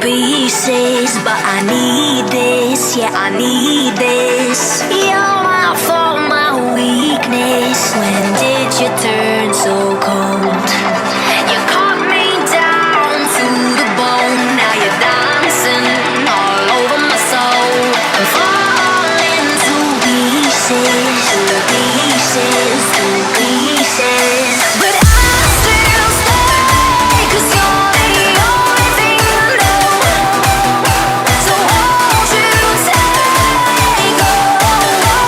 pieces, but I need this, yeah, I need this. You're my fault, my weakness. When did you turn so cold? You cut me down to the bone. Now you're dancing all over my soul. I'm falling to pieces, to pieces, to pieces. But I still stay, 'cause you're the only thing I know. So won't you take over?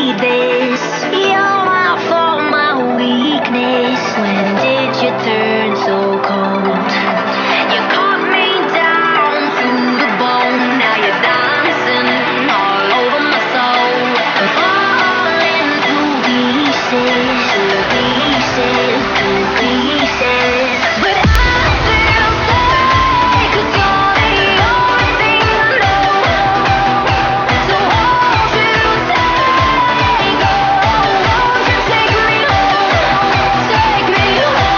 need this. You're my fault, my weakness. When did you turn so cold? You cut me down to the bone. Now you're dancing all over my soul. I'm falling to pieces, to pieces, to pieces. But I still stay, 'cause you're the only thing I know. So won't you take, oh, won't you take me home, take me home?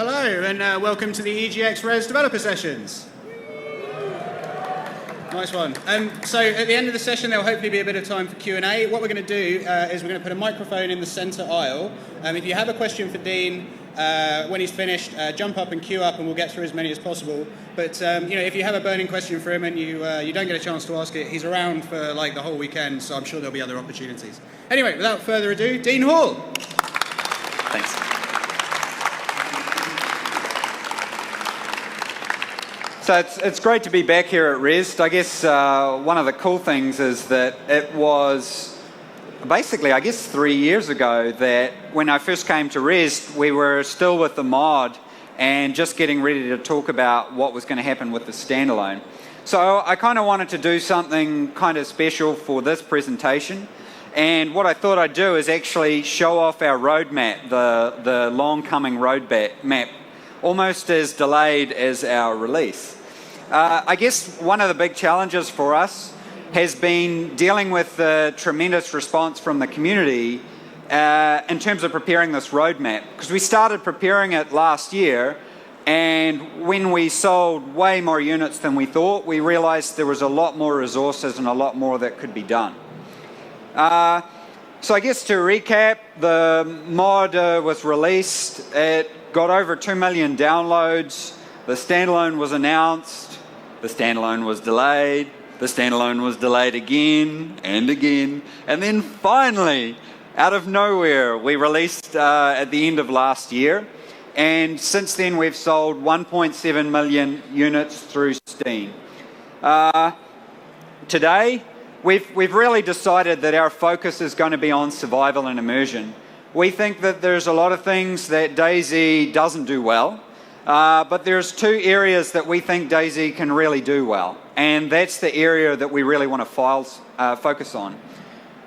Hello, and welcome to the EGX Rezzed Developer Sessions. Nice one. So at the end of the session, there'll hopefully be a bit of time for Q&A. What we're going to do is we're going to put a microphone in the center aisle. If you have a question for Dean, when he's finished, jump up and queue up, and we'll get through as many as possible. But if you have a burning question for him and you don't get a chance to ask it, he's around for like the whole weekend, so I'm sure there'll be other opportunities. Anyway, without further ado, Dean Hall. Thanks. So it's great to be back here at Rezzed. I guess one of the cool things is that it was basically, I guess, 3 years ago that when I first came to Rezzed, we were still with the mod and just getting ready to talk about what was going to happen with the standalone. So I kind of wanted to do something kind of special for this presentation. And what I thought I'd do is actually show off our roadmap, the long-coming roadmap, almost as delayed as our release. I guess one of the big challenges for us has been dealing with the tremendous response from the community in terms of preparing this roadmap. Because we started preparing it last year, and when we sold way more units than we thought, we realized there was a lot more resources and a lot more that could be done. So I guess to recap, the mod was released. It got over 2 million downloads. The standalone was announced. The standalone was delayed. The standalone was delayed again and again. And then finally, out of nowhere, we released at the end of last year. And since then, we've sold 1.7 million units through Steam. Today, we've really decided that our focus is going to be on survival and immersion. We think that there's a lot of things that DayZ doesn't do well. But there's two areas that we think DayZ can really do well, and that's the area that we really want to focus on.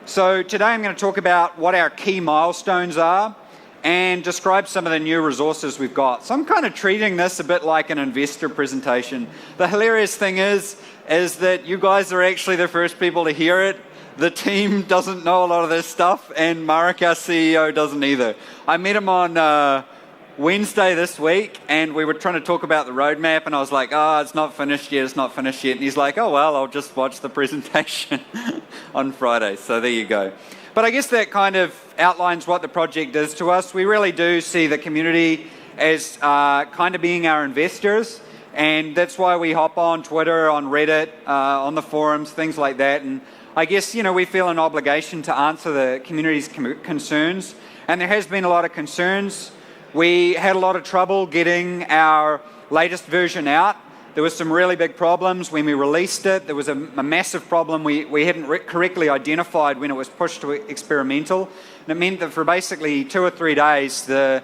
So today I'm going to talk about what our key milestones are and describe some of the new resources we've got. So I'm kind of treating this a bit like an investor presentation. The hilarious thing is that you guys are actually the first people to hear it. The team doesn't know a lot of this stuff, and Marek, our CEO, doesn't either. I met him on Wednesday this week, and we were trying to talk about the roadmap, and I was like, it's not finished yet, and he's like, oh well, I'll just watch the presentation on Friday. So there you go. But I guess that kind of outlines what the project is to us. We really do see the community as kind of being our investors, and that's why we hop on Twitter, on Reddit, on the forums, things like that. And I guess, we feel an obligation to answer the community's concerns, and there has been a lot of concerns. We had a lot of trouble getting our latest version out. There was some really big problems when we released it. There was a massive problem we hadn't correctly identified when it was pushed to experimental. And it meant that for basically 2 or 3 days, the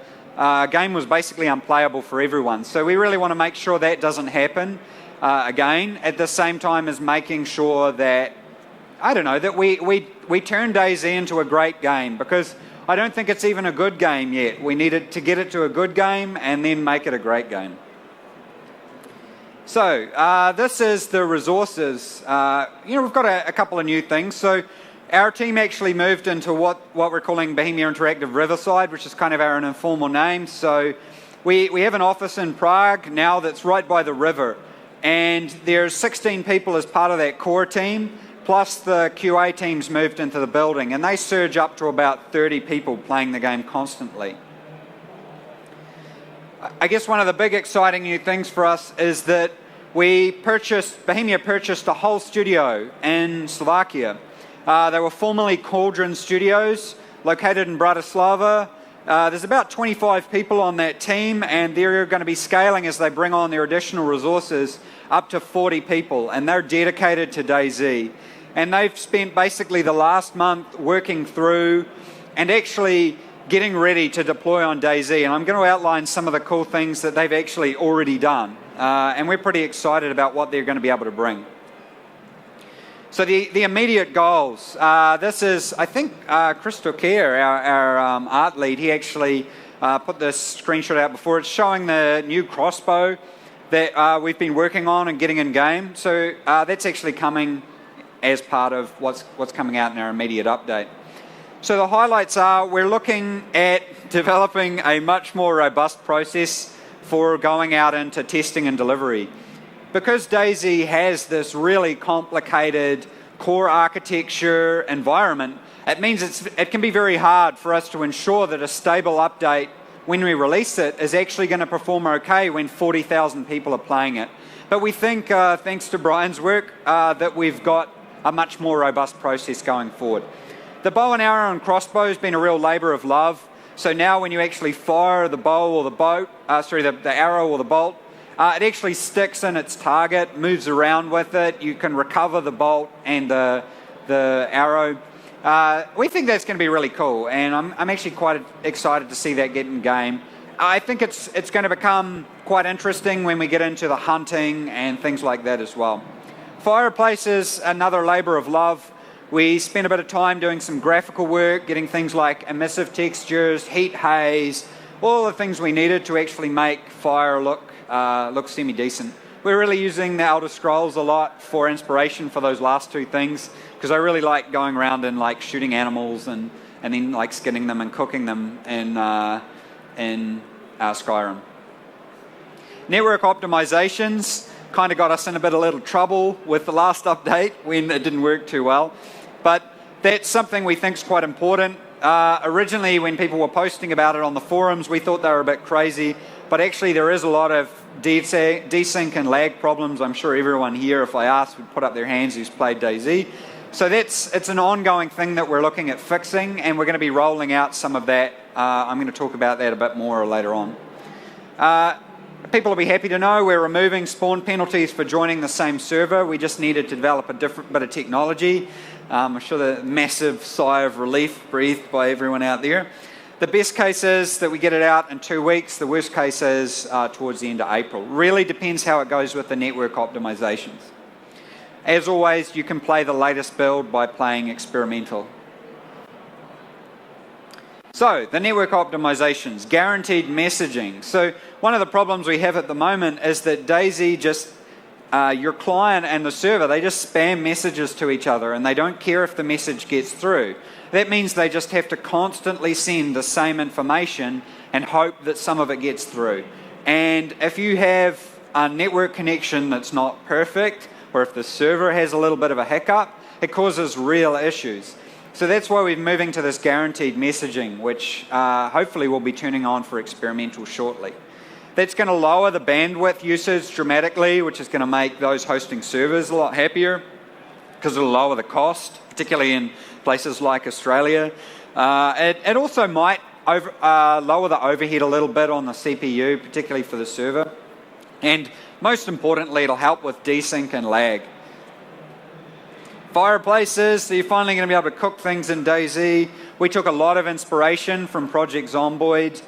game was basically unplayable for everyone. So we really want to make sure that doesn't happen again, at the same time as making sure that, that we turn DayZ into a great game, because I don't think it's even a good game yet. We need to get it to a good game and then make it a great game. So this is the resources. We've got a couple of new things. So our team actually moved into what we're calling Bohemia Interactive Riverside, which is kind of our informal name. So we have an office in Prague now that's right by the river. And there's 16 people as part of that core team. Plus the QA teams moved into the building, and they surge up to about 30 people playing the game constantly. I guess one of the big exciting new things for us is that Bohemia purchased a whole studio in Slovakia. They were formerly Cauldron Studios, located in Bratislava. There's about 25 people on that team, and they're going to be scaling as they bring on their additional resources up to 40 people, and they're dedicated to DayZ. And they've spent basically the last month working through and actually getting ready to deploy on DayZ. And I'm going to outline some of the cool things that they've actually already done. And we're pretty excited about what they're going to be able to bring. So the immediate goals. This is, I think, Chris Tokier, our art lead, he actually put this screenshot out before. It's showing the new crossbow that we've been working on and getting in game. So that's actually coming as part of what's coming out in our immediate update. So the highlights are we're looking at developing a much more robust process for going out into testing and delivery. Because DayZ has this really complicated core architecture environment, it means it can be very hard for us to ensure that a stable update when we release it is actually going to perform okay when 40,000 people are playing it. But we think, thanks to Brian's work, that we've got a much more robust process going forward. The bow and arrow and crossbow has been a real labour of love. So now when you actually fire the bow or the arrow or the bolt, it actually sticks in its target, moves around with it. You can recover the bolt and the arrow. We think that's going to be really cool, and I'm actually quite excited to see that get in game. I think it's going to become quite interesting when we get into the hunting and things like that as well. Fireplaces, another labour of love. We spent a bit of time doing some graphical work, getting things like emissive textures, heat haze, all the things we needed to actually make fire look semi-decent. We're really using the Elder Scrolls a lot for inspiration for those last two things, because I really like going around and like shooting animals and then like skinning them and cooking them in Skyrim. Network optimizations kind of got us in a little trouble with the last update when it didn't work too well. But that's something we think is quite important. Originally, when people were posting about it on the forums, we thought they were a bit crazy. But actually, there is a lot of desync and lag problems. I'm sure everyone here, if I asked, would put up their hands who's played DayZ. So it's an ongoing thing that we're looking at fixing, and we're going to be rolling out some of that. I'm going to talk about that a bit more later on. People will be happy to know we're removing spawn penalties for joining the same server. We just needed to develop a different bit of technology. I'm sure the massive sigh of relief breathed by everyone out there. The best case is that we get it out in 2 weeks. The worst case is towards the end of April. Really depends how it goes with the network optimizations. As always, you can play the latest build by playing experimental. So, the network optimizations, guaranteed messaging. So, one of the problems we have at the moment is that DayZ just, your client and the server, they just spam messages to each other and they don't care if the message gets through. That means they just have to constantly send the same information and hope that some of it gets through. And if you have a network connection that's not perfect, or if the server has a little bit of a hiccup, it causes real issues. So that's why we're moving to this guaranteed messaging, which hopefully we'll be turning on for experimental shortly. That's going to lower the bandwidth usage dramatically, which is going to make those hosting servers a lot happier, because it'll lower the cost, particularly in places like Australia. It also might lower the overhead a little bit on the CPU, particularly for the server. And most importantly, it'll help with desync and lag. Fireplaces, so you're finally going to be able to cook things in DayZ. We took a lot of inspiration from Project Zomboid.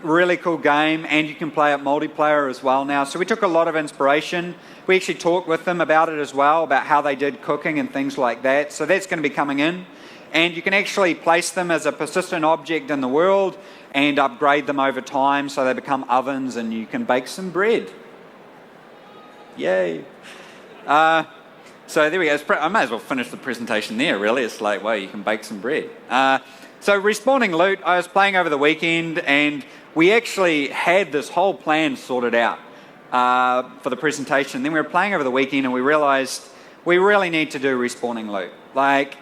Really cool game, and you can play it multiplayer as well now. So we took a lot of inspiration. We actually talked with them about it as well, about how they did cooking and things like that. So that's going to be coming in. And you can actually place them as a persistent object in the world and upgrade them over time so they become ovens and you can bake some bread. Yay. So there we go. I might as well finish the presentation there, really. It's like, well, you can bake some bread. So respawning loot, I was playing over the weekend and we actually had this whole plan sorted out for the presentation. Then we were playing over the weekend and we realised we really need to do respawning loot. Like,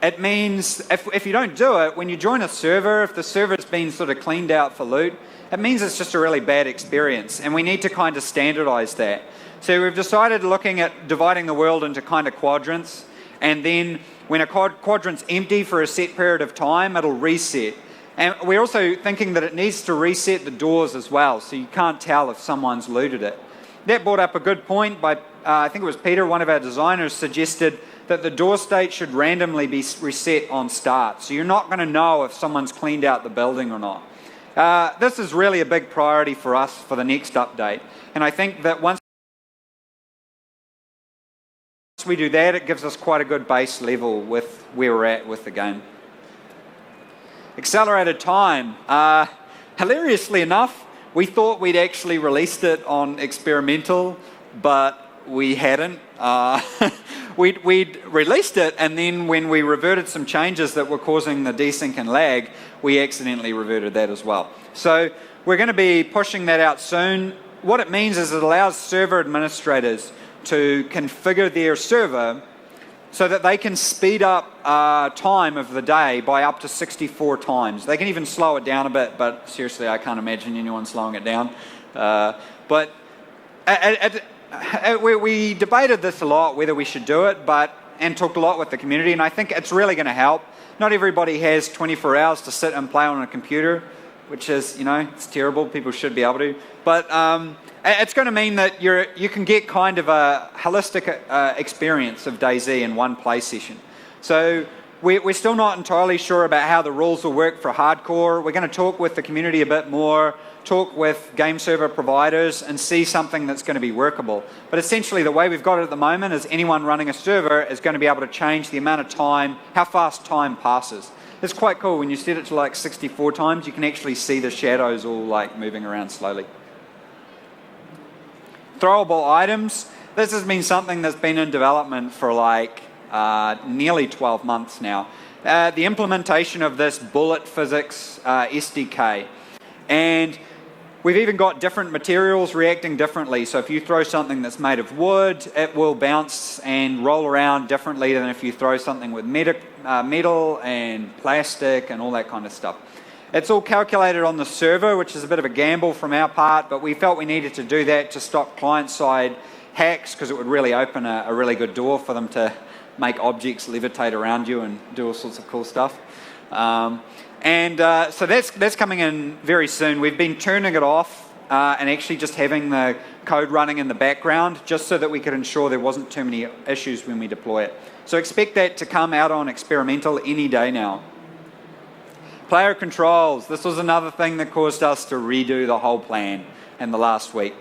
it means if you don't do it, when you join a server, if the server's been sort of cleaned out for loot, it means it's just a really bad experience, and we need to kind of standardise that. So we've decided looking at dividing the world into kind of quadrants, and then when a quadrant's empty for a set period of time, it'll reset. And we're also thinking that it needs to reset the doors as well, so you can't tell if someone's looted it. That brought up a good point by, I think it was Peter, one of our designers, suggested that the door state should randomly be reset on start. So you're not going to know if someone's cleaned out the building or not. This is really a big priority for us for the next update. And I think that once we do that, it gives us quite a good base level with where we're at with the game. Accelerated time. Hilariously enough, we thought we'd actually released it on experimental, but we hadn't. We'd released it, and then when we reverted some changes that were causing the desync and lag, we accidentally reverted that as well. So we're going to be pushing that out soon. What it means is it allows server administrators to configure their server so that they can speed up time of the day by up to 64 times. They can even slow it down a bit, but seriously, I can't imagine anyone slowing it down. But we debated this a lot, whether we should do it, and talked a lot with the community, and I think it's really going to help. Not everybody has 24 hours to sit and play on a computer, which is, it's terrible. People should be able to. But it's going to mean that you can get kind of a holistic experience of DayZ in one play session. So we're still not entirely sure about how the rules will work for hardcore. We're going to talk with the community a bit more, talk with game server providers, and see something that's going to be workable. But essentially, the way we've got it at the moment is anyone running a server is going to be able to change the amount of time, how fast time passes. It's quite cool. When you set it to like 64 times, you can actually see the shadows all like moving around slowly. Throwable items. This has been something that's been in development for like nearly 12 months now. The implementation of this bullet physics SDK. And we've even got different materials reacting differently. So if you throw something that's made of wood, it will bounce and roll around differently than if you throw something with metal and plastic and all that kind of stuff. It's all calculated on the server, which is a bit of a gamble from our part, but we felt we needed to do that to stop client-side hacks, because it would really open a really good door for them to make objects levitate around you and do all sorts of cool stuff. So that's coming in very soon. We've been turning it off and actually just having the code running in the background, just so that we could ensure there wasn't too many issues when we deploy it. So expect that to come out on experimental any day now. Player controls. This was another thing that caused us to redo the whole plan in the last week.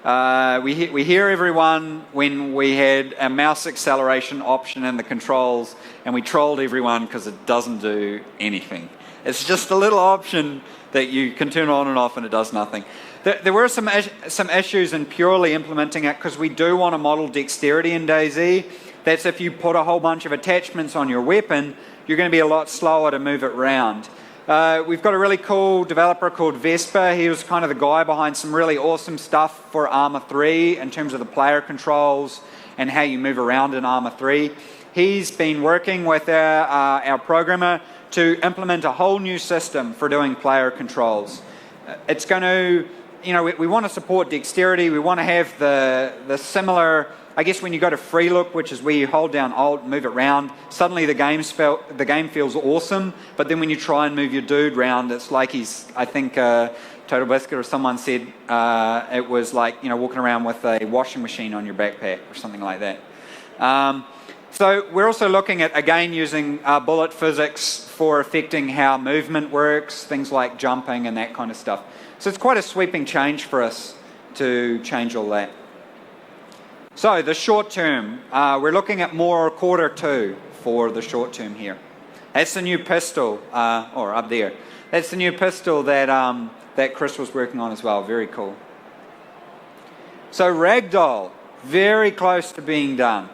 We hear everyone when we had a mouse acceleration option in the controls, and we trolled everyone because it doesn't do anything. It's just a little option that you can turn on and off, and it does nothing. There were some issues in purely implementing it, because we do want to model dexterity in DayZ. That's if you put a whole bunch of attachments on your weapon, you're going to be a lot slower to move it around. We've got a really cool developer called Vespa. He was kind of the guy behind some really awesome stuff for Arma 3 in terms of the player controls and how you move around in Arma 3. He's been working with our programmer to implement a whole new system for doing player controls. It's going to, we want to support dexterity. We want to have the similar, I guess when you go to free look, which is where you hold down Alt, move it around, suddenly the game feels awesome, but then when you try and move your dude around, it's like I think Total Biscuit or someone said it was like, walking around with a washing machine on your backpack or something like that. So we're also looking at, again, using bullet physics for affecting how movement works, things like jumping and that kind of stuff. So it's quite a sweeping change for us to change all that. So the short term, we're looking at more Q2 for the short term here. That's the new pistol, or up there. That's the new pistol that Chris was working on as well. Very cool. So Ragdoll, very close to being done.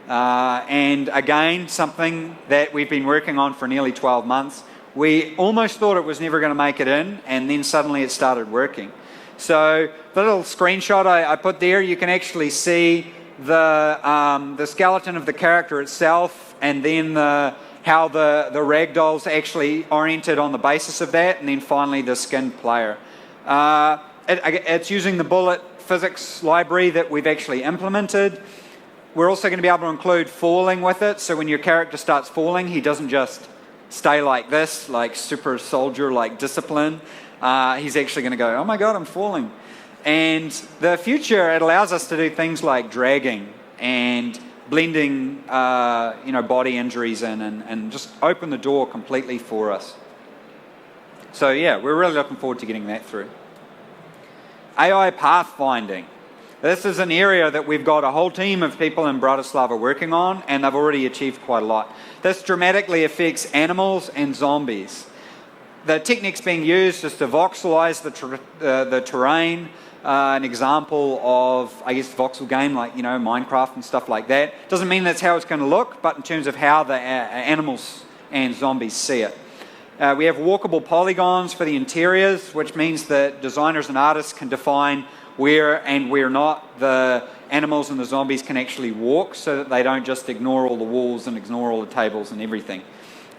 And again, something that we've been working on for nearly 12 months. We almost thought it was never going to make it in, and then suddenly it started working. So the little screenshot I put there, you can actually see the skeleton of the character itself, and then how the ragdoll's actually oriented on the basis of that, and then finally the skinned player. It's using the bullet physics library that we've actually implemented. We're also going to be able to include falling with it, so when your character starts falling, he doesn't just stay like this, like super soldier, like discipline. He's actually going to go, oh my god, I'm falling. And the future, it allows us to do things like dragging and blending body injuries in, and just open the door completely for us. So yeah, we're really looking forward to getting that through. AI pathfinding. This is an area that we've got a whole team of people in Bratislava working on, and they've already achieved quite a lot. This dramatically affects animals and zombies. The techniques being used is to voxelize the terrain. An example of, I guess, voxel game like, Minecraft and stuff like that. Doesn't mean that's how it's going to look, but in terms of how the animals and zombies see it. We have walkable polygons for the interiors, which means that designers and artists can define where and where not the animals and the zombies can actually walk, so that they don't just ignore all the walls and ignore all the tables and everything.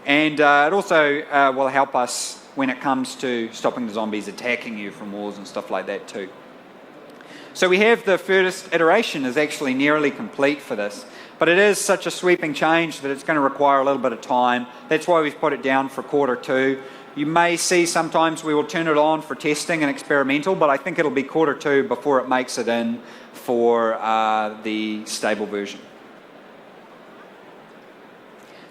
And it also will help us when it comes to stopping the zombies attacking you from walls and stuff like that too. So we have the first iteration is actually nearly complete for this, but it is such a sweeping change that it's going to require a little bit of time. That's why we've put it down for Q2. You may see sometimes we will turn it on for testing and experimental, but I think it'll be Q2 before it makes it in for the stable version.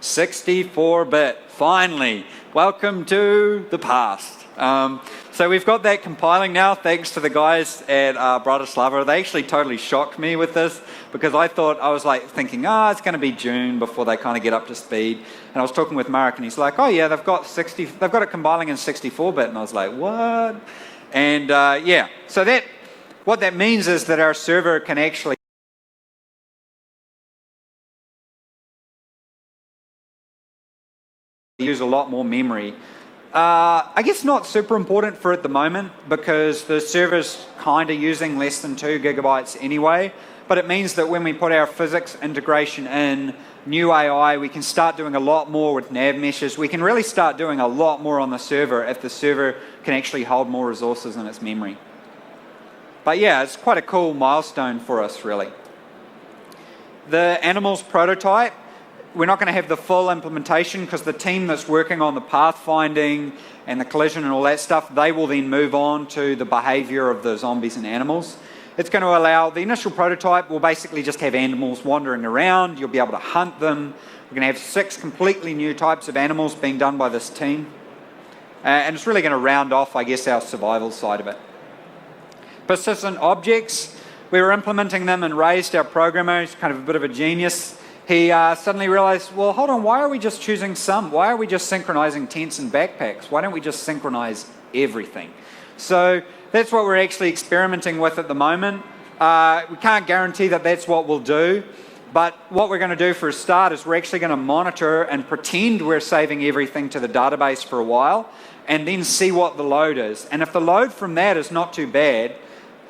64-bit, finally. Welcome to the past. So we've got that compiling now, thanks to the guys at Bratislava. They actually totally shocked me with this, because I was like thinking, it's going to be June before they kind of get up to speed. And I was talking with Mark, and he's like, oh yeah, they've got it compiling in 64-bit. And I was like, what? And yeah, so what that means is that our server can actually use a lot more memory. I guess not super important for at the moment, because the server's kind of using less than 2 gigabytes anyway, but it means that when we put our physics integration in, new AI, we can start doing a lot more with nav meshes. We can really start doing a lot more on the server if the server can actually hold more resources in its memory. But yeah, it's quite a cool milestone for us, really. The animals prototype, we're not going to have the full implementation, because the team that's working on the pathfinding and the collision and all that stuff, they will then move on to the behavior of the zombies and animals. It's going to allow, the initial prototype will basically just have animals wandering around. You'll be able to hunt them. We're going to have 6 completely new types of animals being done by this team. And it's really going to round off, I guess, our survival side of it. Persistent objects, we were implementing them in Rezzed. Our programmer is kind of a bit of a genius. He suddenly realized, well, hold on, why are we just choosing some? Why are we just synchronizing tents and backpacks? Why don't we just synchronize everything? So that's what we're actually experimenting with at the moment. We can't guarantee that that's what we'll do, but what we're going to do for a start is we're actually going to monitor and pretend we're saving everything to the database for a while, and then see what the load is. And if the load from that is not too bad,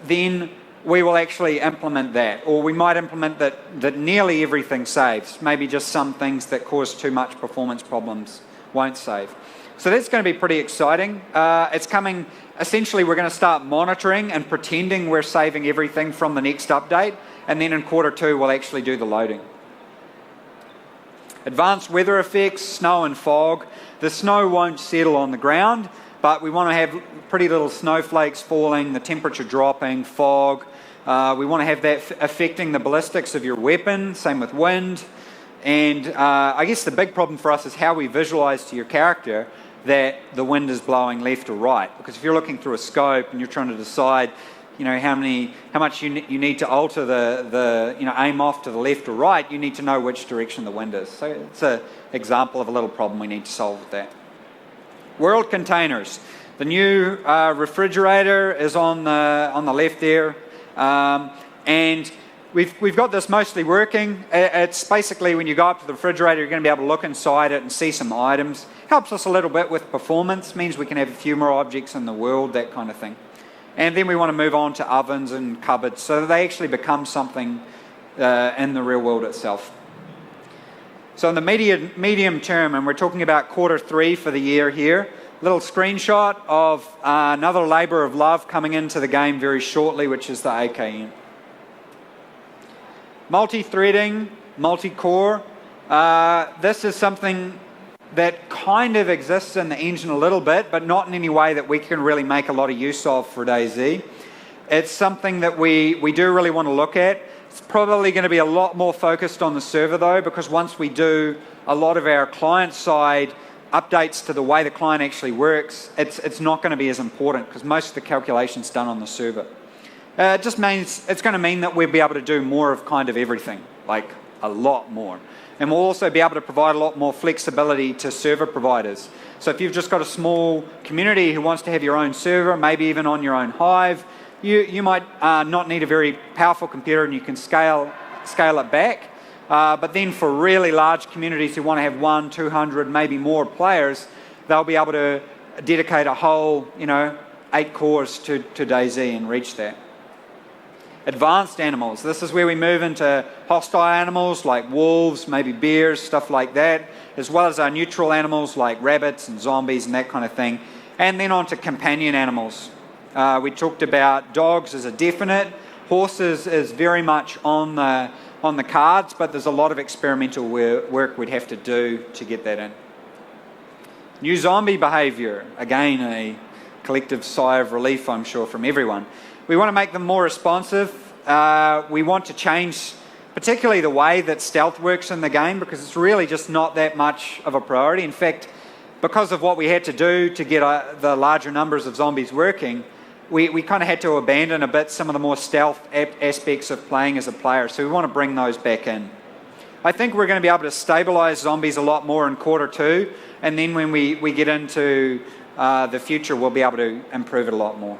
then we will actually implement that. Or we might implement that nearly everything saves. Maybe just some things that cause too much performance problems won't save. So that's going to be pretty exciting. It's coming, essentially we're going to start monitoring and pretending we're saving everything from the next update, and then in Q2 we'll actually do the loading. Advanced weather effects, snow and fog. The snow won't settle on the ground, but we want to have pretty little snowflakes falling, the temperature dropping, fog. We want to have that affecting the ballistics of your weapon, same with wind. And I guess the big problem for us is how we visualize to your character that the wind is blowing left or right. Because if you're looking through a scope and you're trying to decide, how much you need to alter the aim off to the left or right, you need to know which direction the wind is. So it's an example of a little problem we need to solve with that. World containers. The new refrigerator is on the left there. And we've got this mostly working. It's basically when you go up to the refrigerator, you're going to be able to look inside it and see some items. Helps us a little bit with performance, means we can have a few more objects in the world, that kind of thing. And then we want to move on to ovens and cupboards so that they actually become something in the real world itself. So in the medium term, and we're talking about Q3 for the year here, little screenshot of another labour of love coming into the game very shortly, which is the AKM. Multi-threading, multi-core. This is something that kind of exists in the engine a little bit, but not in any way that we can really make a lot of use of for DayZ. It's something that we do really want to look at. It's probably going to be a lot more focused on the server though, because once we do a lot of our client-side updates to the way the client actually works, it's not going to be as important because most of the calculation's done on the server. It just means it's going to mean that we'll be able to do more of kind of everything, like a lot more. And we'll also be able to provide a lot more flexibility to server providers. So if you've just got a small community who wants to have your own server, maybe even on your own hive, you might not need a very powerful computer and you can scale it back. But then for really large communities who want to have 100, 200, maybe more players, they'll be able to dedicate a whole, 8 cores to DayZ and reach that. Advanced animals. This is where we move into hostile animals like wolves, maybe bears, stuff like that, as well as our neutral animals like rabbits and zombies and that kind of thing. And then on to companion animals. We talked about dogs as a definite. Horses is very much on the cards, but there's a lot of experimental work we'd have to do to get that in. New zombie behaviour. Again, a collective sigh of relief, I'm sure, from everyone. We want to make them more responsive. We want to change particularly the way that stealth works in the game, because it's really just not that much of a priority. In fact, because of what we had to do to get the larger numbers of zombies working, we kind of had to abandon a bit some of the more stealth aspects of playing as a player. So we want to bring those back in. I think we're going to be able to stabilise zombies a lot more in quarter 2, and then when we get into the future, we'll be able to improve it a lot more.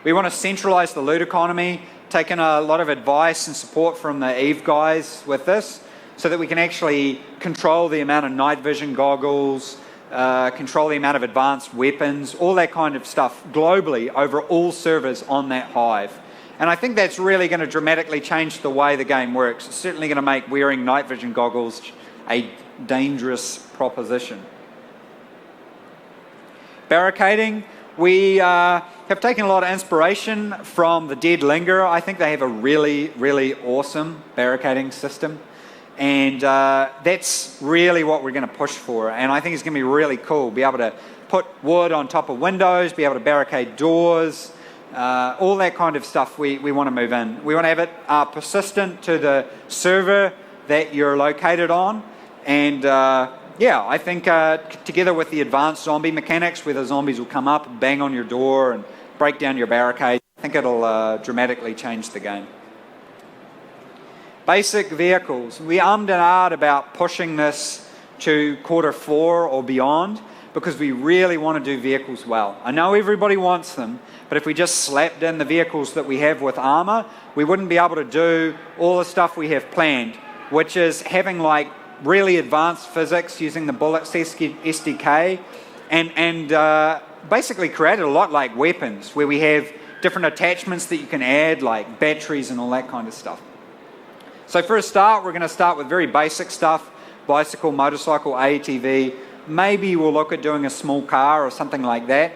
We want to centralise the loot economy, taking a lot of advice and support from the EVE guys with this, so that we can actually control the amount of night vision goggles, control the amount of advanced weapons, all that kind of stuff globally over all servers on that hive. And I think that's really going to dramatically change the way the game works. It's certainly going to make wearing night vision goggles a dangerous proposition. Barricading. We have taken a lot of inspiration from the Dead Lingerer. I think they have a really, really awesome barricading system. And that's really what we're going to push for. And I think it's going to be really cool. Be able to put wood on top of windows, be able to barricade doors, all that kind of stuff we want to move in. We want to have it persistent to the server that you're located on. And yeah, I think together with the advanced zombie mechanics, where the zombies will come up and bang on your door and break down your barricade, I think it'll dramatically change the game. Basic vehicles. We ummed and ahed about pushing this to quarter 4 or beyond, because we really want to do vehicles well. I know everybody wants them, but if we just slapped in the vehicles that we have with armour, we wouldn't be able to do all the stuff we have planned, which is having like really advanced physics using the Bullets SDK, and basically created a lot like weapons, where we have different attachments that you can add, like batteries and all that kind of stuff. So for a start, we're going to start with very basic stuff: bicycle, motorcycle, ATV. Maybe we'll look at doing a small car or something like that.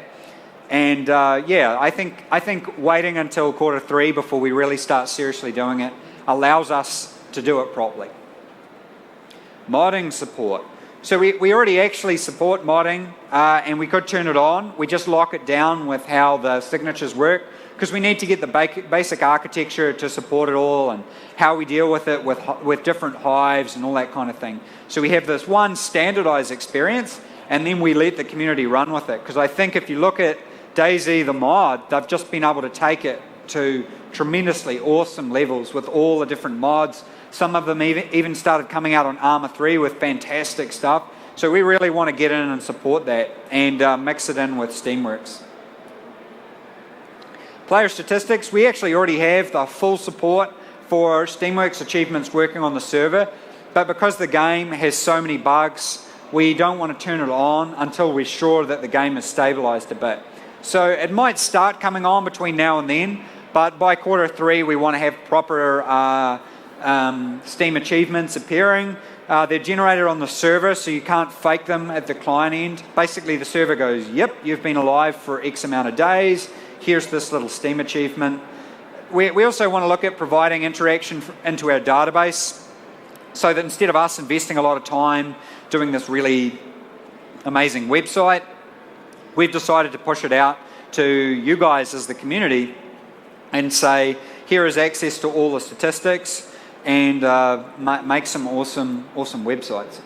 And yeah, I think waiting until quarter 3 before we really start seriously doing it allows us to do it properly. Modding support. So we already actually support modding, and we could turn it on. We just lock it down with how the signatures work, because we need to get the basic architecture to support it all, and how we deal with it with different hives and all that kind of thing. So we have this one standardized experience, and then we let the community run with it. Because I think if you look at DayZ the mod, they've just been able to take it to tremendously awesome levels with all the different mods. Some of them even started coming out on Arma 3 with fantastic stuff. So we really want to get in and support that, and mix it in with Steamworks. Player statistics. We actually already have the full support for Steamworks achievements working on the server, but because the game has so many bugs, we don't want to turn it on until we're sure that the game is stabilized a bit. So it might start coming on between now and then, but by quarter 3 we want to have proper Steam achievements appearing. They're generated on the server, so you can't fake them at the client end. Basically, the server goes, yep, you've been alive for X amount of days. Here's this little Steam achievement. We also want to look at providing interaction into our database, so that instead of us investing a lot of time doing this really amazing website, we've decided to push it out to you guys as the community and say, here is access to all the statistics, and make some awesome websites.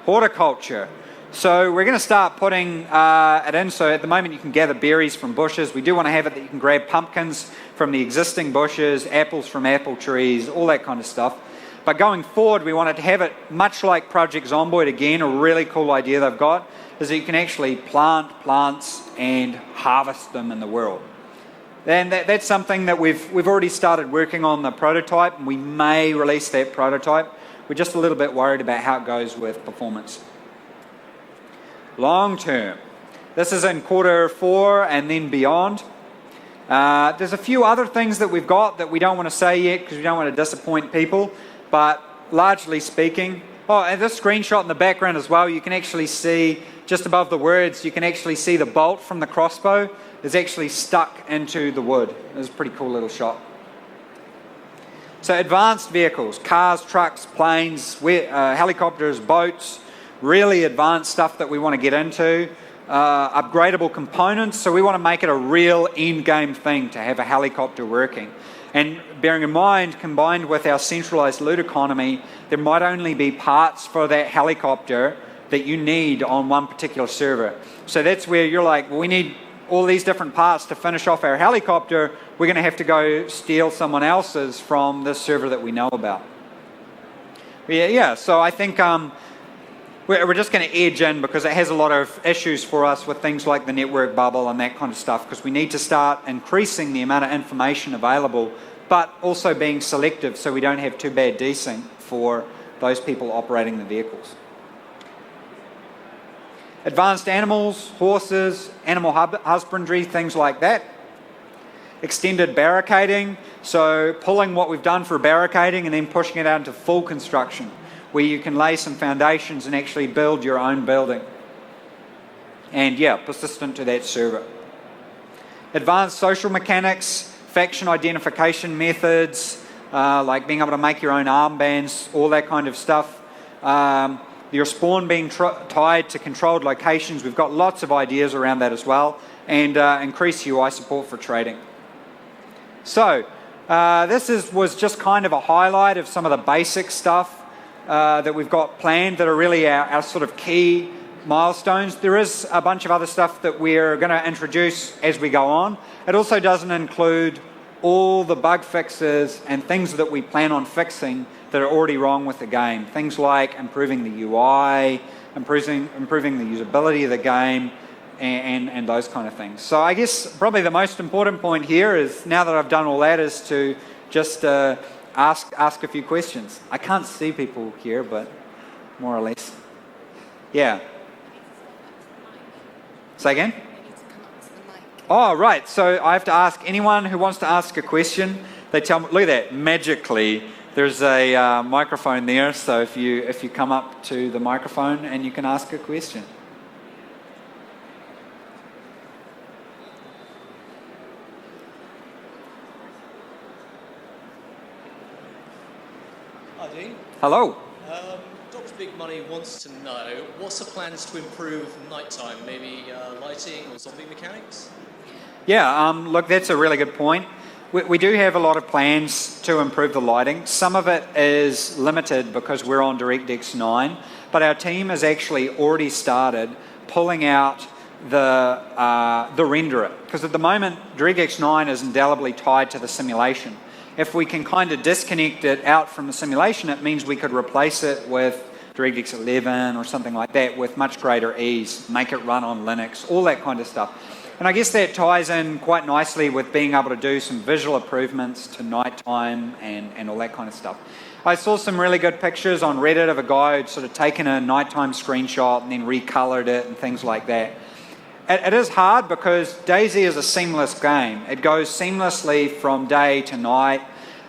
Horticulture. So we're going to start putting it in. So at the moment you can gather berries from bushes. We do want to have it that you can grab pumpkins from the existing bushes, apples from apple trees, all that kind of stuff. But going forward, we wanted to have it much like Project Zomboid again. A really cool idea they've got is that you can actually plant plants and harvest them in the world. And that's something that we've already started working on the prototype, and we may release that prototype. We're just a little bit worried about how it goes with performance. long term. This is in Q4 and then beyond. There's a few other things that we've got that we don't want to say yet because we don't want to disappoint people, but largely speaking, and this screenshot in the background as well, you can actually see just above the words, you can actually see the bolt from the crossbow is actually stuck into the wood. It's a pretty cool little shot. So advanced vehicles, cars, trucks, planes, helicopters, boats, really advanced stuff that we want to get into. Upgradable components, so we want to make it a real end-game thing to have a helicopter working. And bearing in mind, combined with our centralized loot economy, there might only be parts for that helicopter that you need on one particular server. So that's where you're like, well, we need all these different parts to finish off our helicopter. We're going to have to go steal someone else's from this server that we know about. Yeah, so I think we're just going to edge in because it has a lot of issues for us with things like the network bubble and that kind of stuff, because we need to start increasing the amount of information available, but also being selective so we don't have too bad desync for those people operating the vehicles. Advanced animals, horses, animal husbandry, things like that. Extended barricading, so pulling what we've done for barricading and then pushing it out into full construction, where you can lay some foundations and actually build your own building. And yeah, persistent to that server. Advanced social mechanics, faction identification methods, like being able to make your own armbands, all that kind of stuff. Your spawn being tied to controlled locations. We've got lots of ideas around that as well. And increased UI support for trading. So, this was just kind of a highlight of some of the basic stuff that we've got planned that are really our sort of key milestones. There is a bunch of other stuff that we're going to introduce as we go on. It also doesn't include all the bug fixes and things that we plan on fixing that are already wrong with the game. Things like improving the UI, improving the usability of the game, and those kind of things. So I guess probably the most important point here is, now that I've done all that, is to just ask a few questions. I can't see people here, but more or less. Yeah. Say again? Oh, right. So I have to ask anyone who wants to ask a question. They tell me, look at that, magically, there's a microphone there. So if you come up to the microphone and you can ask a question. Hi, Dean. Hello. Dr. Big Money wants to know, what's the plans to improve nighttime? Maybe lighting or zombie mechanics? Yeah, look, that's a really good point. We do have a lot of plans to improve the lighting. Some of it is limited because we're on DirectX 9, but our team has actually already started pulling out the renderer, because at the moment DirectX 9 is indelibly tied to the simulation. If we can kind of disconnect it out from the simulation, it means we could replace it with DirectX 11 or something like that with much greater ease, make it run on Linux, all that kind of stuff. And I guess that ties in quite nicely with being able to do some visual improvements to nighttime and all that kind of stuff. I saw some really good pictures on Reddit of a guy who'd sort of taken a nighttime screenshot and then recolored it and things like that. It is hard because DayZ is a seamless game. It goes seamlessly from day to night,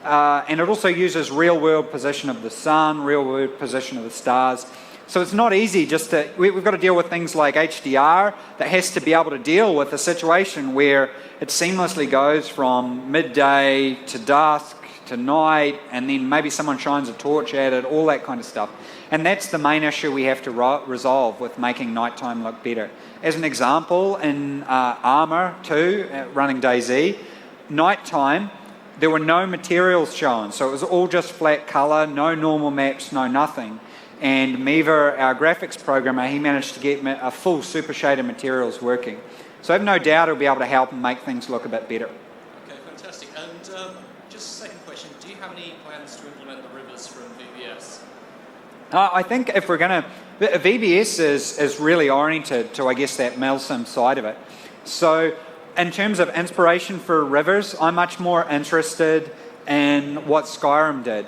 and it also uses real-world position of the sun, real-world position of the stars. So it's not easy just to, we've got to deal with things like HDR that has to be able to deal with a situation where it seamlessly goes from midday to dusk to night, and then maybe someone shines a torch at it, all that kind of stuff. And that's the main issue we have to resolve with making nighttime look better. As an example, in Armour 2, running DayZ, nighttime, there were no materials shown, so it was all just flat colour, no normal maps, no nothing. And Meaver, our graphics programmer, he managed to get a full super shaded materials working. So I have no doubt he'll be able to help and make things look a bit better. Okay, fantastic. And just a second question, do you have any plans to implement the rivers from VBS? I think if we're going to, VBS is really oriented to, I guess, that MilSim side of it. So in terms of inspiration for rivers, I'm much more interested in what Skyrim did.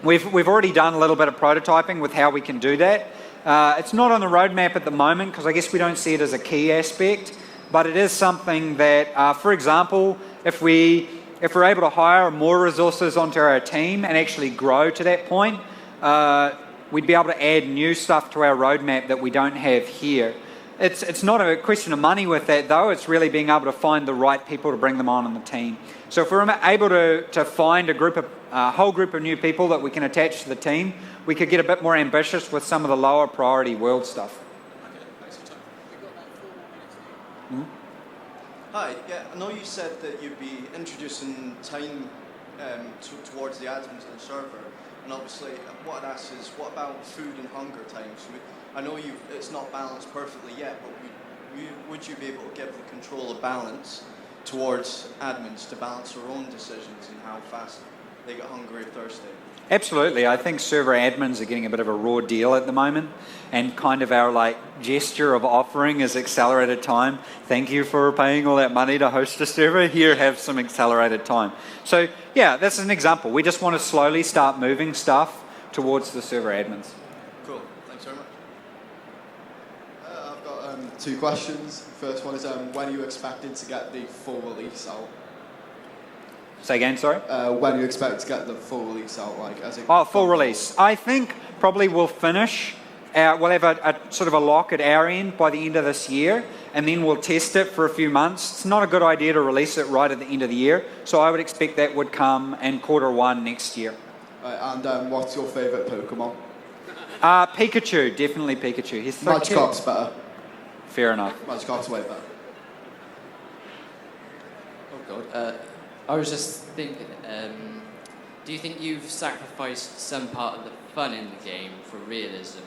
We've already done a little bit of prototyping with how we can do that. It's not on the roadmap at the moment because I guess we don't see it as a key aspect, but it is something that, for example, if we're able to hire more resources onto our team and actually grow to that point, we'd be able to add new stuff to our roadmap that we don't have here. It's not a question of money with that though, it's really being able to find the right people to bring them on the team. So if we're able to find a whole group of new people that we can attach to the team, we could get a bit more ambitious with some of the lower priority world stuff. Okay, thanks for your time. Hi, yeah, I know you said that you'd be introducing time towards the admins of the server, and obviously what I'd ask is, what about food and hunger times? I know it's not balanced perfectly yet, but would you be able to give the control of balance towards admins to balance their own decisions and how fast they get hungry or thirsty? Absolutely. I think server admins are getting a bit of a raw deal at the moment, and kind of our gesture of offering is accelerated time. Thank you for paying all that money to host a server. Here, have some accelerated time. So yeah, that's an example. We just want to slowly start moving stuff towards the server admins. Cool. Thanks very much. I've got 2 questions. First one is, when are you expecting to get the full release out? Say again, sorry? When do you expect to get the full release out? Full release. I think probably we'll finish. We'll have a sort of a lock at our end by the end of this year, and then we'll test it for a few months. It's not a good idea to release it right at the end of the year, so I would expect that would come in Q1 next year. And what's your favourite Pokemon? Pikachu, definitely Pikachu. He's so cute. Magikarp's better. Fair enough. Magikarp's way better. Oh God. I was just thinking, do you think you've sacrificed some part of the fun in the game for realism?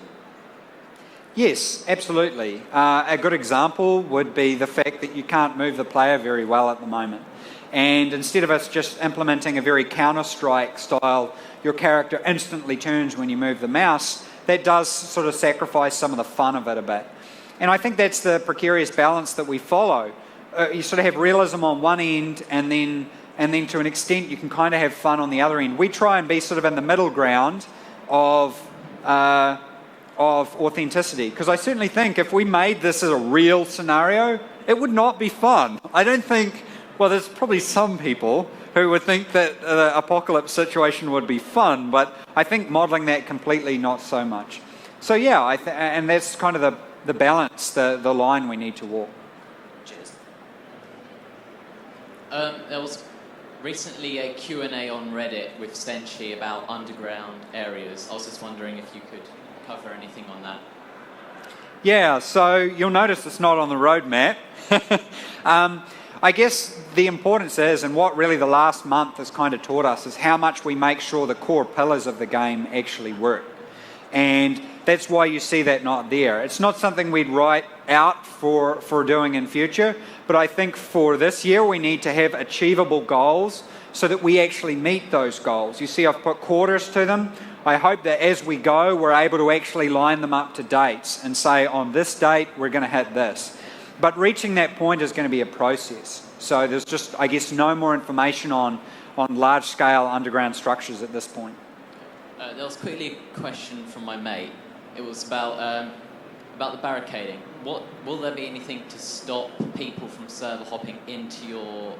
Yes, absolutely. A good example would be the fact that you can't move the player very well at the moment. And instead of us just implementing a very Counter-Strike style, your character instantly turns when you move the mouse, that does sort of sacrifice some of the fun of it a bit. And I think that's the precarious balance that we follow. You sort of have realism on one end, and then to an extent you can kind of have fun on the other end. We try and be sort of in the middle ground of authenticity, because I certainly think if we made this as a real scenario, it would not be fun. I don't think, well, there's probably some people who would think that the apocalypse situation would be fun, but I think modelling that completely, not so much. So yeah, and that's kind of the balance, the line we need to walk. Cheers. There was recently a Q&A on Reddit with Stenchy about underground areas. I was just wondering if you could cover anything on that. Yeah, so you'll notice it's not on the roadmap. I guess the importance is, and what really the last month has kind of taught us, is how much we make sure the core pillars of the game actually work. And that's why you see that not there. It's not something we'd write out for doing in future, but I think for this year we need to have achievable goals so that we actually meet those goals. You see I've put quarters to them. I hope that as we go we're able to actually line them up to dates and say on this date we're going to hit this. But reaching that point is going to be a process. So there's just, I guess, no more information on large-scale underground structures at this point. There was quickly a question from my mate. It was about the barricading. Will there be anything to stop people from server hopping into your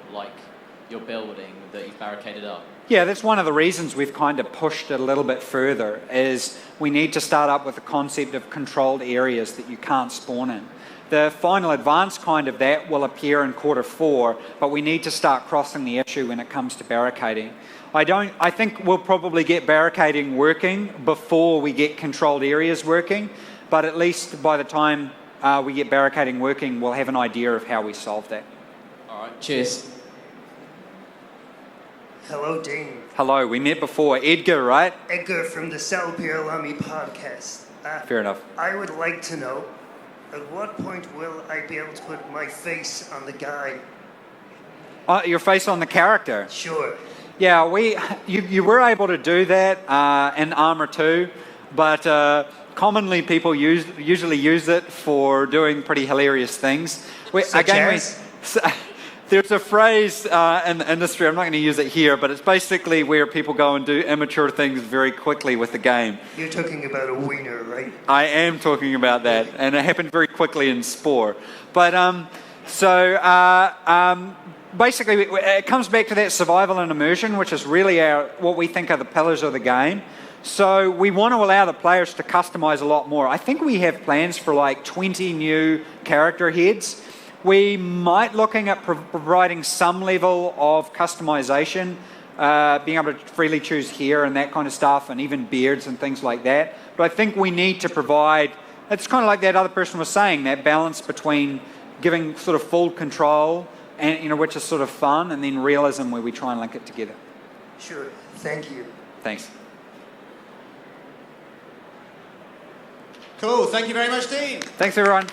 building that you've barricaded up? Yeah, that's one of the reasons we've kind of pushed it a little bit further, is we need to start up with the concept of controlled areas that you can't spawn in. The final advance kind of that will appear in Q4, but we need to start crossing the issue when it comes to barricading. I think we'll probably get barricading working before we get controlled areas working, but at least by the time we get barricading working, we'll have an idea of how we solve that. All right, cheers. Hello, Dean. Hello, we met before. Edgar, right? Edgar from the Salpier Lummy podcast. Fair enough. I would like to know, at what point will I be able to put my face on the guy? Your face on the character? Sure. Yeah, you were able to do that in Armour 2, but commonly people usually use it for doing pretty hilarious things. There's a phrase in the industry, I'm not going to use it here, but it's basically where people go and do immature things very quickly with the game. You're talking about a wiener, right? I am talking about that, and it happened very quickly in Spore. But basically, it comes back to that survival and immersion, which is really what we think are the pillars of the game. So we want to allow the players to customize a lot more. I think we have plans for like 20 new character heads. We might looking at providing some level of customization, being able to freely choose hair and that kind of stuff, and even beards and things like that. But I think we need to provide, it's kind of like that other person was saying, that balance between giving sort of full control, and which is sort of fun, and then realism where we try and link it together. Sure. Thank you. Thanks. Cool. Thank you very much, Dean. Thanks, everyone.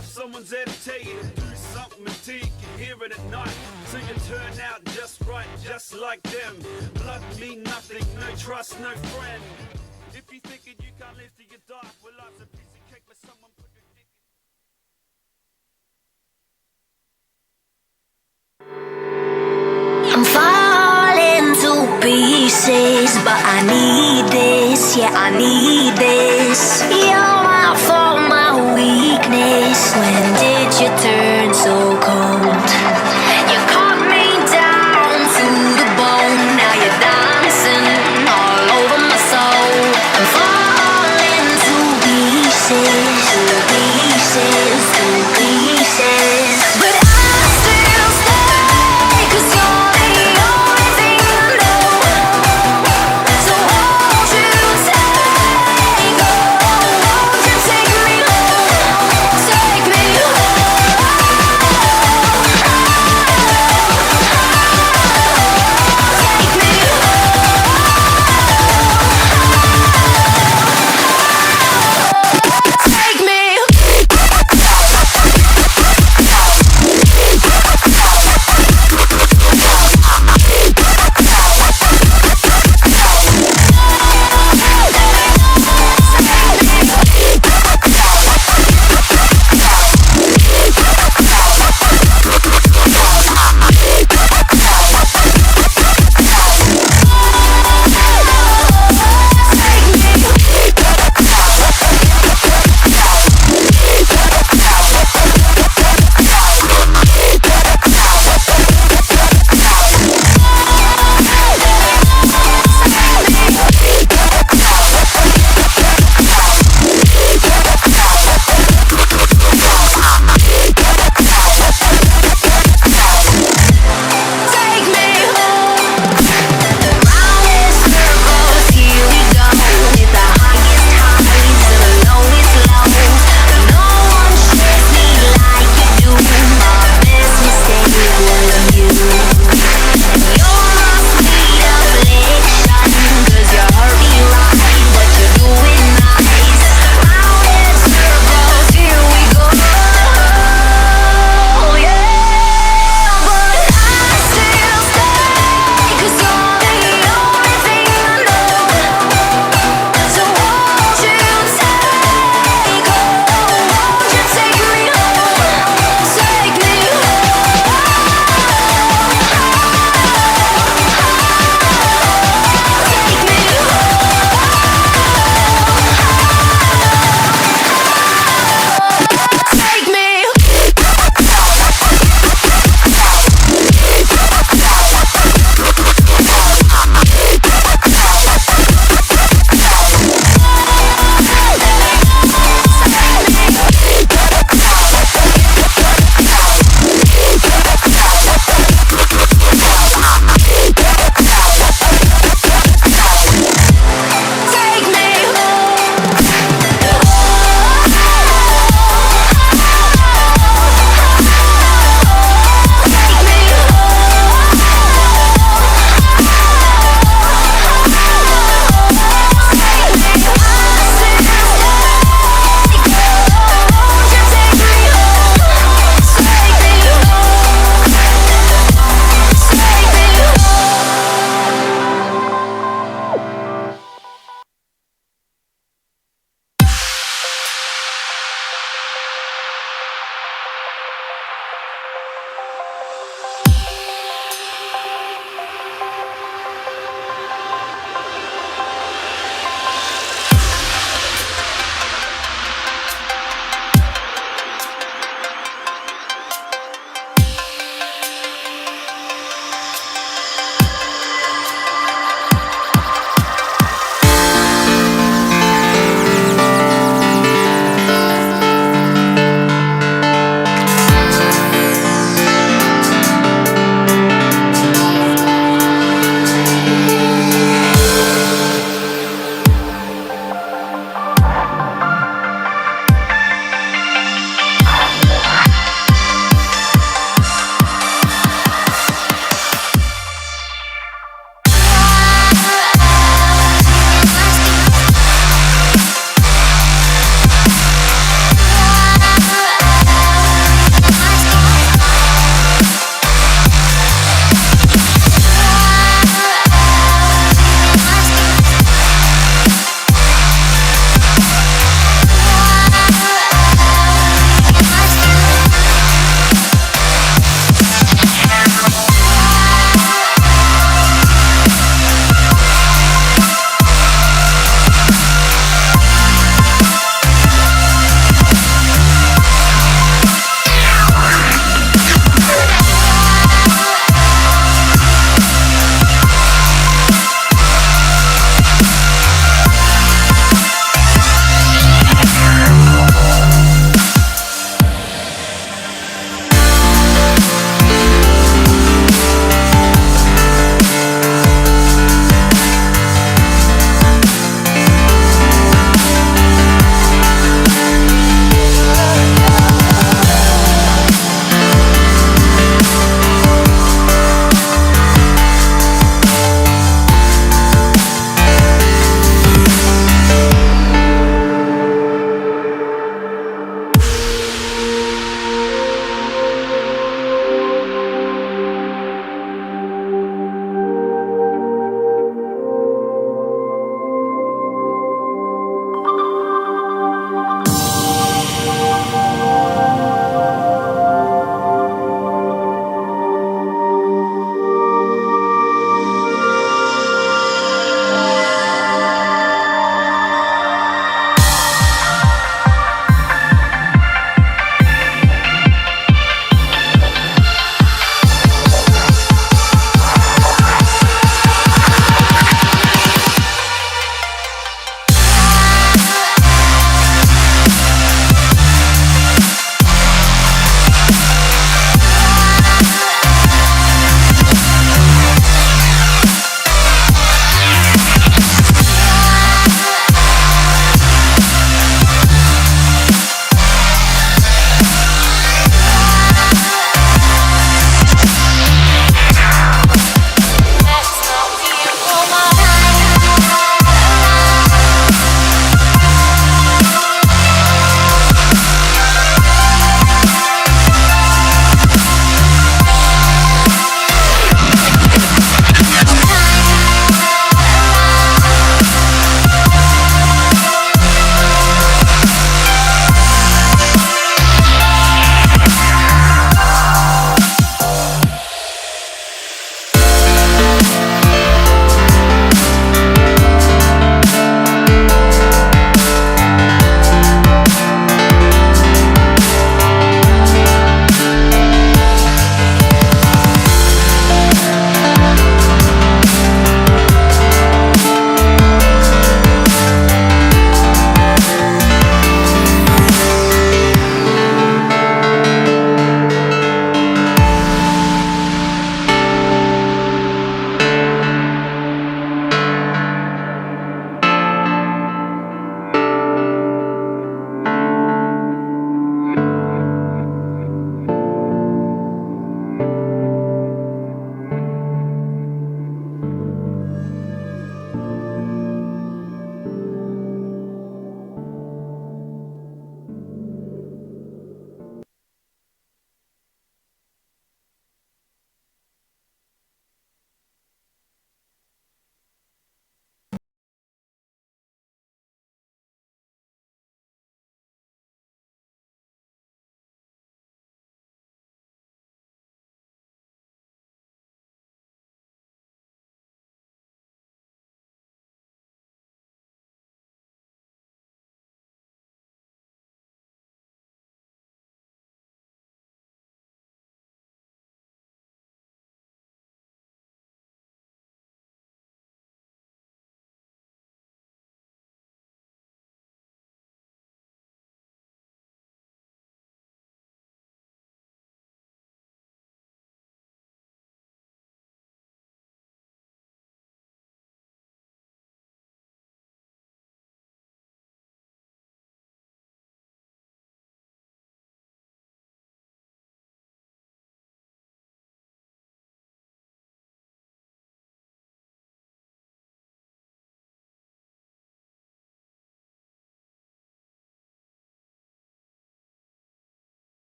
Someone's agitated, do something until you can hear it at night. So you turn out just right, just like them. Blood mean nothing, no trust, no friend. If you thinking you can't live till you die, well life's a piece of cake, but someone put a dick I'm falling to pieces, but I need this, yeah, I need this. You're my fault, my weakness. When did you turn so cold? You cut me down to the bone. Now you're dancing all over my soul. I'm falling to pieces, to pieces, to pieces. But I still stay, 'cause you're the only thing I know. So won't you take, oh, won't you take me home? Take me home.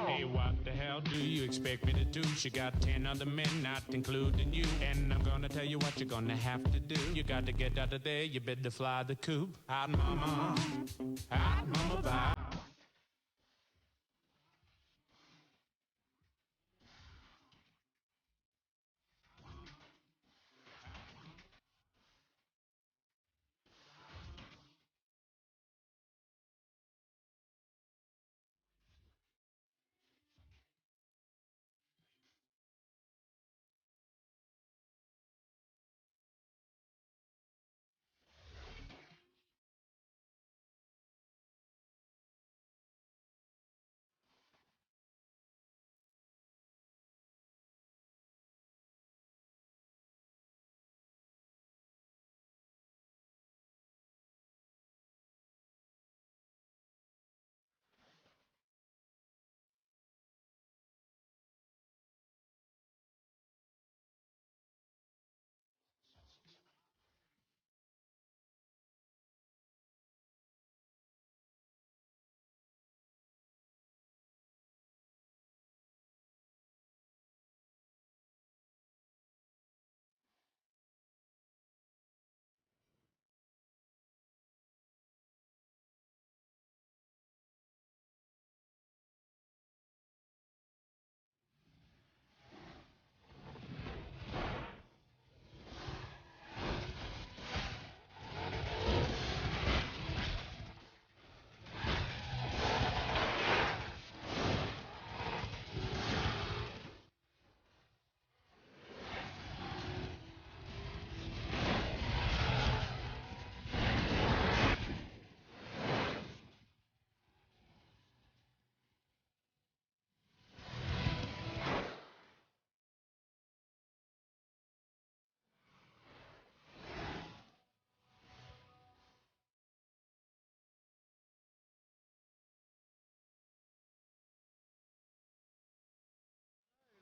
Hey, what the hell do you expect me to do? She got 10 other men, not including you. And I'm gonna tell you what you're gonna have to do. You got to get out of there, you better fly the coop. Hot mama bye.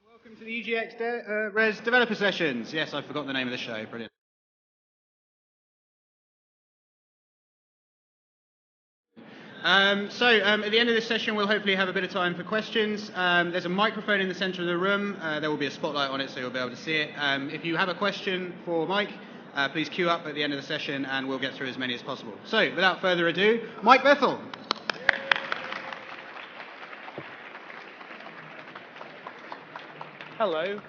Welcome to the EGX Rezzed Developer Sessions. Yes, I forgot the name of the show. Brilliant. At the end of this session, we'll hopefully have a bit of time for questions. There's a microphone in the center of the room. There will be a spotlight on it, so you'll be able to see it. If you have a question for Mike, please queue up at the end of the session, and we'll get through as many as possible. So, without further ado, Mike Bethel. Hello.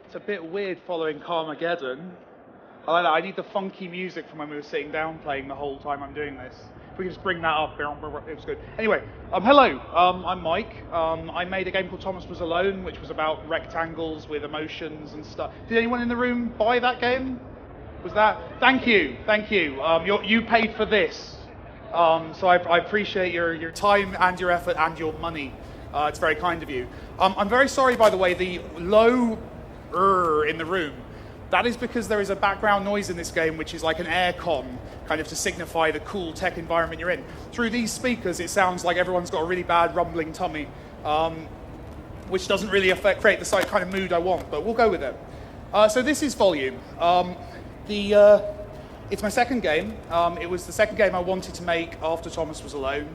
It's a bit weird following Carmageddon. I like that. I need the funky music from when we were sitting down playing the whole time I'm doing this. If we can just bring that up, it was good. Anyway, hello. I'm Mike. I made a game called Thomas Was Alone, which was about rectangles with emotions and stuff. Did anyone in the room buy that game? Was that? Thank you. You paid for this. So I appreciate your time and your effort and your money. It's very kind of you. I'm very sorry, by the way, the low in the room. That is because there is a background noise in this game, which is like an aircon, kind of to signify the cool tech environment you're in. Through these speakers, it sounds like everyone's got a really bad rumbling tummy, which doesn't really create the kind of mood I want, but we'll go with it. So this is Volume. It's my second game. It was the second game I wanted to make after Thomas Was Alone,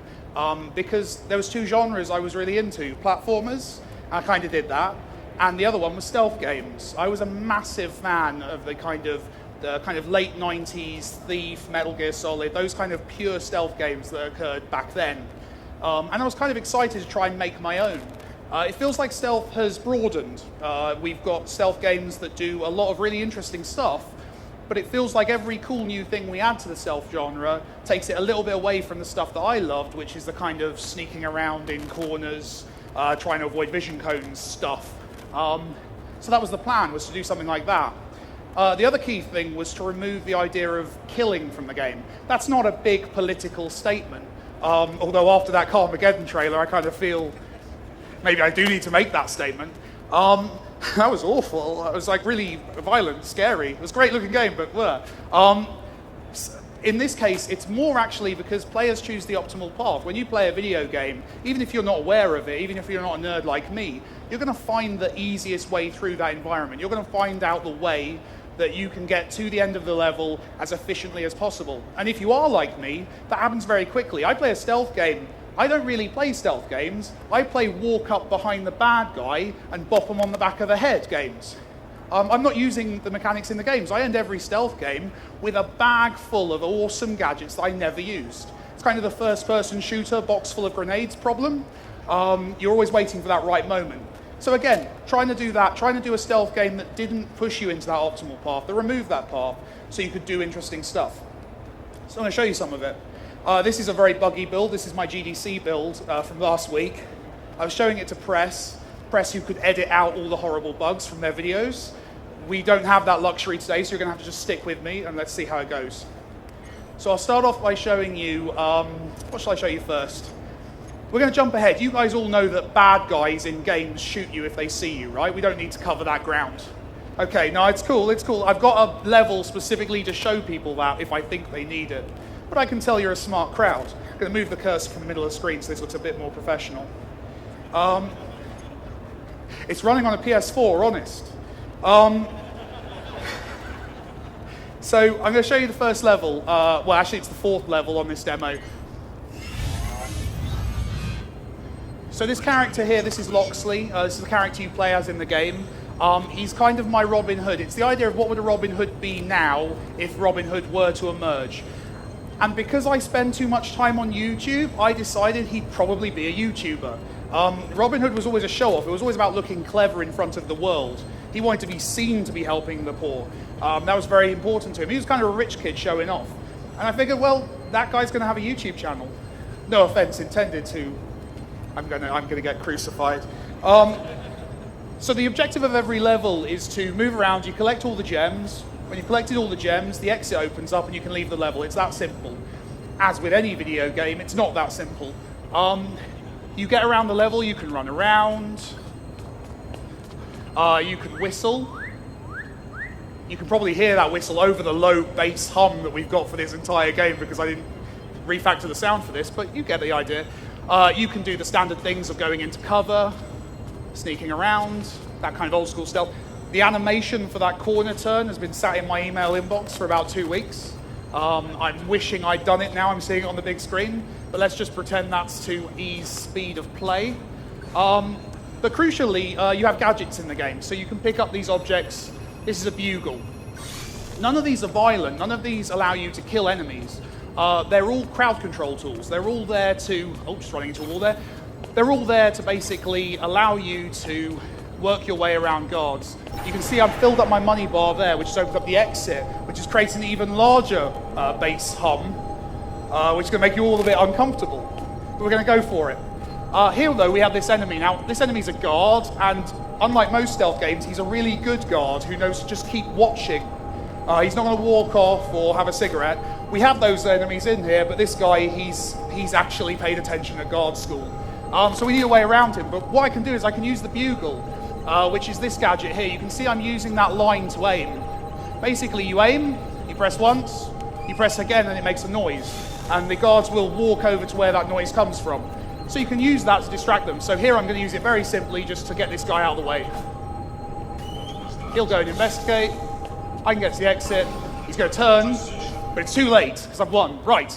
because there was two genres I was really into. Platformers, I kind of did that, and the other one was stealth games. I was a massive fan of the kind of late 90s Thief, Metal Gear Solid, those kind of pure stealth games that occurred back then. And I was kind of excited to try and make my own. It feels like stealth has broadened. We've got stealth games that do a lot of really interesting stuff, but it feels like every cool new thing we add to the stealth genre takes it a little bit away from the stuff that I loved, which is the kind of sneaking around in corners, trying to avoid vision cones stuff. So that was the plan, was to do something like that. The other key thing was to remove the idea of killing from the game. That's not a big political statement, although after that Carmageddon trailer, I kind of feel maybe I do need to make that statement. That was awful. It was like really violent, scary. It was a great looking game, but in this case, it's more actually because players choose the optimal path. When you play a video game, even if you're not aware of it, even if you're not a nerd like me, you're going to find the easiest way through that environment. You're going to find out the way that you can get to the end of the level as efficiently as possible. And if you are like me, that happens very quickly. I play a stealth game I don't really play stealth games. I play walk up behind the bad guy and bop him on the back of the head games. I'm not using the mechanics in the games. I end every stealth game with a bag full of awesome gadgets that I never used. It's kind of the first-person shooter, box full of grenades problem. You're always waiting for that right moment. So again, trying to do that, trying to do a stealth game that didn't push you into that optimal path, that removed that path so you could do interesting stuff. So I'm going to show you some of it. This is a very buggy build. This is my GDC build from last week. I was showing it to Press who could edit out all the horrible bugs from their videos. We don't have that luxury today, so you're going to have to just stick with me and let's see how it goes. So I'll start off by showing you, what shall I show you first? We're going to jump ahead. You guys all know that bad guys in games shoot you if they see you, right? We don't need to cover that ground. Okay, no, it's cool, it's cool. I've got a level specifically to show people that if I think they need it. But I can tell you're a smart crowd. I'm going to move the cursor from the middle of the screen so this looks a bit more professional. It's running on a PS4, honest. So I'm going to show you the first level. Well, actually, it's the fourth level on this demo. So this character here, this is Loxley. This is the character you play as in the game. He's kind of my Robin Hood. It's the idea of what would a Robin Hood be now if Robin Hood were to emerge. And because I spend too much time on YouTube, I decided he'd probably be a YouTuber. Robin Hood was always a show-off. It was always about looking clever in front of the world. He wanted to be seen to be helping the poor. That was very important to him. He was kind of a rich kid showing off. And I figured, well, that guy's going to have a YouTube channel. No offense intended to. I'm going to get crucified. So the objective of every level is to move around. You collect all the gems. When you've collected all the gems, the exit opens up and you can leave the level. It's that simple. As with any video game, it's not that simple. You get around the level, you can run around. You can whistle. You can probably hear that whistle over the low bass hum that we've got for this entire game because I didn't refactor the sound for this, but you get the idea. You can do the standard things of going into cover, sneaking around, that kind of old school stealth. The animation for that corner turn has been sat in my email inbox for about 2 weeks. I'm wishing I'd done it now, I'm seeing it on the big screen, but let's just pretend that's to ease speed of play. But crucially, you have gadgets in the game, so you can pick up these objects. This is a bugle. None of these are violent, none of these allow you to kill enemies. They're all crowd control tools. They're all there to, oh, just running into a wall there. They're all there to basically allow you to work your way around guards. You can see I've filled up my money bar there, which has opened up the exit, which is creating an even larger bass hum, which is going to make you all a bit uncomfortable. But we're going to go for it. Here, though, we have this enemy. Now, this enemy's a guard, and unlike most stealth games, he's a really good guard who knows to just keep watching. He's not going to walk off or have a cigarette. We have those enemies in here, but this guy, he's actually paid attention at guard school. So we need a way around him. But what I can do is I can use the bugle, which is this gadget here. You can see I'm using that line to aim. Basically, you aim, you press once, you press again, and it makes a noise. And the guards will walk over to where that noise comes from. So you can use that to distract them. So here I'm going to use it very simply just to get this guy out of the way. He'll go and investigate. I can get to the exit. He's going to turn, but it's too late because I've won. Right.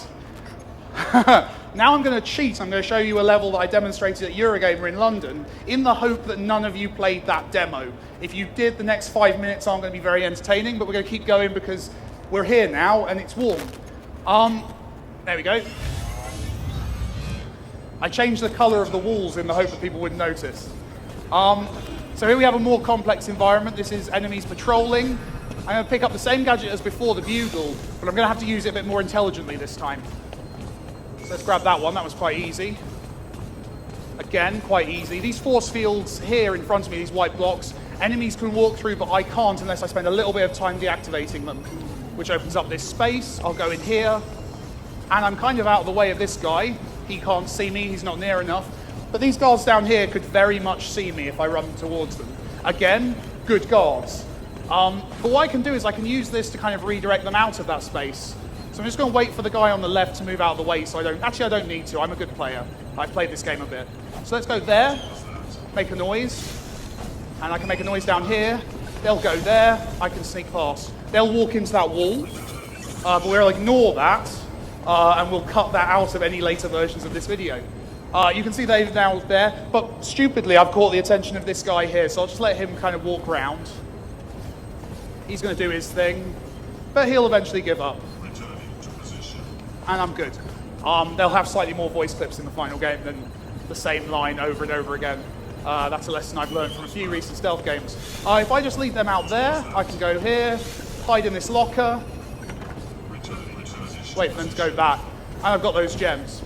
Now I'm going to cheat. I'm going to show you a level that I demonstrated at Eurogamer in London in the hope that none of you played that demo. If you did, the next 5 minutes aren't going to be very entertaining, but we're going to keep going because we're here now and it's warm. There we go. I changed the color of the walls in the hope that people wouldn't notice. So here we have a more complex environment. This is enemies patrolling. I'm going to pick up the same gadget as before, the bugle, but I'm going to have to use it a bit more intelligently this time. So let's grab that one. That was quite easy. Again, quite easy. These force fields here in front of me, these white blocks, enemies can walk through, but I can't unless I spend a little bit of time deactivating them, which opens up this space. I'll go in here, and I'm kind of out of the way of this guy. He can't see me, he's not near enough. But these guards down here could very much see me if I run towards them. Again, good guards. But what I can do is I can use this to kind of redirect them out of that space. So I'm just going to wait for the guy on the left to move out of the way so I don't need to. I'm a good player. I've played this game a bit. So let's go there, make a noise, and I can make a noise down here. They'll go there, I can sneak past. They'll walk into that wall, but we'll ignore that. and we'll cut that out of any later versions of this video. You can see they're now there, but stupidly I've caught the attention of this guy here, so I'll just let him kind of walk around. He's going to do his thing, but he'll eventually give up. And I'm good. They'll have slightly more voice clips in the final game than the same line over and over again. That's a lesson I've learned from a few recent stealth games. If I just leave them out there, I can go here, hide in this locker, wait for them to go back, and I've got those gems.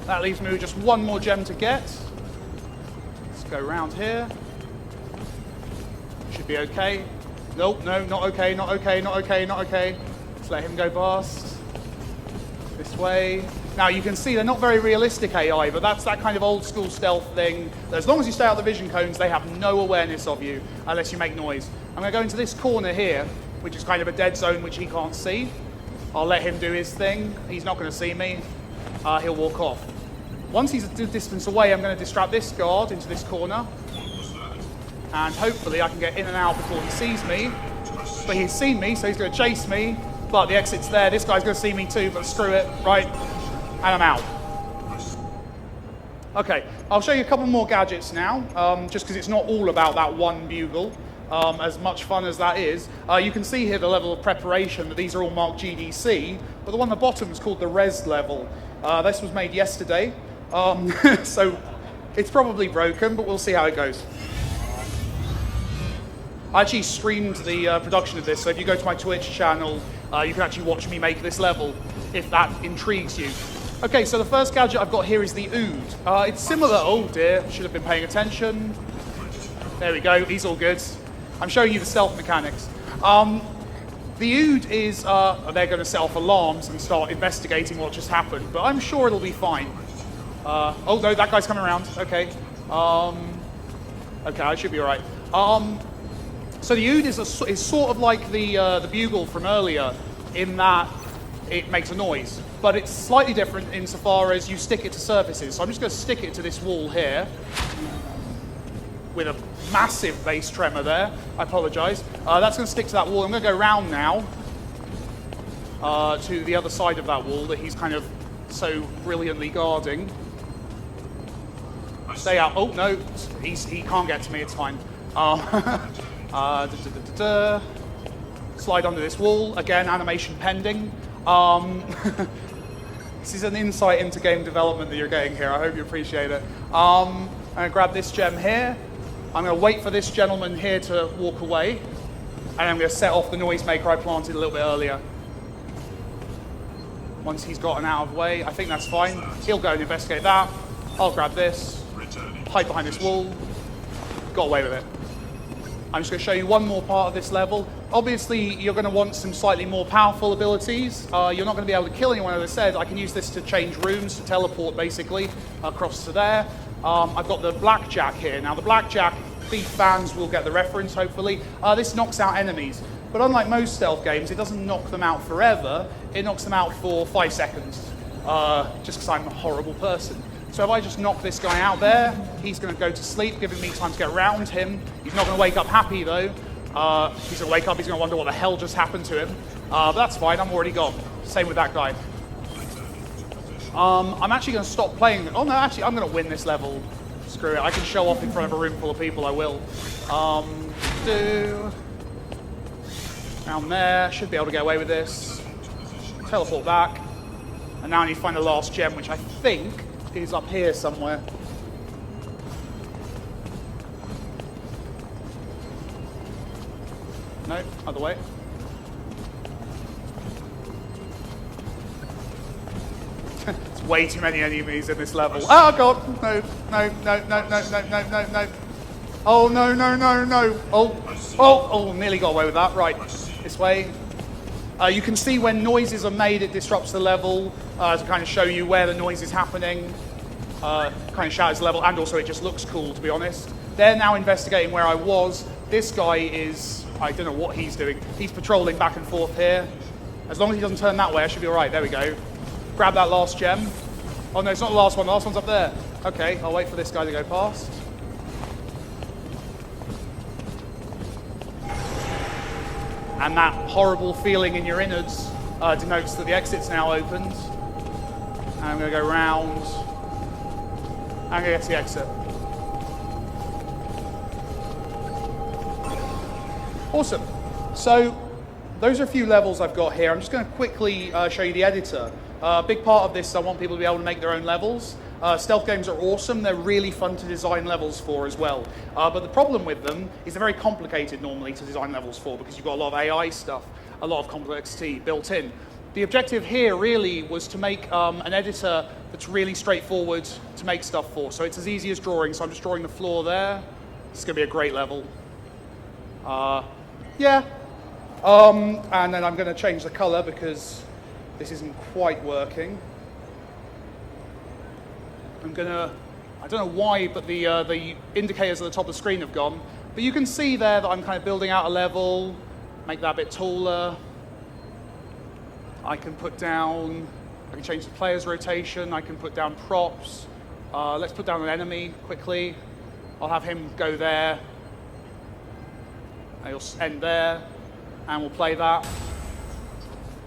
That leaves me with just one more gem to get. Let's go around here. Should be okay. Nope, no, not okay, not okay, not okay, not okay. Let's let him go past. This way. Now you can see they're not very realistic AI, but that's that kind of old school stealth thing. As long as you stay out of the vision cones, they have no awareness of you unless you make noise. I'm going to go into this corner here, which is kind of a dead zone which he can't see. I'll let him do his thing. He's not going to see me. He'll walk off. Once he's a distance away, I'm going to distract this guard into this corner. And hopefully I can get in and out before he sees me. But he's seen me, so he's going to chase me. But the exit's there. This guy's going to see me too, but screw it. Right. And I'm out. Okay, I'll show you a couple more gadgets now, just because it's not all about that one bugle. As much fun as that is. You can see here the level of preparation, that these are all marked GDC, but the one at the bottom is called the Rezzed level. This was made yesterday, so it's probably broken, but we'll see how it goes. I actually streamed the production of this, so if you go to my Twitch channel, you can actually watch me make this level, if that intrigues you. Okay, so the first gadget I've got here is the Ood. It's similar, oh dear, should have been paying attention. There we go, he's all good. I'm showing you the stealth mechanics. The Ood is, they're going to set off alarms and start investigating what just happened, but I'm sure it'll be fine. Oh no, that guy's coming around, okay. Okay, I should be alright. So the Ood is sort of like the bugle from earlier, in that it makes a noise, but it's slightly different insofar as you stick it to surfaces. So I'm just going to stick it to this wall here, with a massive bass tremor there. I apologise. That's going to stick to that wall. I'm going to go round now to the other side of that wall that he's kind of so brilliantly guarding. Stay out. Oh no, he can't get to me. It's fine. Slide under this wall. Again, animation pending. This is an insight into game development that you're getting here. I hope you appreciate it. I'm going to grab this gem here. I'm going to wait for this gentleman here to walk away. And I'm going to set off the noisemaker I planted a little bit earlier. Once he's gotten out of the way, I think that's fine. He'll go and investigate that. I'll grab this, hide behind this wall. Got away with it. I'm just going to show you one more part of this level. Obviously, you're going to want some slightly more powerful abilities. You're not going to be able to kill anyone, as I said. I can use this to change rooms, to teleport, basically, across to there. I've got the blackjack here. Now, the blackjack, Thief fans will get the reference, hopefully. This knocks out enemies. But unlike most stealth games, it doesn't knock them out forever. It knocks them out for 5 seconds, just because I'm a horrible person. So if I just knock this guy out there, he's going to go to sleep, giving me time to get around him. He's not going to wake up happy, though. He's going to wake up, he's going to wonder what the hell just happened to him. But that's fine, I'm already gone. Same with that guy. I'm actually going to stop playing. Oh no, actually, I'm going to win this level. Screw it, I can show off in front of a room full of people, I will. Down there, should be able to get away with this. Teleport back. And now I need to find the last gem, which I think is up here somewhere. No, other way. It's way too many enemies in this level. Oh god! No, no, no, no, no, no, no, no, no. Oh no, no, no, no. Oh, nearly got away with that. Right, this way. You can see when noises are made, it disrupts the level to kind of show you where the noise is happening. Kind of shatters the level, and also it just looks cool, to be honest. They're now investigating where I was. This guy is, I don't know what he's doing. He's patrolling back and forth here. As long as he doesn't turn that way, I should be all right. There we go. Grab that last gem. Oh no, it's not the last one. The last one's up there. Okay, I'll wait for this guy to go past. And that horrible feeling in your innards denotes that the exit's now opened. And I'm going to go round. I'm going to get to the exit. Awesome. So those are a few levels I've got here. I'm just going to quickly show you the editor. A big part of this, I want people to be able to make their own levels. Stealth games are awesome. They're really fun to design levels for as well. But the problem with them is they're very complicated normally to design levels for because you've got a lot of AI stuff, a lot of complexity built in. The objective here really was to make an editor that's really straightforward to make stuff for. So it's as easy as drawing. So I'm just drawing the floor there. It's going to be a great level. Yeah. And then I'm going to change the color because this isn't quite working. I don't know why, but the indicators at the top of the screen have gone. But you can see there that I'm kind of building out a level, make that a bit taller. I can change the player's rotation, I can put down props. Let's put down an enemy quickly. I'll have him go there. He'll end there, and we'll play that.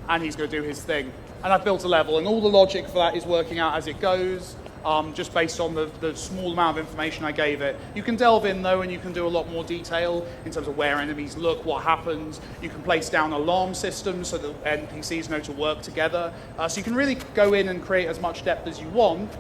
And he's going to do his thing. And I've built a level, and all the logic for that is working out as it goes. Just based on the small amount of information I gave it. You can delve in though and you can do a lot more detail in terms of where enemies look, what happens. You can place down alarm systems so that NPCs know to work together. So you can really go in and create as much depth as you want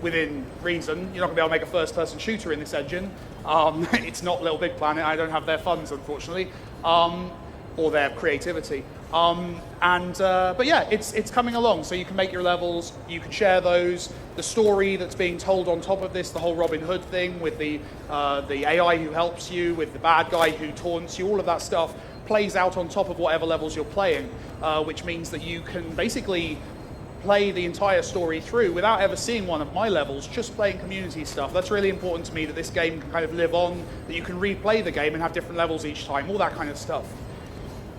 within reason. You're not going to be able to make a first-person shooter in this engine. It's not Little Big Planet. I don't have their funds, unfortunately, or their creativity. But yeah, it's coming along. So you can make your levels, you can share those. The story that's being told on top of this, the whole Robin Hood thing with the AI who helps you, with the bad guy who taunts you, all of that stuff plays out on top of whatever levels you're playing, which means that you can basically play the entire story through without ever seeing one of my levels, just playing community stuff. That's really important to me, that this game can kind of live on, that you can replay the game and have different levels each time, all that kind of stuff.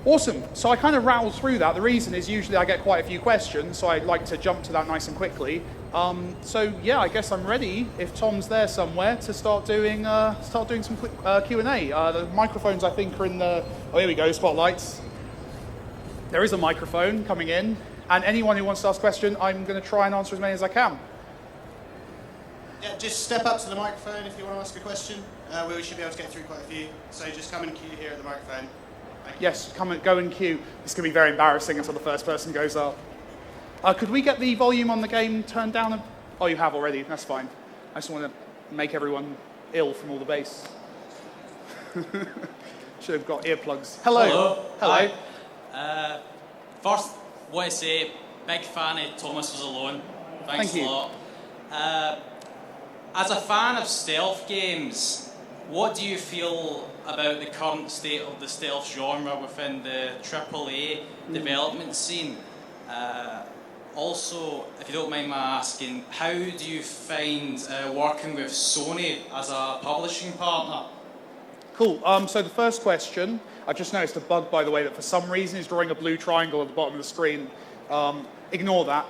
Awesome. So I kind of rattled through that. The reason is usually I get quite a few questions, so I like to jump to that nice and quickly. So yeah, I guess I'm ready, if Tom's there somewhere, to start doing some quick Q&A. The microphones, I think, are in the... Oh, here we go, spotlights. There is a microphone coming in, and anyone who wants to ask a question, I'm going to try and answer as many as I can. Yeah, just step up to the microphone if you want to ask a question. We should be able to get through quite a few, so just come and queue here at the microphone. Yes, go and queue. It's going to be very embarrassing until the first person goes up. Could we get the volume on the game turned down? Oh, you have already. That's fine. I just want to make everyone ill from all the bass. Should have got earplugs. Hello. Hello. Hi. First, want to say, big fan of Thomas Was Alone. Thanks a lot. As a fan of stealth games, what do you feel about the current state of the stealth genre within the AAA development scene? Also, if you don't mind my asking, how do you find working with Sony as a publishing partner? Cool. So the first question, I've just noticed a bug, by the way, that for some reason is drawing a blue triangle at the bottom of the screen. Ignore that.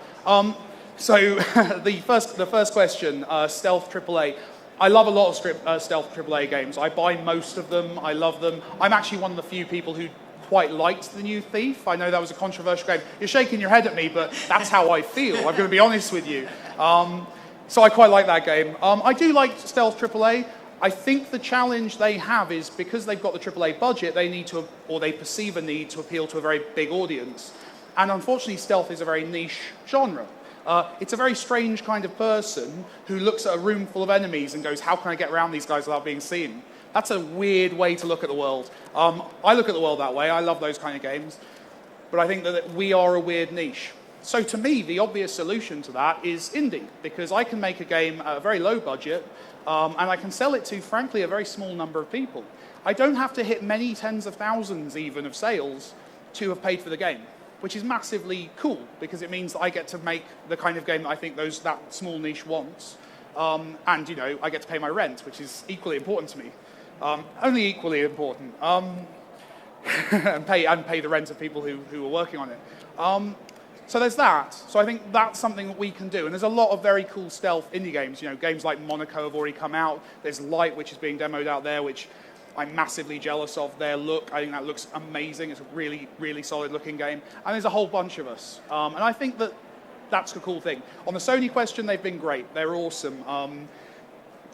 So the first question, stealth AAA. I love a lot of stealth AAA games. I buy most of them. I love them. I'm actually one of the few people who quite liked the new Thief. I know that was a controversial game. You're shaking your head at me, but that's how I feel. I'm going to be honest with you. So I quite like that game. I do like stealth AAA. I think the challenge they have is because they've got the AAA budget, they need to, or they perceive a need to appeal to a very big audience. And unfortunately, stealth is a very niche genre. It's a very strange kind of person who looks at a room full of enemies and goes, how can I get around these guys without being seen? That's a weird way to look at the world. I look at the world that way. I love those kind of games. But I think that we are a weird niche. So to me, the obvious solution to that is indie, because I can make a game at a very low budget, and I can sell it to, frankly, a very small number of people. I don't have to hit many tens of thousands even of sales to have paid for the game, which is massively cool, because it means that I get to make the kind of game that I think that small niche wants. And, I get to pay my rent, which is equally important to me. Only equally important. And pay the rent of people who are working on it. So there's that. So I think that's something that we can do. And there's a lot of very cool stealth indie games. Games like Monaco have already come out. There's Light, which is being demoed out there, which I'm massively jealous of their look. I think that looks amazing. It's a really, really solid looking game. And there's a whole bunch of us. And I think that that's the cool thing. On the Sony question, they've been great. They're awesome.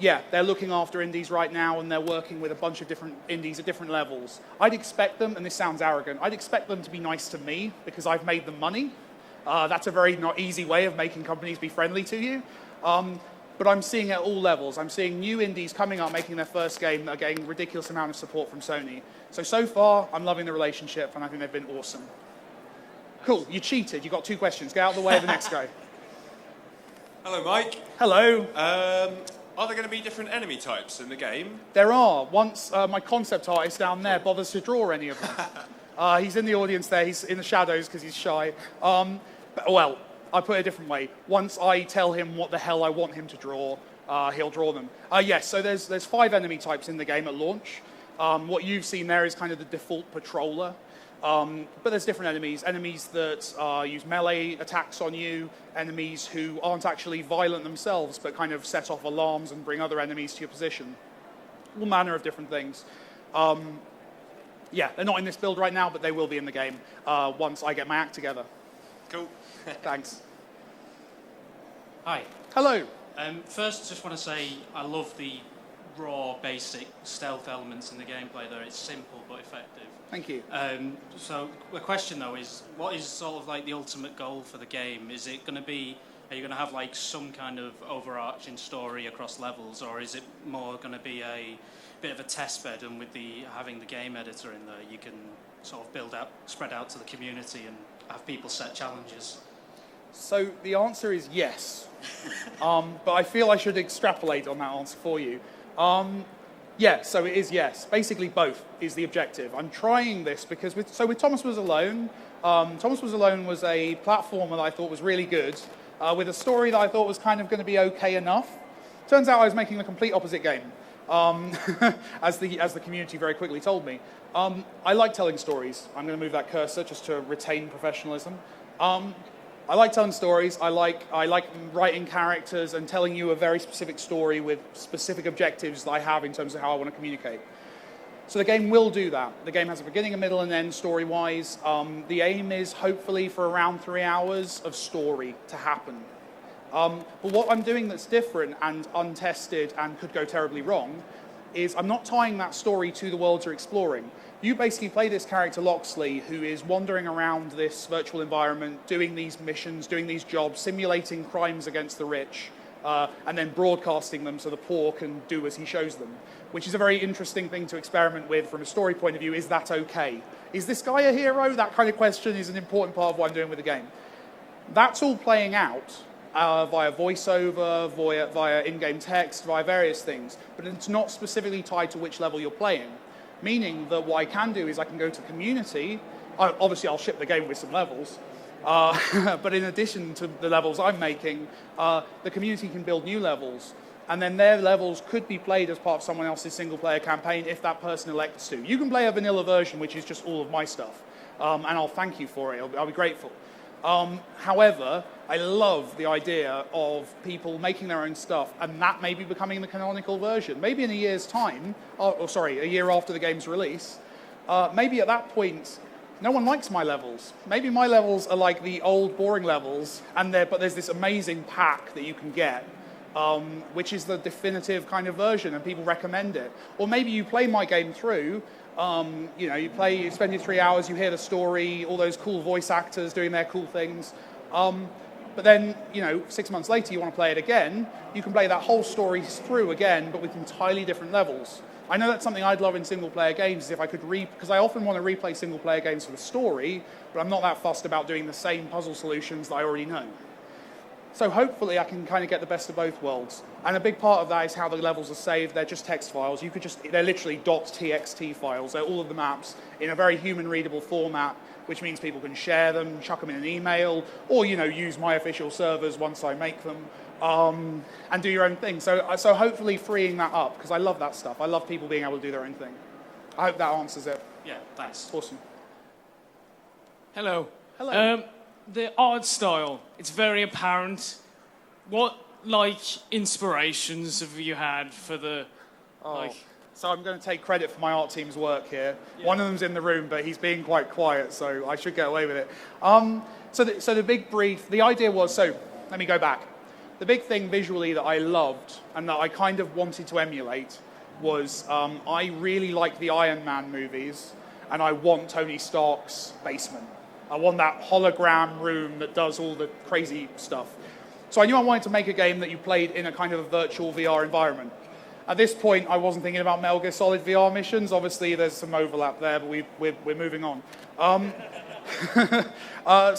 Yeah, they're looking after indies right now, and they're working with a bunch of different indies at different levels. I'd expect them, and this sounds arrogant, I'd expect them to be nice to me because I've made them money. That's a very not easy way of making companies be friendly to you. But I'm seeing it at all levels. I'm seeing new indies coming up, making their first game that are getting a ridiculous amount of support from Sony. So far, I'm loving the relationship, and I think they've been awesome. Cool, you cheated. You got 2 questions. Get out of the way of the next guy. Hello, Mike. Hello. Are there going to be different enemy types in the game? There are. Once my concept artist down there bothers to draw any of them. He's in the audience there. He's in the shadows because he's shy. Well, I put it a different way. Once I tell him what the hell I want him to draw, he'll draw them. Yes, so there's 5 enemy types in the game at launch. What you've seen there is kind of the default patroller. But there's different enemies. Enemies that use melee attacks on you, enemies who aren't actually violent themselves, but kind of set off alarms and bring other enemies to your position. All manner of different things. Yeah, they're not in this build right now, but they will be in the game once I get my act together. Cool. Thanks. Hi. Hello. First, just want to say I love the raw, basic stealth elements in the gameplay there. It's simple but effective. Thank you. So the question though is, what is sort of like the ultimate goal for the game? Is it going to be, are you going to have like some kind of overarching story across levels, or is it more going to be a bit of a test bed, and with having the game editor in there, you can sort of spread out to the community and have people set challenges? So the answer is yes. But I feel I should extrapolate on that answer for you. Yeah, so it is yes. Basically both is the objective. I'm trying this because with Thomas Was Alone, Thomas Was Alone was a platformer that I thought was really good, with a story that I thought was kind of going to be okay enough. Turns out I was making the complete opposite game, as the community very quickly told me. I like telling stories. I'm going to move that cursor just to retain professionalism. I like telling stories. I like writing characters and telling you a very specific story with specific objectives that I have in terms of how I want to communicate. So the game will do that. The game has a beginning, a middle, and end story-wise. The aim is hopefully for around 3 hours of story to happen. But what I'm doing that's different and untested and could go terribly wrong is I'm not tying that story to the worlds you're exploring. You basically play this character, Loxley, who is wandering around this virtual environment, doing these missions, doing these jobs, simulating crimes against the rich, and then broadcasting them so the poor can do as he shows them, which is a very interesting thing to experiment with from a story point of view. Is that okay? Is this guy a hero? That kind of question is an important part of what I'm doing with the game. That's all playing out via voiceover, via in-game text, via various things, but it's not specifically tied to which level you're playing. Meaning that what I can do is I can go to community. Obviously, I'll ship the game with some levels. But in addition to the levels I'm making, the community can build new levels. And then their levels could be played as part of someone else's single-player campaign if that person elects to. You can play a vanilla version, which is just all of my stuff. And I'll thank you for it. I'll be grateful. However, I love the idea of people making their own stuff, and that maybe becoming the canonical version. Maybe in a year's time, a year after the game's release, maybe at that point, no one likes my levels. Maybe my levels are like the old, boring levels, but there's this amazing pack that you can get, which is the definitive kind of version, and people recommend it. Or maybe you play my game through, you spend your 3 hours, you hear the story, all those cool voice actors doing their cool things. But then, 6 months later, you want to play it again. You can play that whole story through again, but with entirely different levels. I know that's something I'd love in single-player games, is if I could because I often want to replay single-player games for the story, but I'm not that fussed about doing the same puzzle solutions that I already know. So hopefully I can kind of get the best of both worlds. And a big part of that is how the levels are saved. They're just text files. They're literally .txt files. They're all of the maps in a very human-readable format, which means people can share them, chuck them in an email, or, use my official servers once I make them, and do your own thing. So hopefully freeing that up, because I love that stuff. I love people being able to do their own thing. I hope that answers it. Yeah, thanks. Awesome. Hello. Hello. The art style, it's very apparent. What, inspirations have you had for the, So I'm going to take credit for my art team's work here. Yeah. One of them's in the room, but he's being quite quiet, so I should get away with it. So the big brief, the idea was, so let me go back. The big thing visually that I loved and that I kind of wanted to emulate was I really like the Iron Man movies, and I want Tony Stark's basement. I want that hologram room that does all the crazy stuff. So I knew I wanted to make a game that you played in a kind of a virtual VR environment. At this point, I wasn't thinking about Metal Gear Solid VR missions. Obviously, there's some overlap there, but we're moving on. So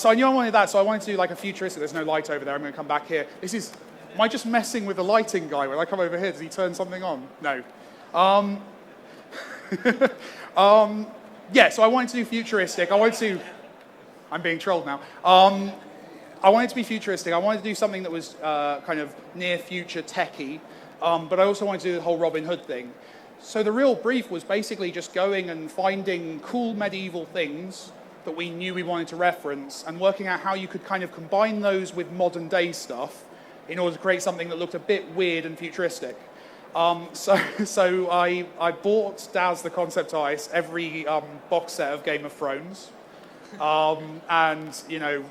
I knew I wanted that, so I wanted to do like a futuristic. There's no light over there. I'm going to come back here. Am I just messing with the lighting guy? When I come over here, does he turn something on? No. Yeah, so I wanted to do futuristic. I'm being trolled now. I wanted to be futuristic. I wanted to do something that was kind of near future techie. But I also wanted to do the whole Robin Hood thing. So the real brief was basically just going and finding cool medieval things that we knew we wanted to reference and working out how you could kind of combine those with modern day stuff in order to create something that looked a bit weird and futuristic. So I bought Daz the Concept Artist every box set of Game of Thrones. And, you know,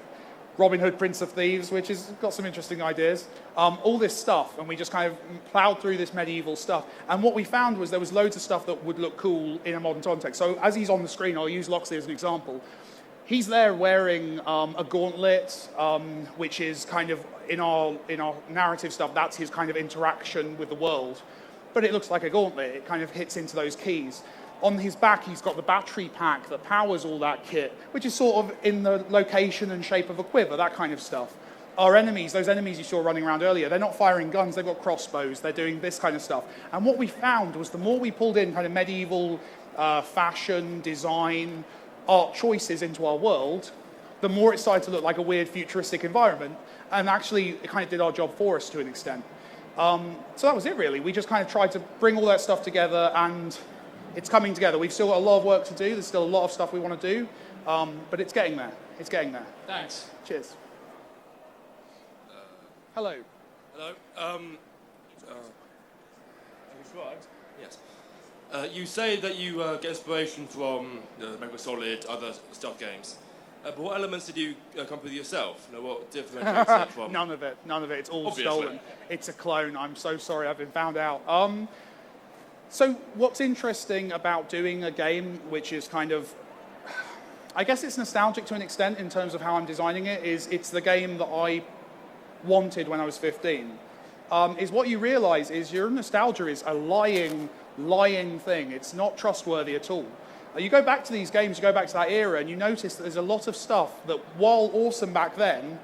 Robin Hood, Prince of Thieves, which has got some interesting ideas. All this stuff, and we just kind of plowed through this medieval stuff. And what we found was there was loads of stuff that would look cool in a modern context. So as he's on the screen, I'll use Loxley as an example. He's there wearing a gauntlet, which is kind of, in our narrative stuff, that's his kind of interaction with the world. But it looks like a gauntlet. It kind of hits into those keys. On his back, he's got the battery pack that powers all that kit, which is sort of in the location and shape of a quiver, that kind of stuff. Our enemies, those enemies you saw running around earlier, they're not firing guns, they've got crossbows, they're doing this kind of stuff. And what we found was the more we pulled in kind of medieval fashion, design, art choices into our world, the more it started to look like a weird futuristic environment. And actually, it kind of did our job for us to an extent. So that was it, really. We just kind of tried to bring all that stuff together, and it's coming together. We've still got a lot of work to do. There's still a lot of stuff we want to do, but it's getting there. It's getting there. Thanks. Cheers. Hello. Hello. Yes. You say that you get inspiration from Metal Gear Solid, other stealth games. But what elements did you come up with yourself? You know, what differentiates it from? None of it. It's all Obviously. stolen. It's a clone. I'm so sorry. I've been found out. So what's interesting about doing a game which is kind of, I guess it's nostalgic to an extent in terms of how I'm designing it, is it's the game that I wanted when I was 15. Is what you realize is your nostalgia is a lying thing. It's not trustworthy at all. You go back to these games, you go back to that era, and you notice that there's a lot of stuff that, while awesome back then,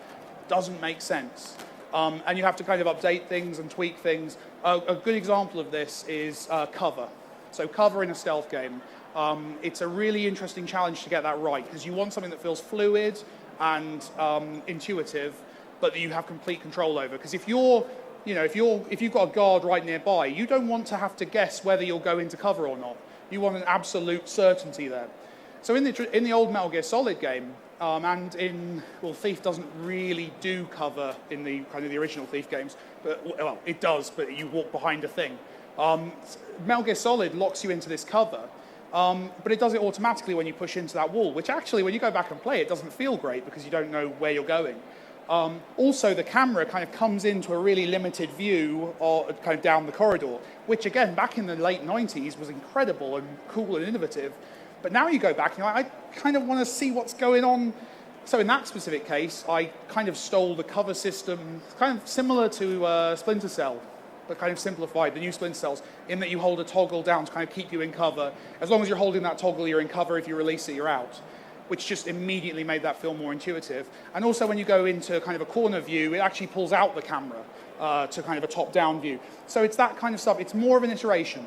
doesn't make sense. And you have to kind of update things and tweak things. A good example of this is cover. So cover in a stealth game. It's a really interesting challenge to get that right, because you want something that feels fluid and intuitive, but that you have complete control over. Because if you've got a guard right nearby, you don't want to have to guess whether you'll go into cover or not. You want an absolute certainty there. So in the old Metal Gear Solid game, Thief doesn't really do cover in the kind of the original Thief games, but well, it does, but you walk behind a thing. Metal Gear Solid locks you into this cover, but it does it automatically when you push into that wall, which actually, when you go back and play, it doesn't feel great because you don't know where you're going. Also, the camera kind of comes into a really limited view or kind of down the corridor, which again, back in the late 90s was incredible and cool and innovative. But now you go back and you're like, I kind of want to see what's going on. So in that specific case, I kind of stole the cover system, kind of similar to Splinter Cell, but kind of simplified, the new Splinter Cells, in that you hold a toggle down to kind of keep you in cover. As long as you're holding that toggle, you're in cover. If you release it, you're out, which just immediately made that feel more intuitive. And also when you go into kind of a corner view, it actually pulls out the camera to kind of a top-down view. So it's that kind of stuff. It's more of an iteration.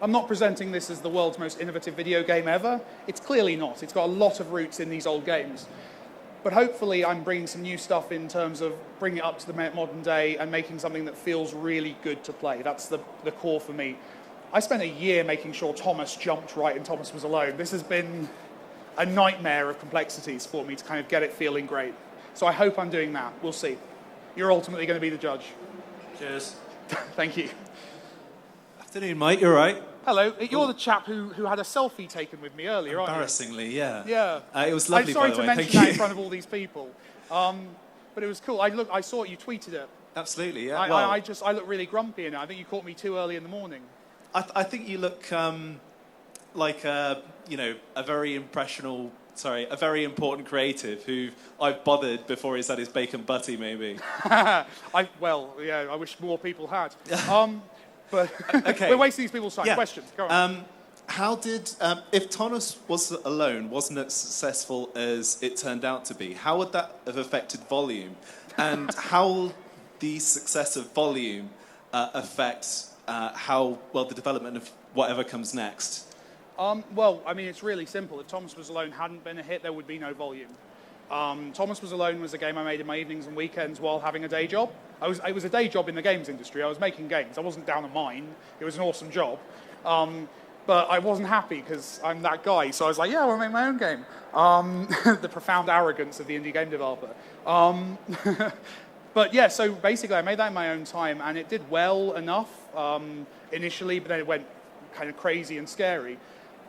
I'm not presenting this as the world's most innovative video game ever. It's clearly not. It's got a lot of roots in these old games. But hopefully I'm bringing some new stuff in terms of bringing it up to the modern day and making something that feels really good to play. That's the core for me. I spent a year making sure Thomas jumped right and Thomas was alone. This has been a nightmare of complexities for me to kind of get it feeling great. So I hope I'm doing that. We'll see. You're ultimately going to be the judge. Cheers. Thank you. Afternoon, mate. You're right. Hello. You're the chap who had a selfie taken with me earlier, aren't you? Embarrassingly, yeah. Yeah. It was lovely, I'm sorry by the to way. mention Thank that you. in front of all these people. But it was cool. I saw it. You tweeted it. Absolutely, yeah. I look really grumpy in it. I think you caught me too early in the morning. I think you look like a very a very important creative who I've bothered before he's had his bacon butty, maybe. I wish more people had. But Okay. we're wasting these people's time. Yeah. Questions. Go on. How did, if Thomas was alone, wasn't as successful as it turned out to be, how would that have affected volume? And how will the success of volume affect the development of whatever comes next? It's really simple. If Thomas Was Alone hadn't been a hit, there would be no volume. Thomas Was Alone was a game I made in my evenings and weekends while having a day job. It was a day job in the games industry. I was making games. I wasn't down a mine. It was an awesome job. But I wasn't happy because I'm that guy. So I was like, yeah, I want to make my own game. The profound arrogance of the indie game developer. But yeah, so basically I made that in my own time, and it did well enough initially, but then it went kind of crazy and scary.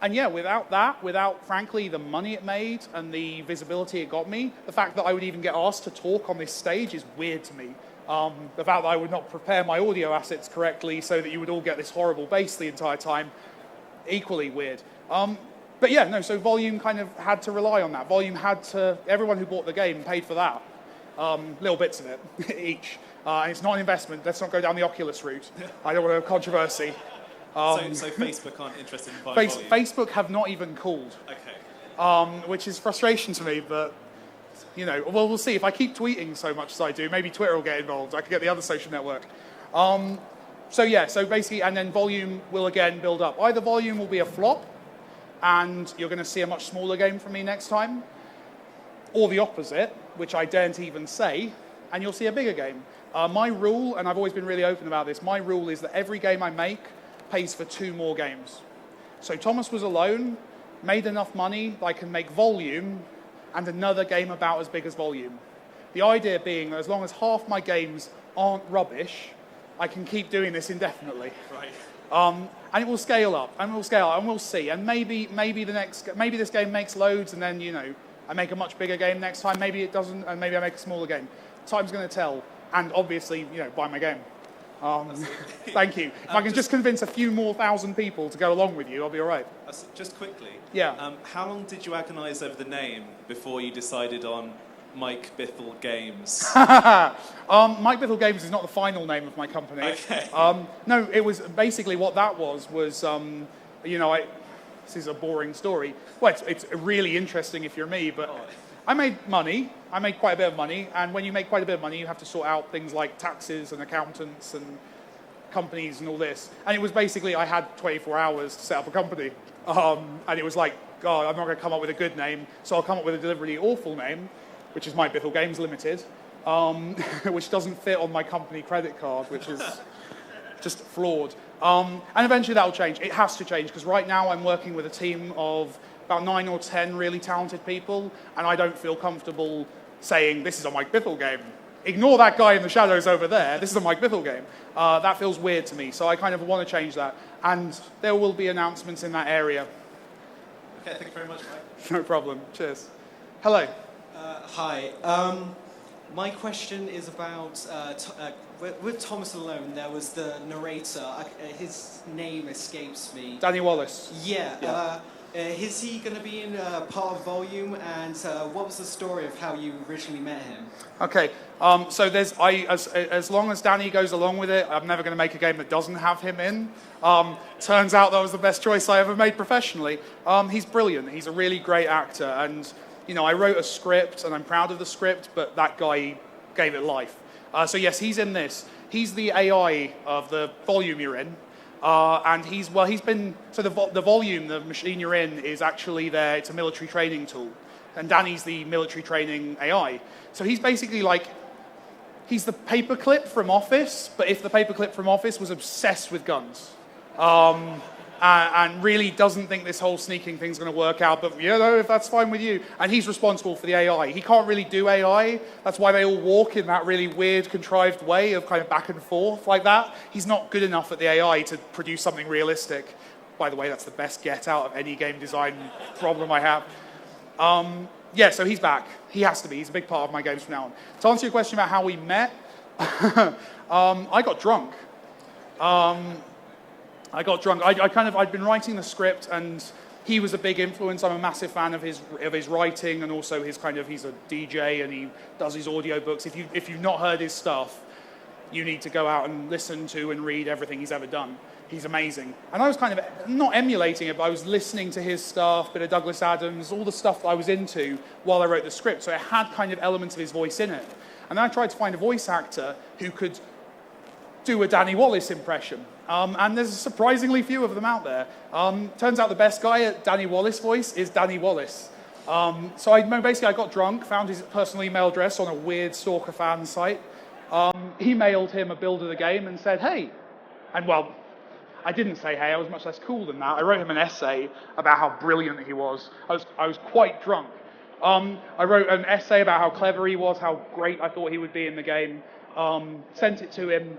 And yeah, without frankly the money it made and the visibility it got me, the fact that I would even get asked to talk on this stage is weird to me. The fact that I would not prepare my audio assets correctly so that you would all get this horrible bass the entire time, equally weird. But yeah, no, so Volume kind of had to rely on that. Volume had to, everyone who bought the game paid for that. Little bits of it, each. And it's not an investment. Let's not go down the Oculus route. I don't want to have controversy. So Facebook aren't interested in buying Volume? Facebook have not even called. Okay. Which is frustration to me, but, we'll see. If I keep tweeting so much as I do, maybe Twitter will get involved. I could get the other social network. So basically, and then Volume will again build up. Either Volume will be a flop, and you're going to see a much smaller game from me next time, or the opposite, which I daren't even say, and you'll see a bigger game. My rule, and I've always been really open about this, my rule is that every game I make pays for 2 more games. So Thomas Was Alone made enough money that I can make Volume and another game about as big as Volume. The idea being that as long as half my games aren't rubbish, I can keep doing this indefinitely. Right. And it will scale up, and we'll see. And maybe this game makes loads, and then I make a much bigger game next time. Maybe it doesn't, and maybe I make a smaller game. Time's going to tell. And obviously, buy my game. Thank you. If I can just convince a few more thousand people to go along with you, I'll be all right. Just quickly. Yeah. How long did you agonise over the name before you decided on Mike Bithell Games? Mike Bithell Games is not the final name of my company. Okay. No, it was basically what that was this is a boring story. Well, it's really interesting if you're me, but I made money. I made quite a bit of money, and when you make quite a bit of money, you have to sort out things like taxes and accountants and companies and all this. And it was basically, I had 24 hours to set up a company. And it was like, God, I'm not going to come up with a good name, so I'll come up with a deliberately awful name, which is Mike Bithell Games Limited, which doesn't fit on my company credit card, which is just flawed. And eventually that'll change. It has to change, because right now I'm working with a team of about 9 or 10 really talented people, and I don't feel comfortable saying, this is a Mike Bithell game. Ignore that guy in the shadows over there. This is a Mike Bithell game. That feels weird to me, so I kind of want to change that. And there will be announcements in that area. Okay, thank you very much, Mike. No problem. Cheers. Hello. Hi. My question is about, with Thomas Alone, there was the narrator. His name escapes me. Danny Wallace. Yeah. Is he going to be in part of Volume, and what was the story of how you originally met him? Okay, so as long as Danny goes along with it, I'm never going to make a game that doesn't have him in. Turns out that was the best choice I ever made professionally. He's brilliant. He's a really great actor, and I wrote a script, and I'm proud of the script, but that guy gave it life. So yes, he's in this. He's the AI of the Volume you're in. And the Volume, the machine you're in, is actually there. It's a military training tool, and Danny's the military training AI. So he's basically he's the paperclip from Office, but if the paperclip from Office was obsessed with guns. and really doesn't think this whole sneaking thing's going to work out, but if that's fine with you. And he's responsible for the AI. He can't really do AI. That's why they all walk in that really weird, contrived way of kind of back and forth like that. He's not good enough at the AI to produce something realistic. By the way, that's the best get out of any game design problem I have. So he's back. He has to be. He's a big part of my games from now on. To answer your question about how we met, I got drunk. I'd been writing the script, and he was a big influence. I'm a massive fan of his writing, and also he's a DJ, and he does his audiobooks. If you've not heard his stuff, you need to go out and listen to and read everything he's ever done. He's amazing. And I was kind of not emulating it, but I was listening to his stuff, bit of Douglas Adams, all the stuff that I was into while I wrote the script. So it had kind of elements of his voice in it. And then I tried to find a voice actor who could do a Danny Wallace impression. And there's surprisingly few of them out there. Turns out the best guy at Danny Wallace voice is Danny Wallace. So I got drunk, found his personal email address on a weird stalker fan site, emailed him a build of the game and said, hey. And well, I didn't say hey, I was much less cool than that. I wrote him an essay about how brilliant he was. I was quite drunk. I wrote an essay about how clever he was, how great I thought he would be in the game, sent it to him.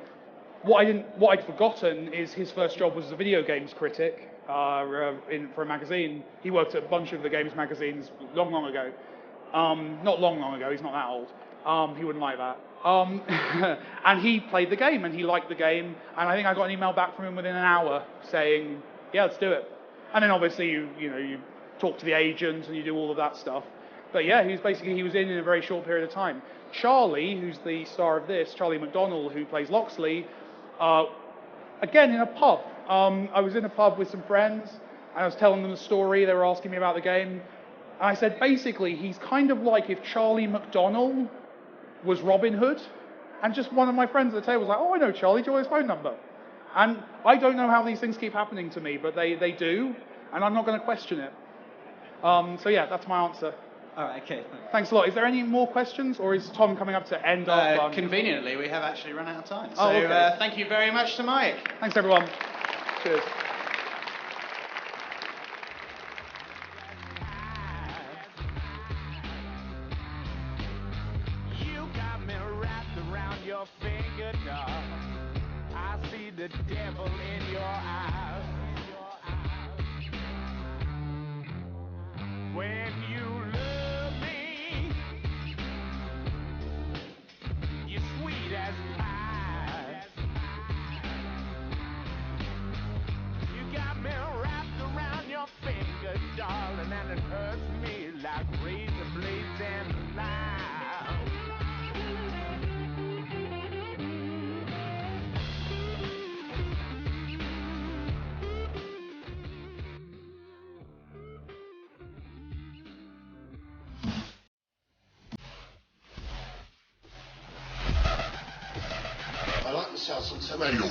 What I'd forgotten is his first job was as a video games critic for a magazine. He worked at a bunch of the games magazines long ago. Not long ago, he's not that old. He wouldn't like that. And he played the game, and he liked the game, and I think I got an email back from him within an hour saying, yeah, let's do it. And then obviously you talk to the agent and you do all of that stuff. But yeah, he was in a very short period of time. Charlie, who's the star of this, Charlie McDonnell, who plays Loxley, again in a pub. I was in a pub with some friends, and I was telling them the story. They were asking me about the game, and I said basically he's kind of like if Charlie McDonnell was Robin Hood, and just one of my friends at the table was like, oh, I know Charlie, do you want his phone number? And I don't know how these things keep happening to me, but they do, and I'm not going to question it. So yeah, that's my answer. All right, okay. Thanks a lot. Is there any more questions, or is Tom coming up to end up? Conveniently, we have actually run out of time. Oh, so okay. Thank you very much to Mike. Thanks, everyone. Cheers. You got me wrapped around your finger, dog. I see the devil in your eyes. When you love me, you're sweet as pie. You got me wrapped around your finger, darling, and it hurts me like razor blades and a knife. I like the sounds of tomato.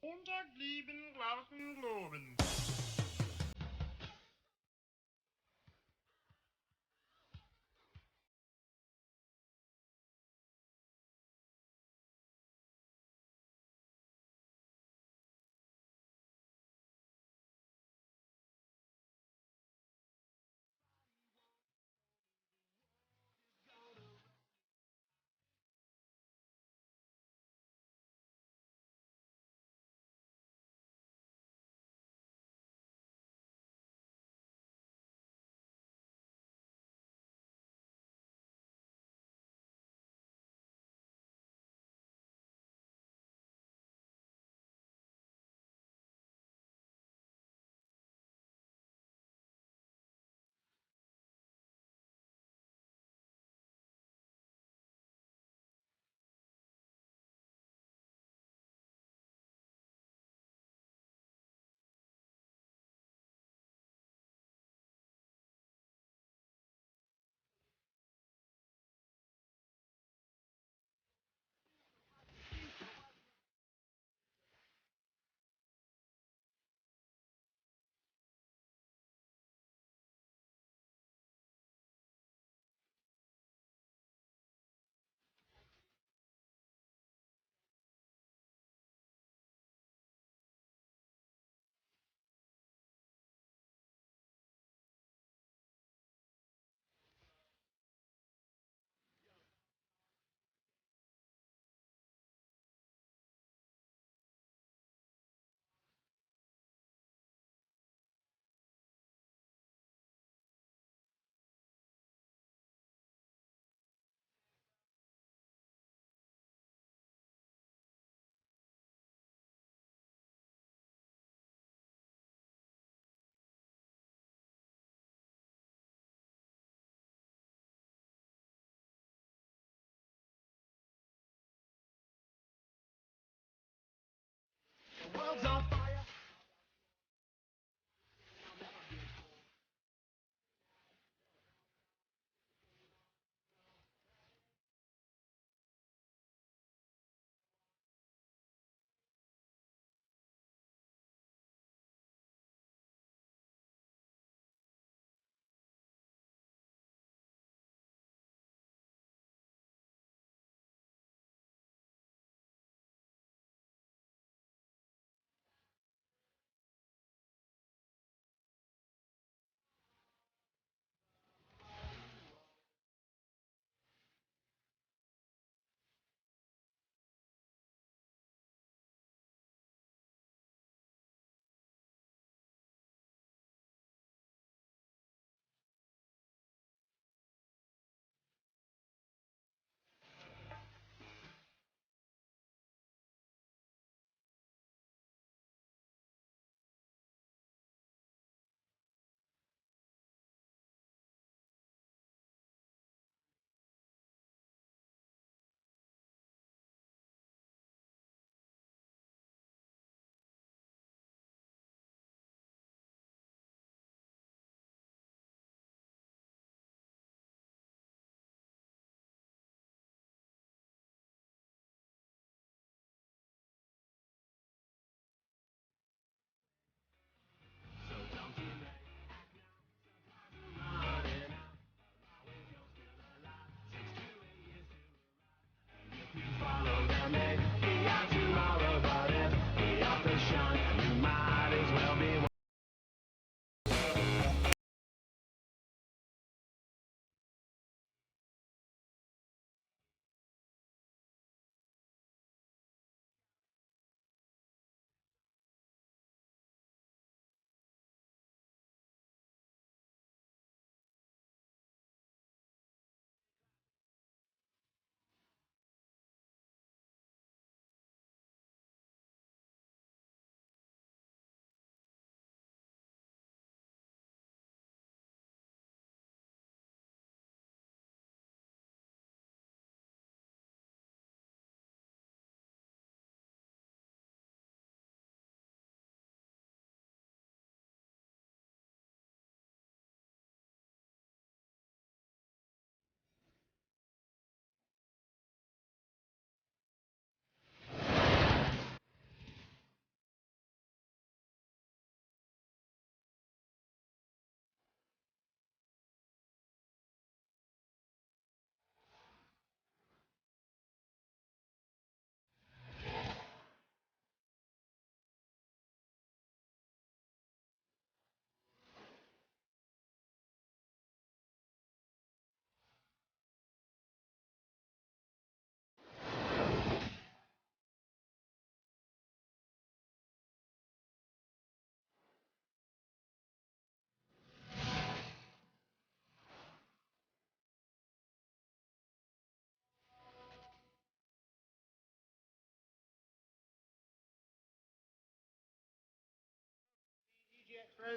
Unterglieben, glauben, globen. World's on fire.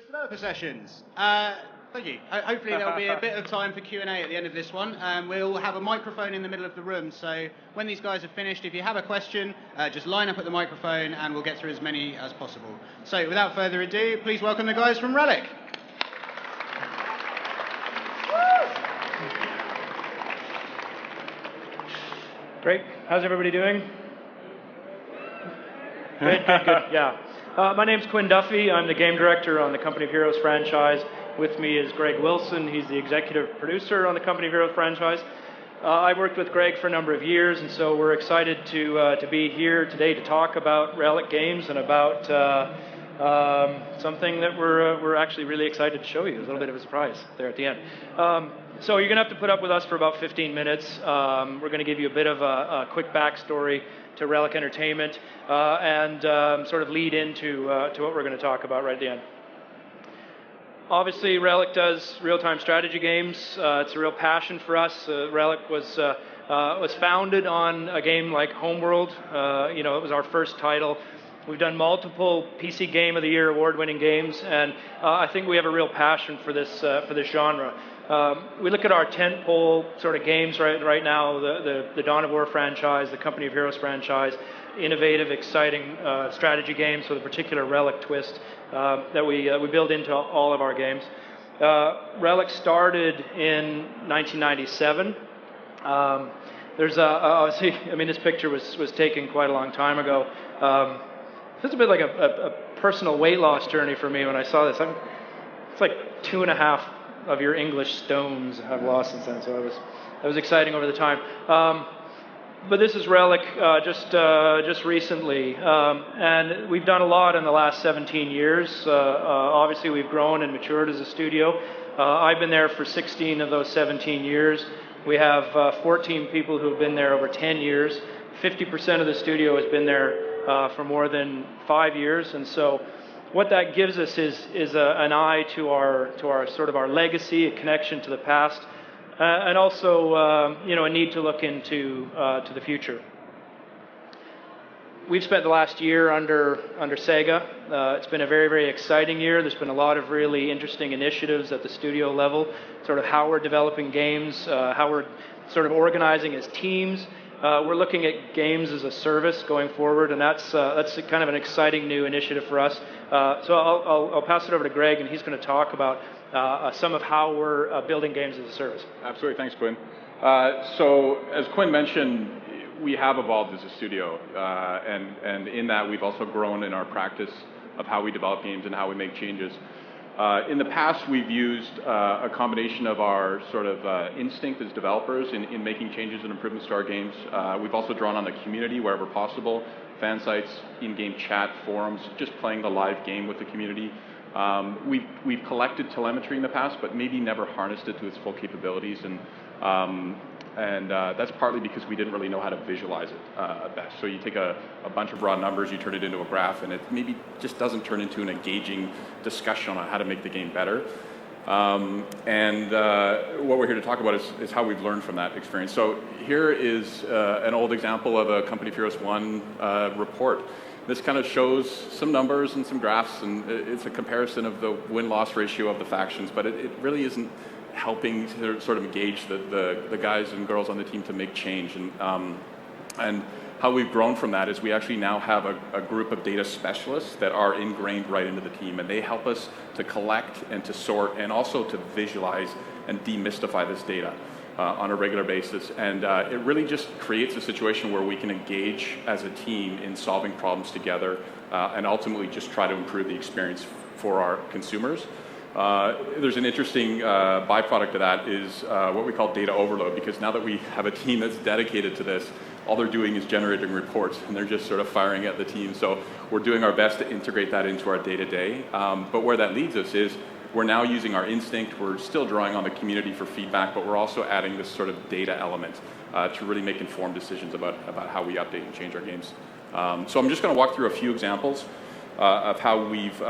Developer sessions. Thank you. Hopefully there'll be a bit of time for Q&A at the end of this one. We'll have a microphone in the middle of the room, so when these guys are finished, if you have a question, just line up at the microphone and we'll get through as many as possible. So without further ado, please welcome the guys from Relic. Great. How's everybody doing? Good, good, good. Yeah. My name's Quinn Duffy. I'm the game director on the Company of Heroes franchise. With me is Greg Wilson. He's the executive producer on the Company of Heroes franchise. I've worked with Greg for a number of years, and so we're excited to be here today to talk about Relic games and about something that we're actually really excited to show you. A little bit of a surprise there at the end. So you're going to have to put up with us for about 15 minutes. We're going to give you a bit of a quick backstory to Relic Entertainment and sort of lead into to what we're going to talk about right at the end. Obviously, Relic does real-time strategy games. It's a real passion for us. Relic was founded on a game like Homeworld. It was our first title. We've done multiple PC Game of the Year award-winning games, and I think we have a real passion for this genre. We look at our tentpole sort of games right now, the Dawn of War franchise, the Company of Heroes franchise, innovative, exciting strategy games with a particular Relic twist that we build into all of our games. Relic started in 1997. There's obviously, this picture was taken quite a long time ago. It's a bit like a personal weight loss journey for me when I saw this. It's like 2.5 of your English stones I've lost since then, so that was exciting over the time. But this is Relic just recently, and we've done a lot in the last 17 years. Obviously, we've grown and matured as a studio. I've been there for 16 of those 17 years. We have 14 people who have been there over 10 years. 50% of the studio has been there for more than 5 years, and so what that gives us is an eye to our sort of our legacy, a connection to the past, and also a need to look into to the future. We've spent the last year under Sega. It's been a very, very exciting year. There's been a lot of really interesting initiatives at the studio level, sort of how we're developing games, how we're sort of organizing as teams. We're looking at games as a service going forward, and that's kind of an exciting new initiative for us. So I'll pass it over to Greg, and he's going to talk about some of how we're building games as a service. Absolutely, thanks, Quinn. So as Quinn mentioned, we have evolved as a studio, and in that we've also grown in our practice of how we develop games and how we make changes. In the past, we've used a combination of our sort of instinct as developers in making changes and improvements to our games. We've also drawn on the community wherever possible, fan sites, in-game chat, forums, just playing the live game with the community. We've collected telemetry in the past, but maybe never harnessed it to its full capabilities, and that's partly because we didn't really know how to visualize it best. So you take a bunch of raw numbers, you turn it into a graph, and it maybe just doesn't turn into an engaging discussion on how to make the game better. What we're here to talk about is how we've learned from that experience. So here is an old example of a Company of Heroes 1 report. This kind of shows some numbers and some graphs, and it's a comparison of the win-loss ratio of the factions, but it really isn't helping to sort of engage the guys and girls on the team to make change. And how we've grown from that is we actually now have a group of data specialists that are ingrained right into the team, and they help us to collect and to sort and also to visualize and demystify this data on a regular basis. And it really just creates a situation where we can engage as a team in solving problems together and ultimately just try to improve the experience for our consumers. There's an interesting byproduct of that is what we call data overload, because now that we have a team that's dedicated to this, all they're doing is generating reports, and they're just sort of firing at the team. So we're doing our best to integrate that into our day-to-day. But where that leads us is we're now using our instinct. We're still drawing on the community for feedback, but we're also adding this sort of data element to really make informed decisions about how we update and change our games. So I'm just going to walk through a few examples of how we've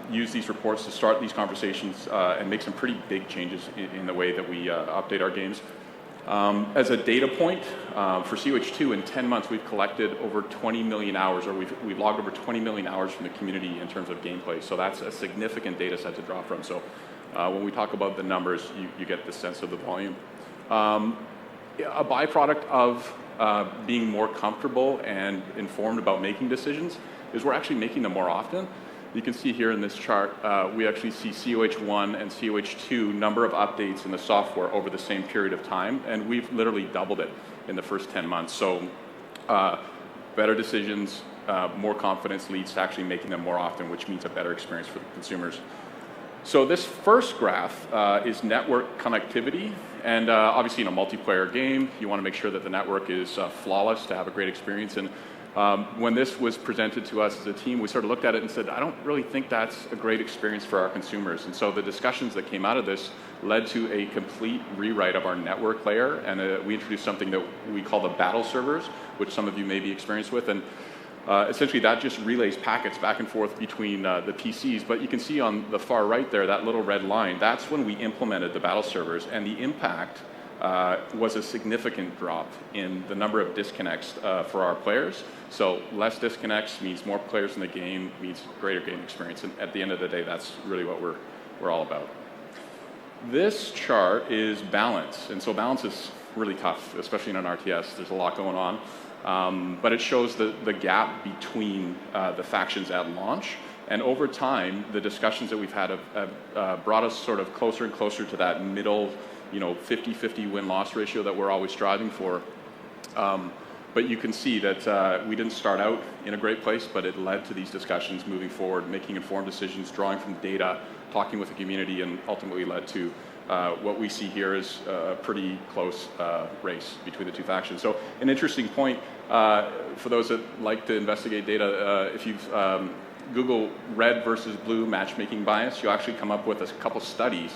used these reports to start these conversations and make some pretty big changes in the way that we update our games. As a data point, for COH2 in 10 months, we've collected over 20 million hours, or we've logged over 20 million hours from the community in terms of gameplay. So that's a significant data set to draw from. So when we talk about the numbers, you get the sense of the volume. A byproduct of being more comfortable and informed about making decisions is we're actually making them more often. You can see here in this chart, we actually see COH1 and COH2 number of updates in the software over the same period of time, and we've literally doubled it in the first 10 months. So better decisions, more confidence leads to actually making them more often, which means a better experience for the consumers. So this first graph is network connectivity, and obviously in a multiplayer game, you want to make sure that the network is flawless to have a great experience. And when this was presented to us as a team, we sort of looked at it and said, I don't really think that's a great experience for our consumers. And so the discussions that came out of this led to a complete rewrite of our network layer, and we introduced something that we call the battle servers, which some of you may be experienced with. And essentially that just relays packets back and forth between the PCs. But you can see on the far right there, that little red line, that's when we implemented the battle servers, and the impact was a significant drop in the number of disconnects for our players. So less disconnects means more players in the game, means greater game experience. And at the end of the day, that's really what we're all about. This chart is balance. And so balance is really tough, especially in an RTS. There's a lot going on. But it shows the gap between the factions at launch. And over time, the discussions that we've had have brought us sort of closer and closer to that middle, 50-50 win-loss ratio that we're always striving for. But you can see that we didn't start out in a great place, but it led to these discussions moving forward, making informed decisions, drawing from data, talking with the community, and ultimately led to what we see here is a pretty close race between the two factions. So an interesting point for those that like to investigate data, if you've Google red versus blue matchmaking bias, you'll actually come up with a couple studies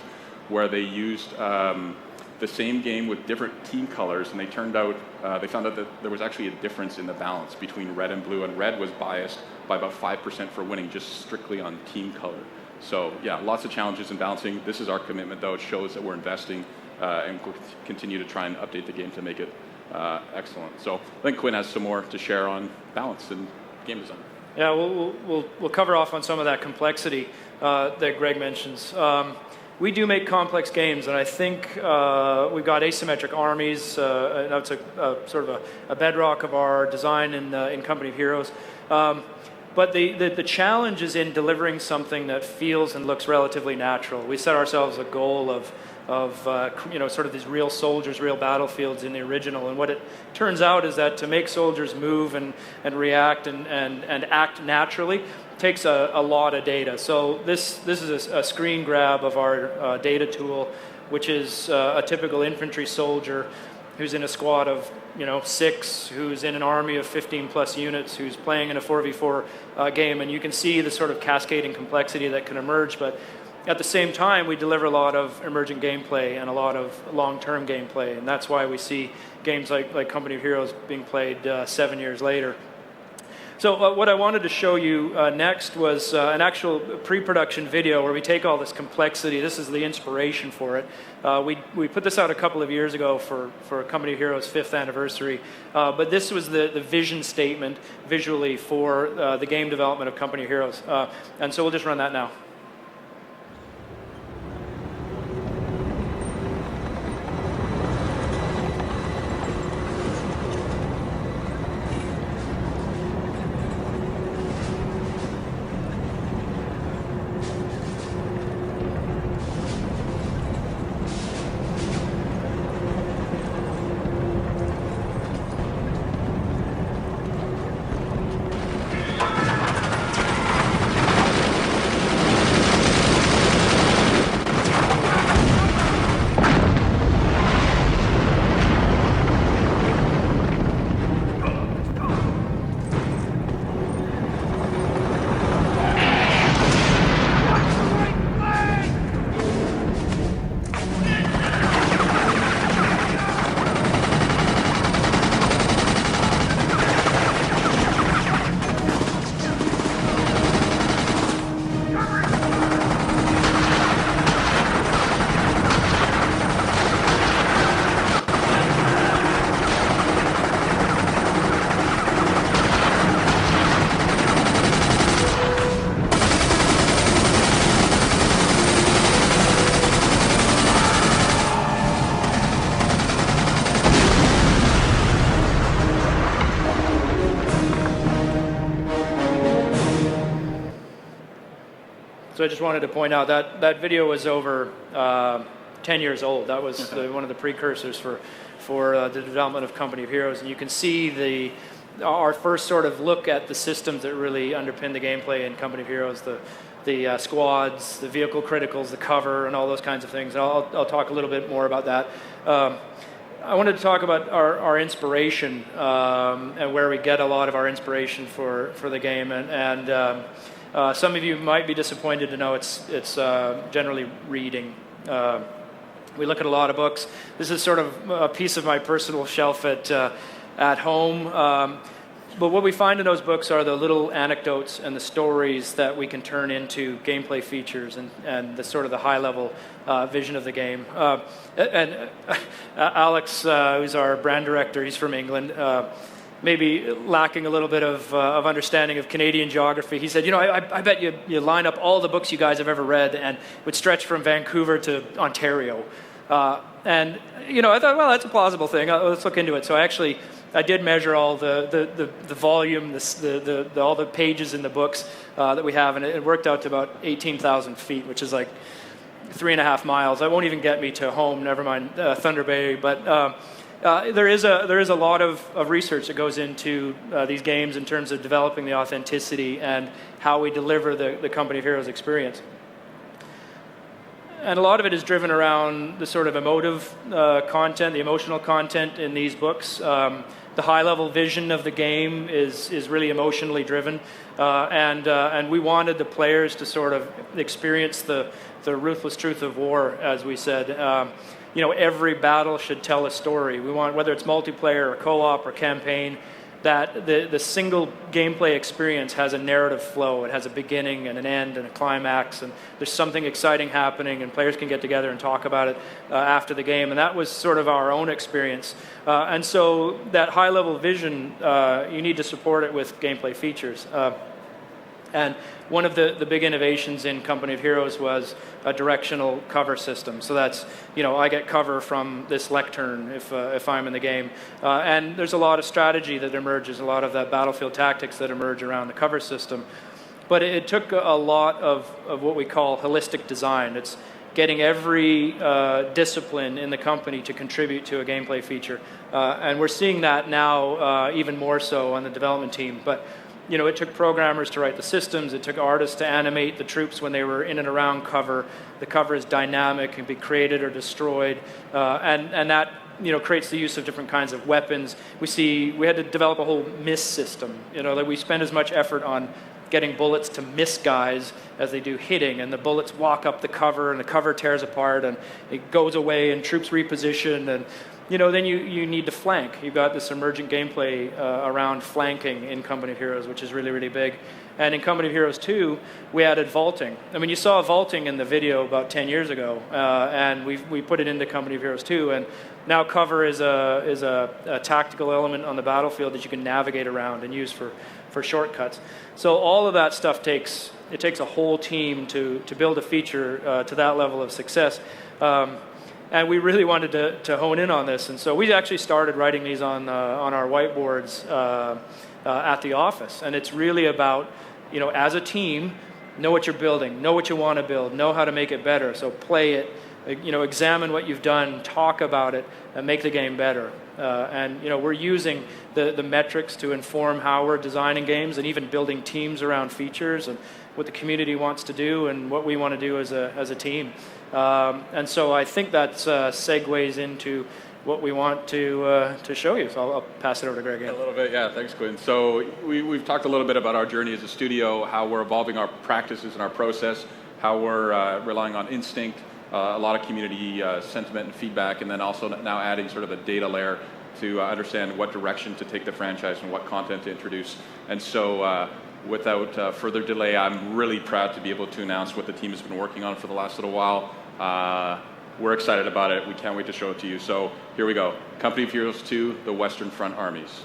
where they used the same game with different team colors, and they found out that there was actually a difference in the balance between red and blue, and red was biased by about 5% for winning just strictly on team color. So yeah, lots of challenges in balancing. This is our commitment, though. It shows that we're investing and we'll continue to try and update the game to make it excellent. So I think Quinn has some more to share on balance and game design. Yeah, we'll cover off on some of that complexity that Greg mentions. We do make complex games, and I think we've got asymmetric armies. That's a sort of a bedrock of our design in Company of Heroes. But the challenge is in delivering something that feels and looks relatively natural. We set ourselves a goal of sort of these real soldiers, real battlefields in the original. And what it turns out is that to make soldiers move and react and act naturally takes a lot of data. So this is a screen grab of our data tool, which is a typical infantry soldier who's in a squad of 6, who's in an army of 15 plus units, who's playing in a 4v4 game. And you can see the sort of cascading complexity that can emerge. But at the same time, we deliver a lot of emergent gameplay and a lot of long-term gameplay. And that's why we see games like Company of Heroes being played 7 years later. So what I wanted to show you next was an actual pre-production video where we take all this complexity. This is the inspiration for it. We put this out a couple of years ago for Company of Heroes' 5th anniversary. But this was the vision statement visually for the game development of Company of Heroes. And so we'll just run that now. So I just wanted to point out that that video was over 10 years old. That was one of the precursors for the development of Company of Heroes, and you can see our first sort of look at the systems that really underpin the gameplay in Company of Heroes, the squads, the vehicle criticals, the cover, and all those kinds of things. And I'll talk a little bit more about that. I wanted to talk about our inspiration and where we get a lot of our inspiration for the game. And some of you might be disappointed to know it's generally reading. We look at a lot of books. This is sort of a piece of my personal shelf at home. But what we find in those books are the little anecdotes and the stories that we can turn into gameplay features and the sort of the high-level vision of the game. And Alex, who's our brand director, he's from England, maybe lacking a little bit of understanding of Canadian geography. He said, I bet you line up all the books you guys have ever read and would stretch from Vancouver to Ontario. And I thought, well, that's a plausible thing. Let's look into it. So I did measure all the volume, all the pages in the books that we have, and it worked out to about 18,000 feet, which is like 3.5 miles. That won't even get me to home, never mind Thunder Bay. But there is a lot of research that goes into these games in terms of developing the authenticity and how we deliver the Company of Heroes experience. And a lot of it is driven around the sort of emotive content, the emotional content in these books. The high-level vision of the game is really emotionally driven, and we wanted the players to sort of experience the ruthless truth of war, as we said. Every battle should tell a story. We want, whether it's multiplayer or co-op or campaign, that the single gameplay experience has a narrative flow. It has a beginning and an end and a climax, and there's something exciting happening, and players can get together and talk about it after the game. And that was sort of our own experience. And so that high-level vision, you need to support it with gameplay features. And one of the big innovations in Company of Heroes was a directional cover system. So that's, I get cover from this lectern if I'm in the game. And there's a lot of strategy that emerges, a lot of that battlefield tactics that emerge around the cover system. But it took a lot of what we call holistic design. It's getting every discipline in the company to contribute to a gameplay feature. And we're seeing that now even more so on the development team. But it took programmers to write the systems. It took artists to animate the troops when they were in and around cover. The cover is dynamic, can be created or destroyed, and that creates the use of different kinds of weapons. We had to develop a whole miss system. That we spend as much effort on getting bullets to miss guys as they do hitting, and the bullets walk up the cover, and the cover tears apart, and it goes away, and troops reposition, and then you need to flank. You've got this emergent gameplay around flanking in Company of Heroes, which is really, really big. And in Company of Heroes 2, we added vaulting. I mean, you saw vaulting in the video about 10 years ago, and we put it into Company of Heroes 2, and now cover is a tactical element on the battlefield that you can navigate around and use for shortcuts. So all of that stuff takes a whole team to build a feature to that level of success. And we really wanted to hone in on this, and so we actually started writing these on our whiteboards at the office. And it's really about, as a team, know what you're building, know what you want to build, know how to make it better. So play it, examine what you've done, talk about it, and make the game better. And we're using the metrics to inform how we're designing games and even building teams around features and what the community wants to do and what we want to do as a team. And so I think that segues into what we want to show you. So I'll pass it over to Greg again. A little bit, yeah. Thanks, Quinn. So we've talked a little bit about our journey as a studio, how we're evolving our practices and our process, how we're relying on instinct, a lot of community sentiment and feedback, and then also now adding sort of a data layer to understand what direction to take the franchise and what content to introduce. And so without further delay, I'm really proud to be able to announce what the team has been working on for the last little while. We're excited about it. We can't wait to show it to you. So here we go. Company of Heroes 2, the Western Front Armies.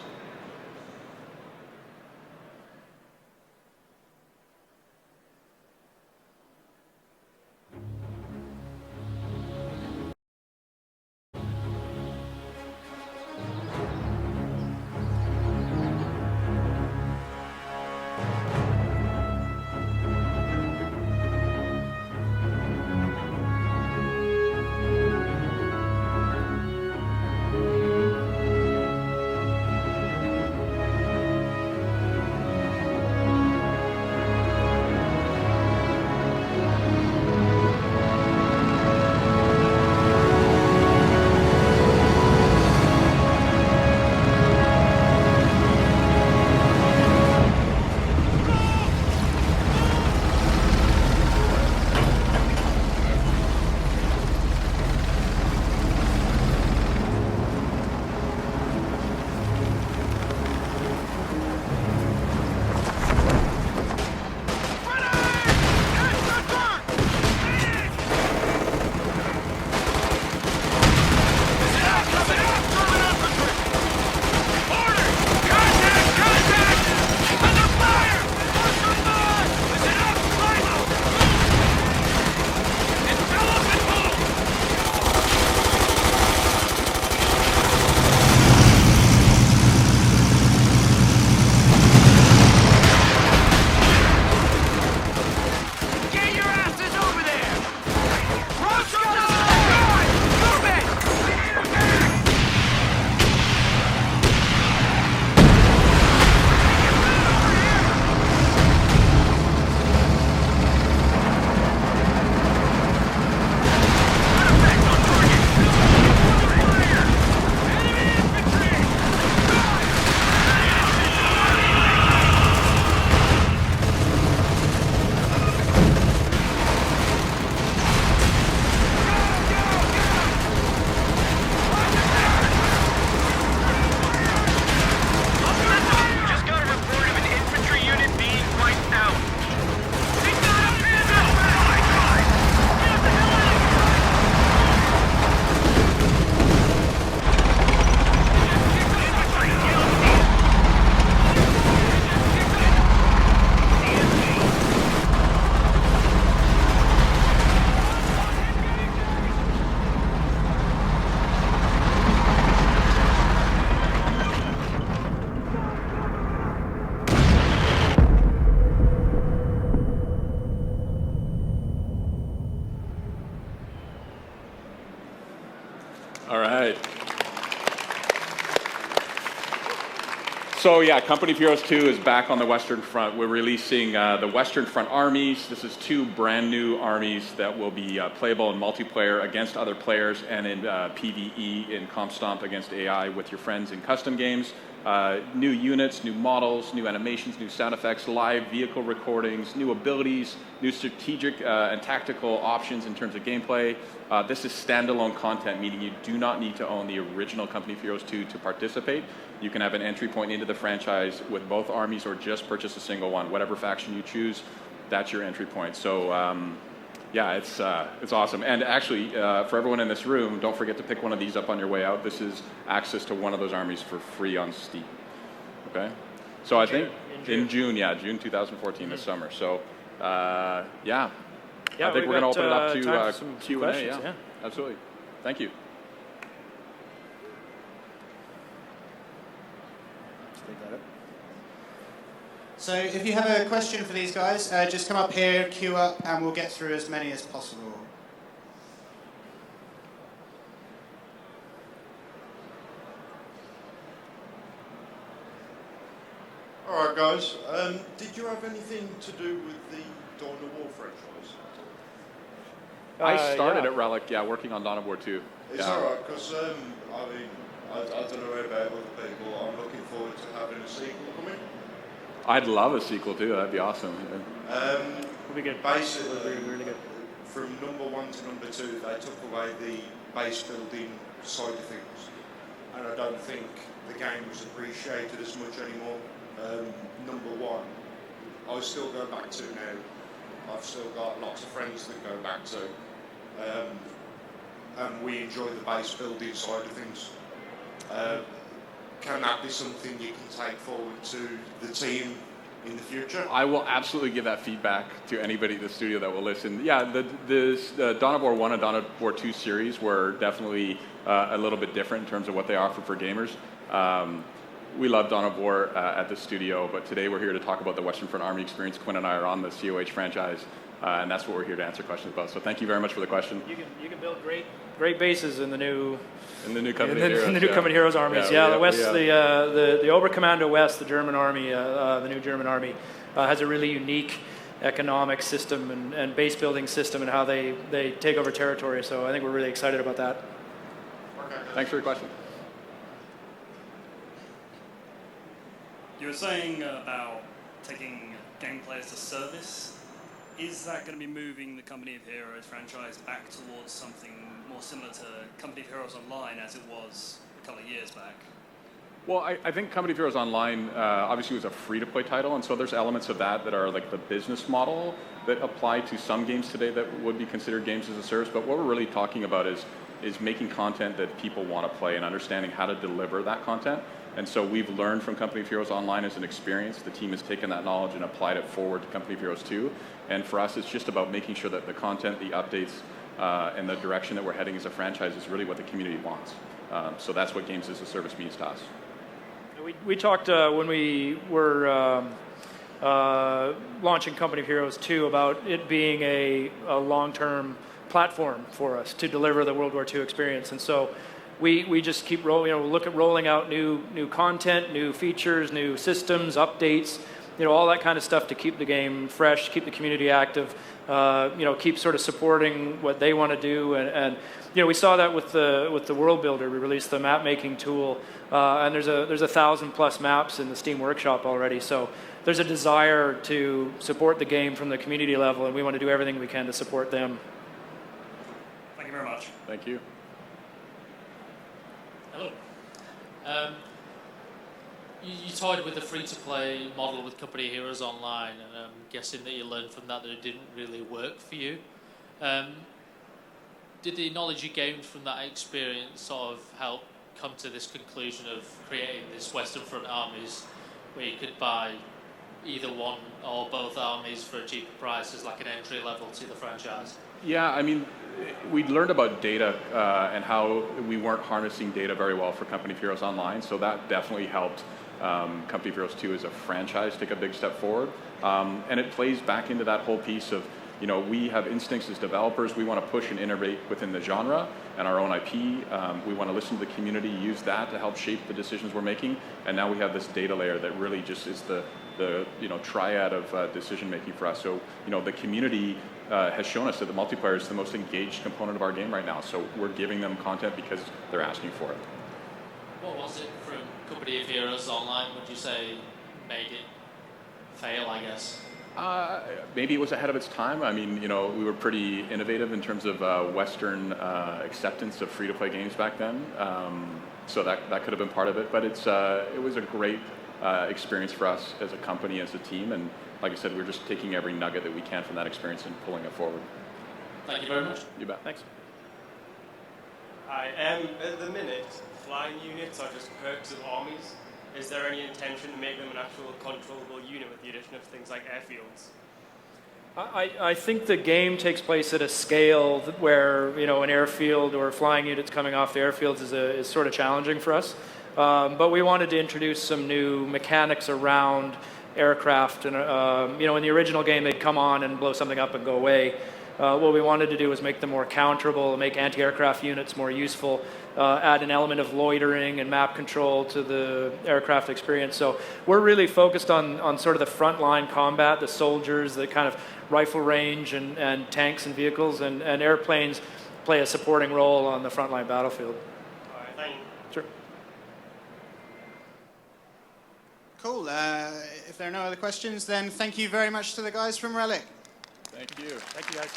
All right. So yeah, Company of Heroes 2 is back on the Western Front. We're releasing the Western Front armies. This is 2 brand new armies that will be playable in multiplayer against other players and in PvE in Comp Stomp against AI with your friends in custom games. New units, new models, new animations, new sound effects, live vehicle recordings, new abilities, new strategic and tactical options in terms of gameplay. This is standalone content, meaning you do not need to own the original Company of Heroes 2 to participate. You can have an entry point into the franchise with both armies or just purchase a single one. Whatever faction you choose, that's your entry point. So yeah, it's awesome. And actually, for everyone in this room, don't forget to pick one of these up on your way out. This is access to one of those armies for free on Steam. Okay? So I think in June, yeah, June 2014, this summer. So yeah, I think we're going to open it up to Q&A. Yeah, absolutely. Thank you. So if you have a question for these guys, just come up here, queue up, and we'll get through as many as possible. All right, guys. Did you have anything to do with the Dawn of War franchise? I started at Relic, yeah, working on Dawn of War 2. It's all right, because I mean, I don't know about other people. I'm looking forward to having a sequel coming. I'd love a sequel too. That'd be awesome. Would be good. Basically, would be really good. From number 1 to number 2, they took away the base building side of things, and I don't think the game was appreciated as much anymore. Number 1, I still go back to now. I've still got lots of friends that go back to, and we enjoy the base building side of things. Can that be something you can take forward to the team in the future? I will absolutely give that feedback to anybody in the studio that will listen. Yeah, the Dawn of War 1 and Dawn of War 2 series were definitely a little bit different in terms of what they offer for gamers. We love Dawn of War at the studio, but today we're here to talk about the Western Front Army experience. Quinn and I are on the COH franchise, and that's what we're here to answer questions about. So thank you very much for the question. You can build great bases in the new Company Heroes. In the new Company Heroes armies. The West, the Oberkommando West, the German army, the new German army, has a really unique economic system and base building system and how they take over territory. So I think we're really excited about that. Thanks for your question. You were saying about taking gameplay as a service. Is that going to be moving the Company of Heroes franchise back towards something more similar to Company of Heroes Online as it was a couple of years back? Well, I think Company of Heroes Online obviously was a free-to-play title, and so there's elements of that are like the business model that apply to some games today that would be considered games as a service. But what we're really talking about is making content that people want to play and understanding how to deliver that content. And so we've learned from Company of Heroes Online as an experience. The team has taken that knowledge and applied it forward to Company of Heroes 2. And for us, it's just about making sure that the content, the updates, and the direction that we're heading as a franchise is really what the community wants. So that's what games as a service means to us. We talked when we were launching Company of Heroes 2 about it being a long-term platform for us to deliver the World War II experience. And so we just keep look at rolling out new content, new features, new systems, updates, all that kind of stuff to keep the game fresh, keep the community active, keep sort of supporting what they want to do. And we saw that with the World Builder. We released the map making tool, and there's 1,000+ maps in the Steam Workshop already. So there's a desire to support the game from the community level, and we want to do everything we can to support them. Thank you very much. Thank you. Hello. You toyed with the free-to-play model with Company Heroes Online, and I'm guessing that you learned from that it didn't really work for you. Did the knowledge you gained from that experience sort of help come to this conclusion of creating this Western Front armies where you could buy either one or both armies for a cheaper price as like an entry level to the franchise? Yeah, I mean, we learned about data and how we weren't harnessing data very well for Company of Heroes Online, so that definitely helped Company of Heroes 2 as a franchise take a big step forward. And it plays back into that whole piece of you know, we have instincts as developers. We want to push and innovate within the genre and our own IP. We want to listen to the community, use that to help shape the decisions we're making. And now we have this data layer that really just is the you know, triad of decision making for us. So, you know, the community has shown us that the multiplayer is the most engaged component of our game right now. So we're giving them content because they're asking for it. What was it from Company of Heroes Online, would you say, made it fail, I guess? Maybe it was ahead of its time. I mean, you know, we were pretty innovative in terms of Western acceptance of free-to-play games back then. So that could have been part of it. But it was a great experience for us as a company, as a team. And like I said, we're just taking every nugget that we can from that experience and pulling it forward. Thank you very much. You bet. Thanks. Hi. At the minute, flying units are just perks of armies. Is there any intention to make them an actual controllable unit with the addition of things like airfields? I think the game takes place at a scale where, you know, an airfield or flying units coming off the airfields is sort of challenging for us. But we wanted to introduce some new mechanics around aircraft. And, you know, in the original game, they'd come on and blow something up and go away. What we wanted to do was make them more counterable, make anti-aircraft units more useful, add an element of loitering and map control to the aircraft experience. So we're really focused on sort of the frontline combat, the soldiers, the kind of rifle range and tanks and vehicles, and airplanes play a supporting role on the frontline battlefield. All right, thank you. Sure. Cool. If there are no other questions, then thank you very much to the guys from Relic. Thank you. Thank you, guys.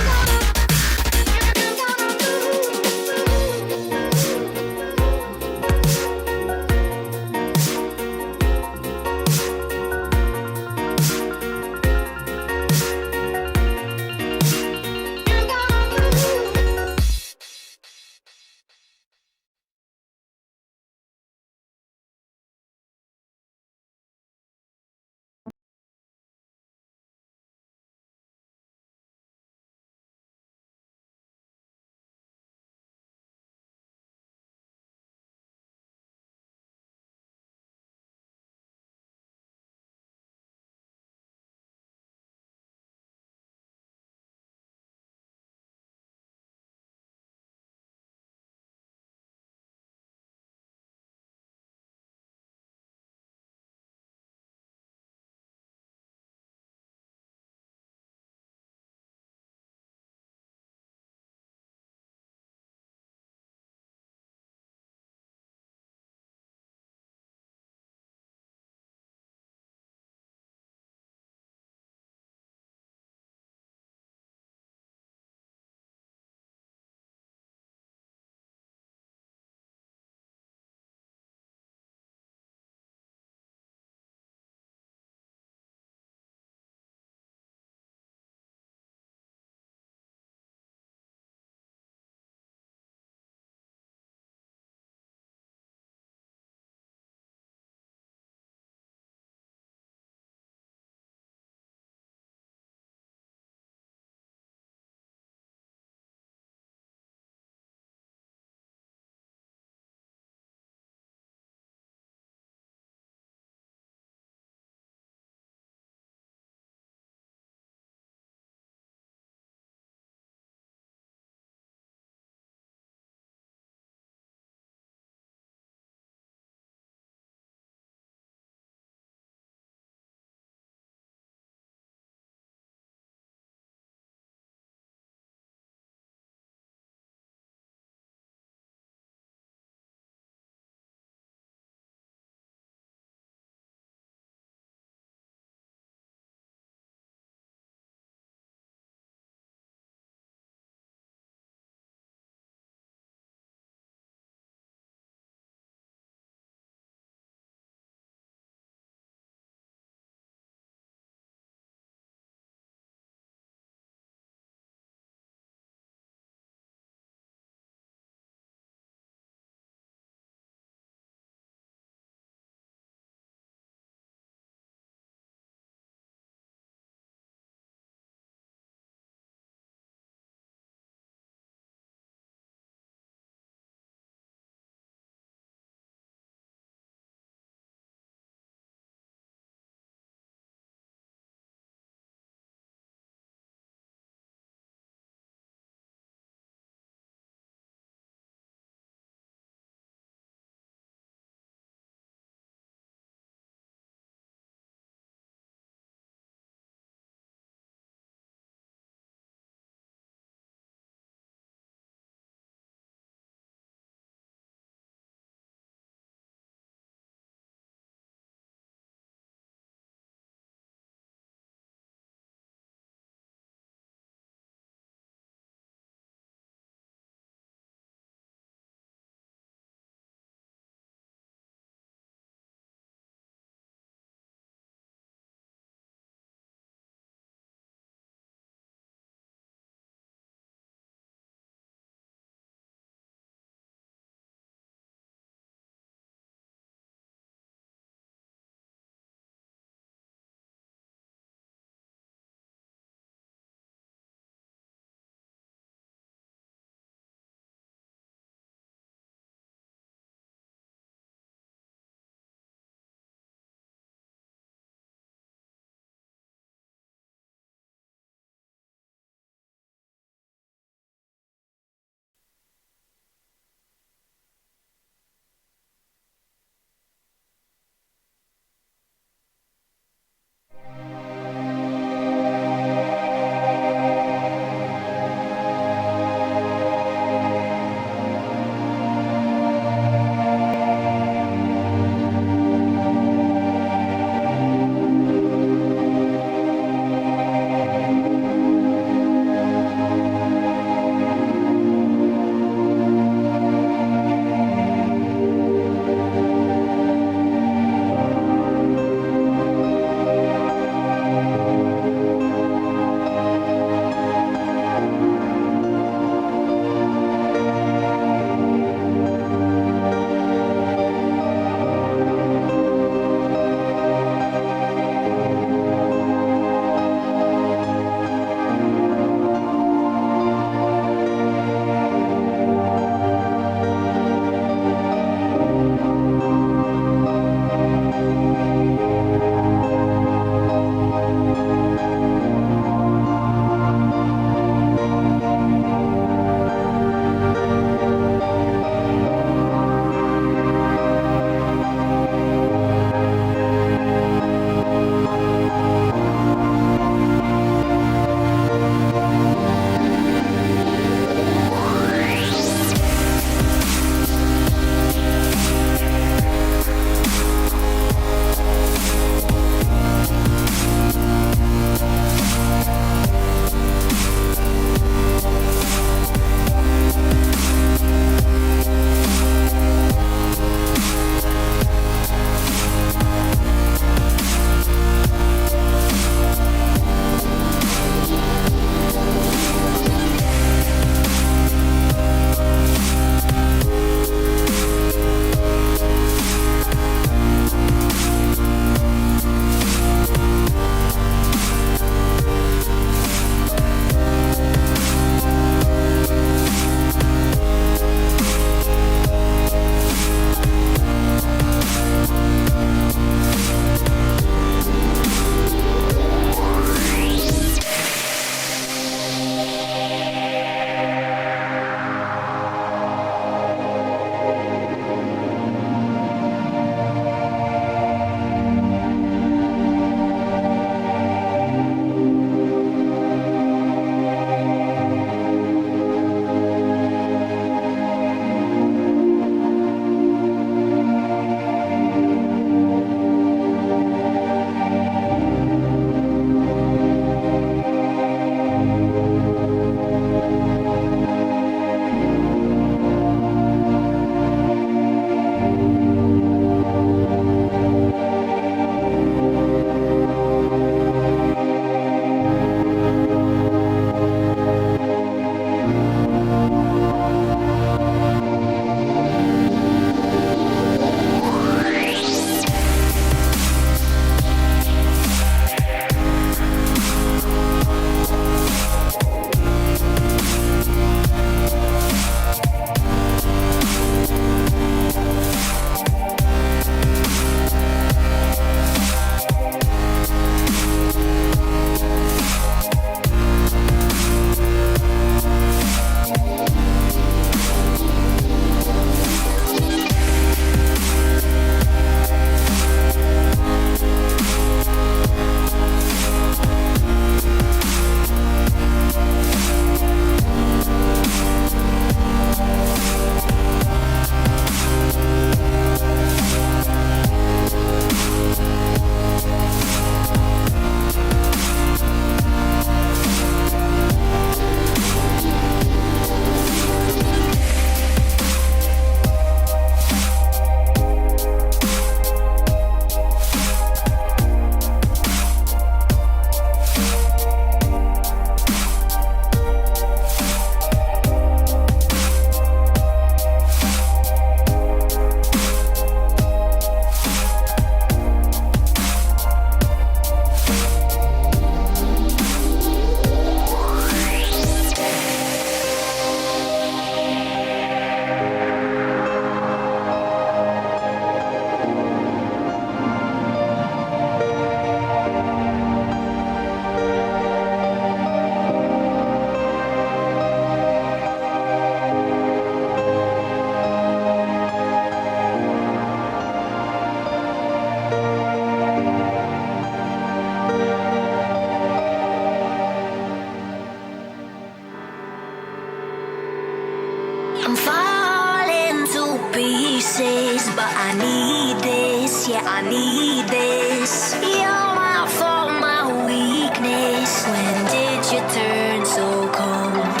yeah, I need this. You're my fault, my weakness. When did you turn so cold?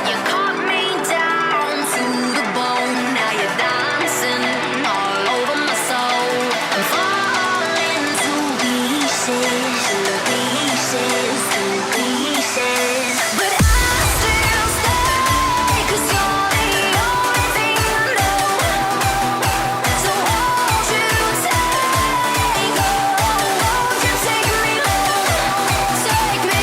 You cut me down to the bone. Now you're dancing all over my soul. I'm falling to pieces, to pieces. But I still stay, 'cause you're the only thing I know. So won't you take, won't you take me home? Take me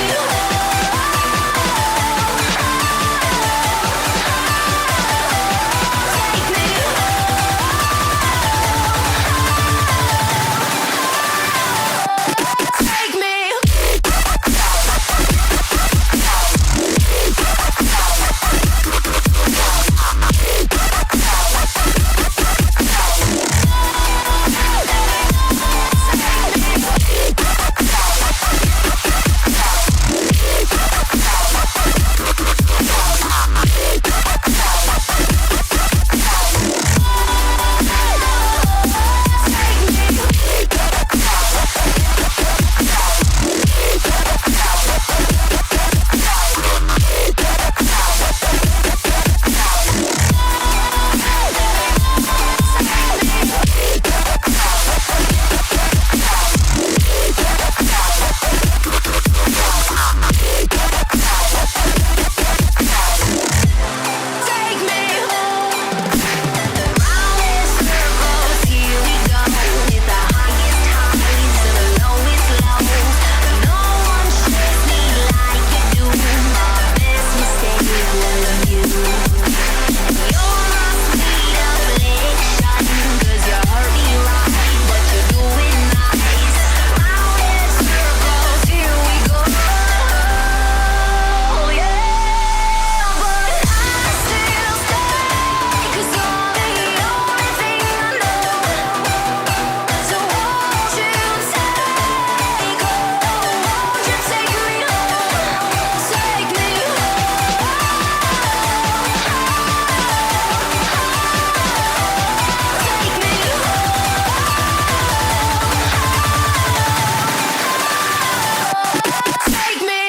take me.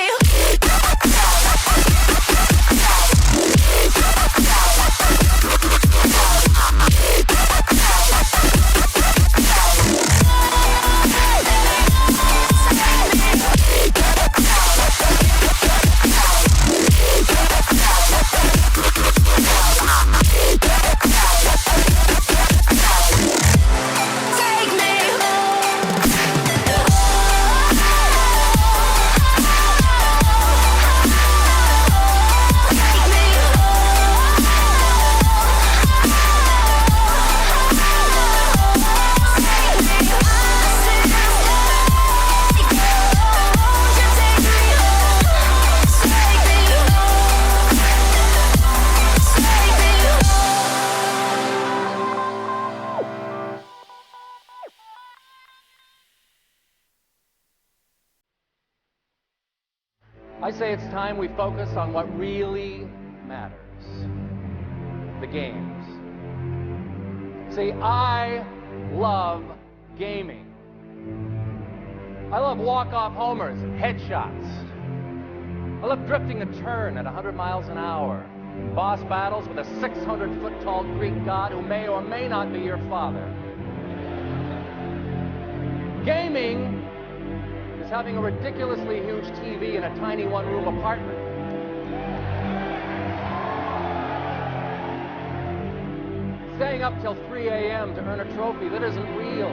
I say it's time we focus on what really matters. The games. See, I love gaming. I love walk-off homers and headshots. I love drifting a turn at 100 miles an hour. Boss battles with a 600-foot-tall Greek god who may or may not be your father. Gaming is having a ridiculously huge TV in a tiny one-room apartment. Staying up till 3 a.m. to earn a trophy that isn't real.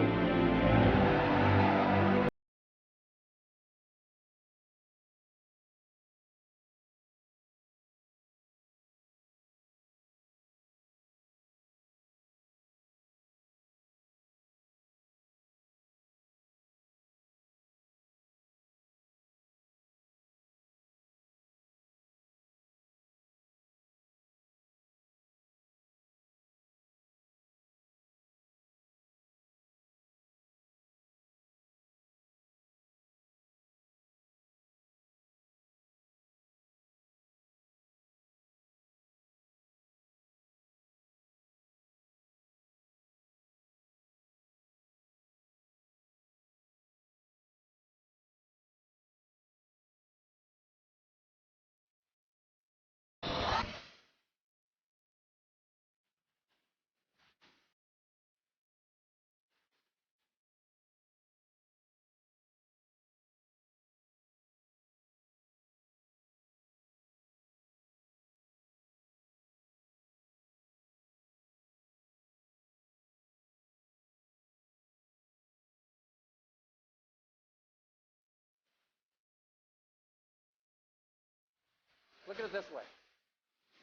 Look at it this way.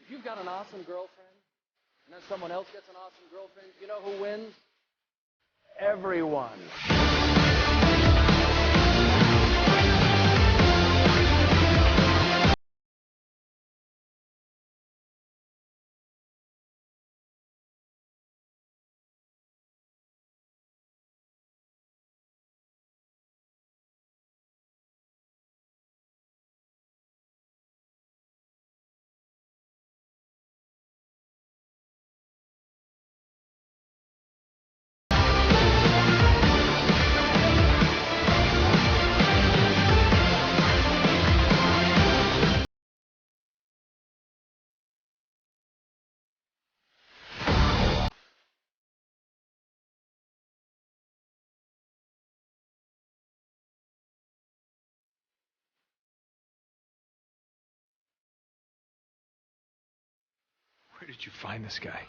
If you've got an awesome girlfriend, and then someone else gets an awesome girlfriend, you know who wins? Everyone. Where did you find this guy?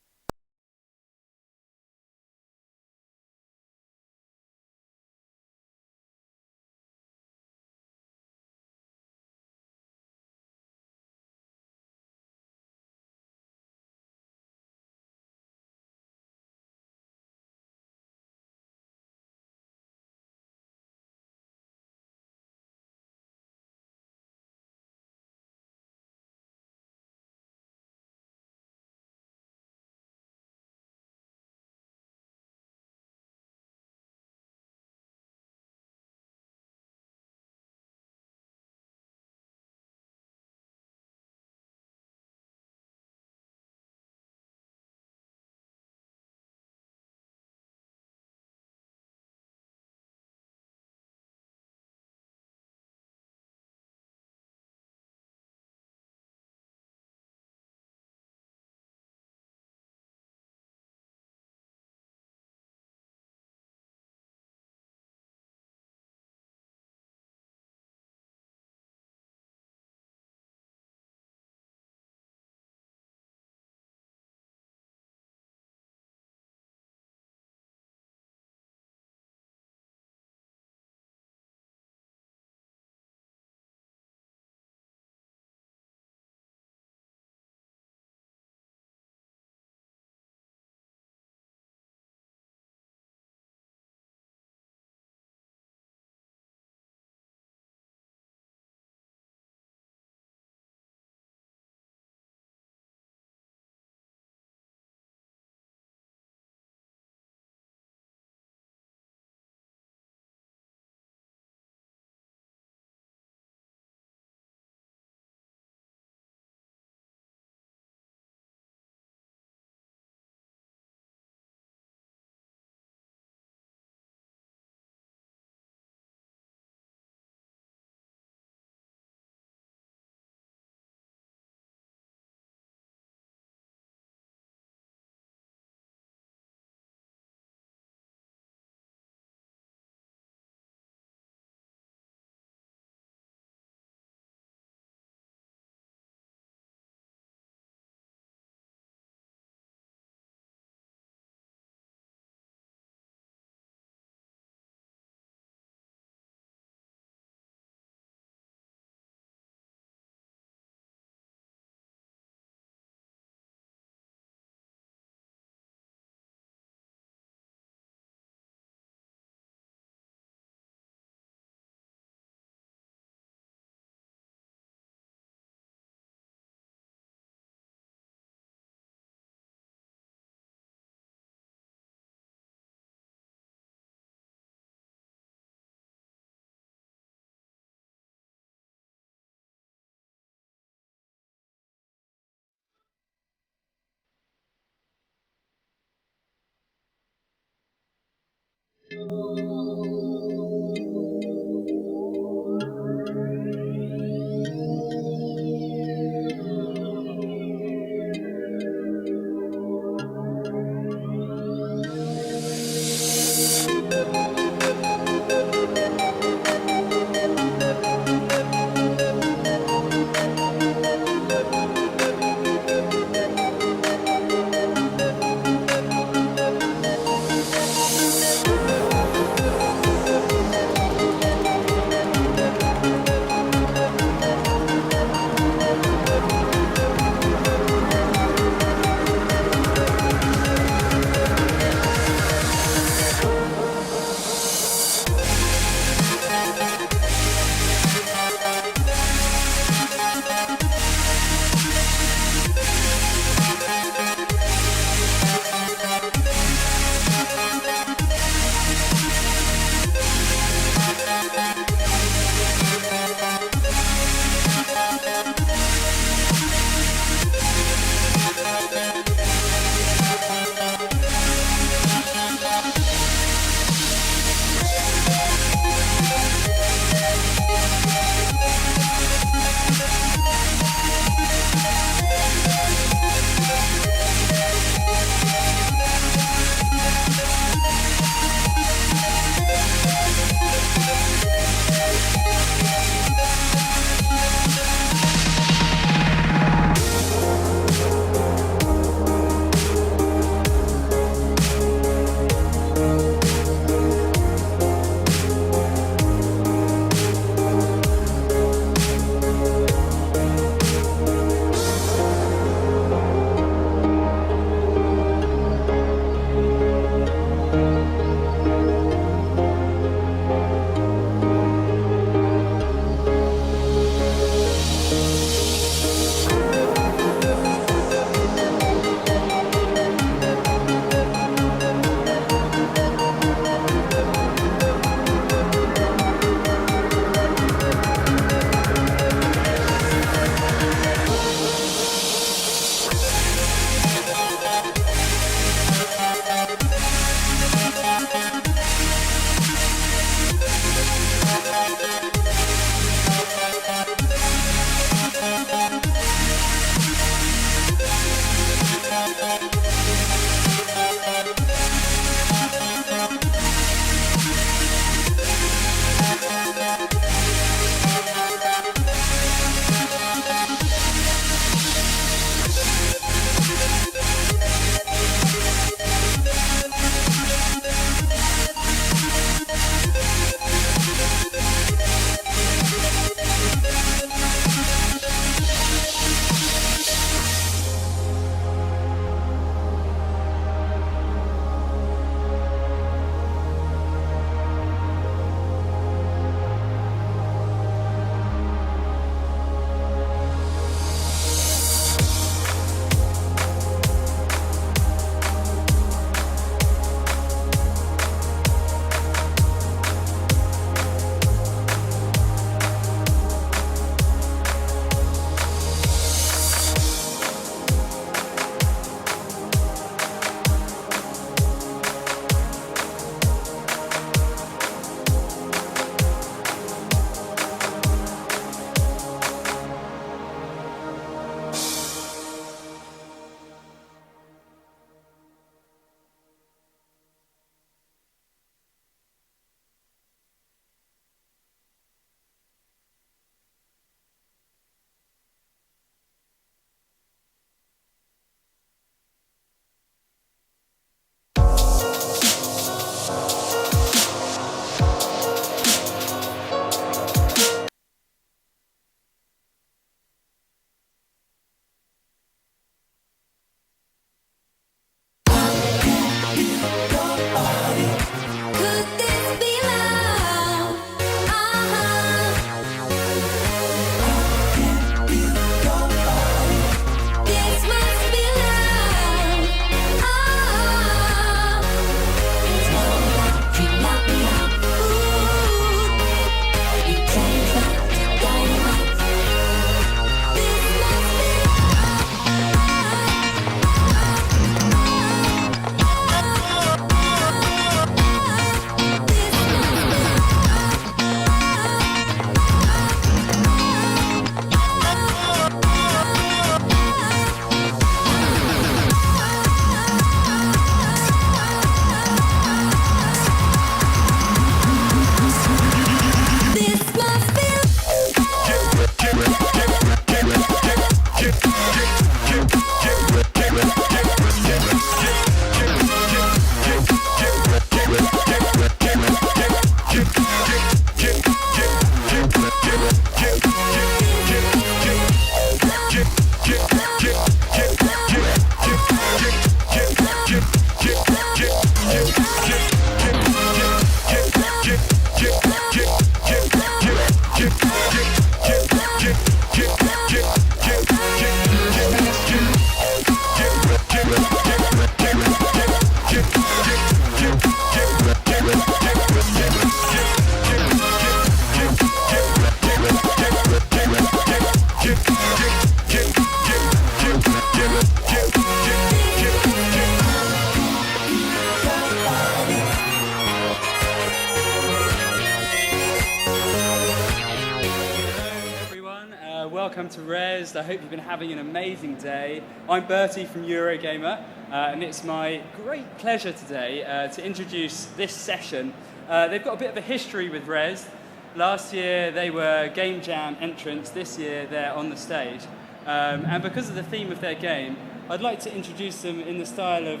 welcome to Rezzed. I hope you've been having an amazing day. I'm Bertie from Eurogamer, and it's my great pleasure today to introduce this session. They've got a bit of a history with Rezzed. Last year they were Game Jam entrants, this year they're on the stage. And because of the theme of their game, I'd like to introduce them in the style of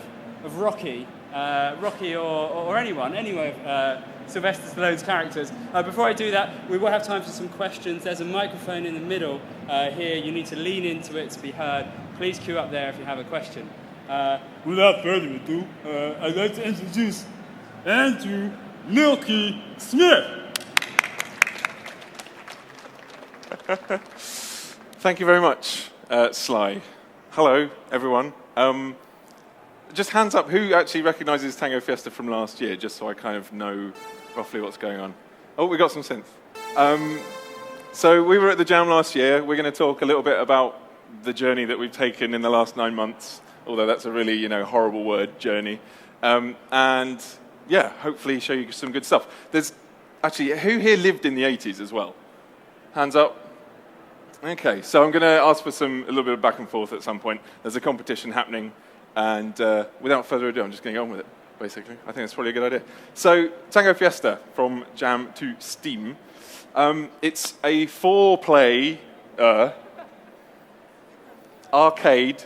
Rocky. Rocky or anyone, any of Sylvester Stallone's characters. Before I do that, we will have time for some questions. There's a microphone in the middle here. You need to lean into it to be heard. Please queue up there if you have a question. Without further ado, I'd like to introduce Andrew Milky Smith. Thank you very much, Sly. Hello, everyone. Just hands up, who actually recognises Tango Fiesta from last year, just so I kind of know roughly what's going on. Oh, we got some synth. So we were at the Jam last year. We're going to talk a little bit about the journey that we've taken in the last 9 months, although that's a really, horrible word, journey. And yeah, hopefully show you some good stuff. There's actually, who here lived in the 80s as well? Hands up. Okay, so I'm going to ask for a little bit of back and forth at some point. There's a competition happening. And without further ado, I'm just going to get on with it, basically. I think that's probably a good idea. So, Tango Fiesta, from Jam to Steam. It's a 4-play arcade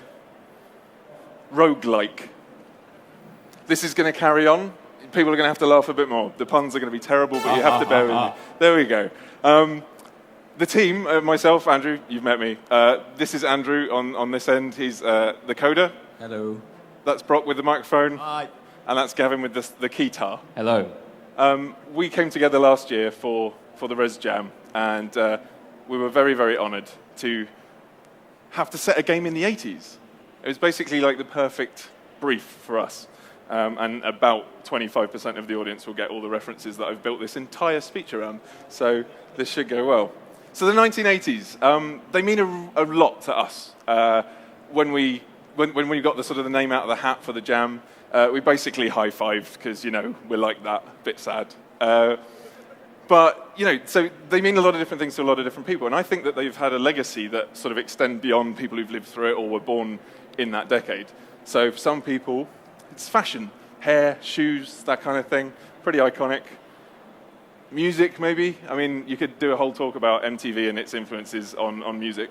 roguelike. This is going to carry on. People are going to have to laugh a bit more. The puns are going to be terrible, but you have to bear with me. There we go. The team, myself, Andrew, you've met me. This is Andrew on this end. He's the coder. Hello. That's Brock with the microphone. Hi. And that's Gavin with the keytar. Hello. We came together last year for the Rezzed Jam, and we were very, very honoured to have to set a game in the 80s. It was basically like the perfect brief for us. And about 25% of the audience will get all the references that I've built this entire speech around. So this should go well. So the 1980s, they mean a lot to us. When we got the name out of the hat for the Jam, we basically high-fived because, we're like that, a bit sad. But, so they mean a lot of different things to a lot of different people. And I think that they've had a legacy that sort of extend beyond people who've lived through it or were born in that decade. So for some people, it's fashion, hair, shoes, that kind of thing, pretty iconic. Music, maybe. I mean, you could do a whole talk about MTV and its influences on music.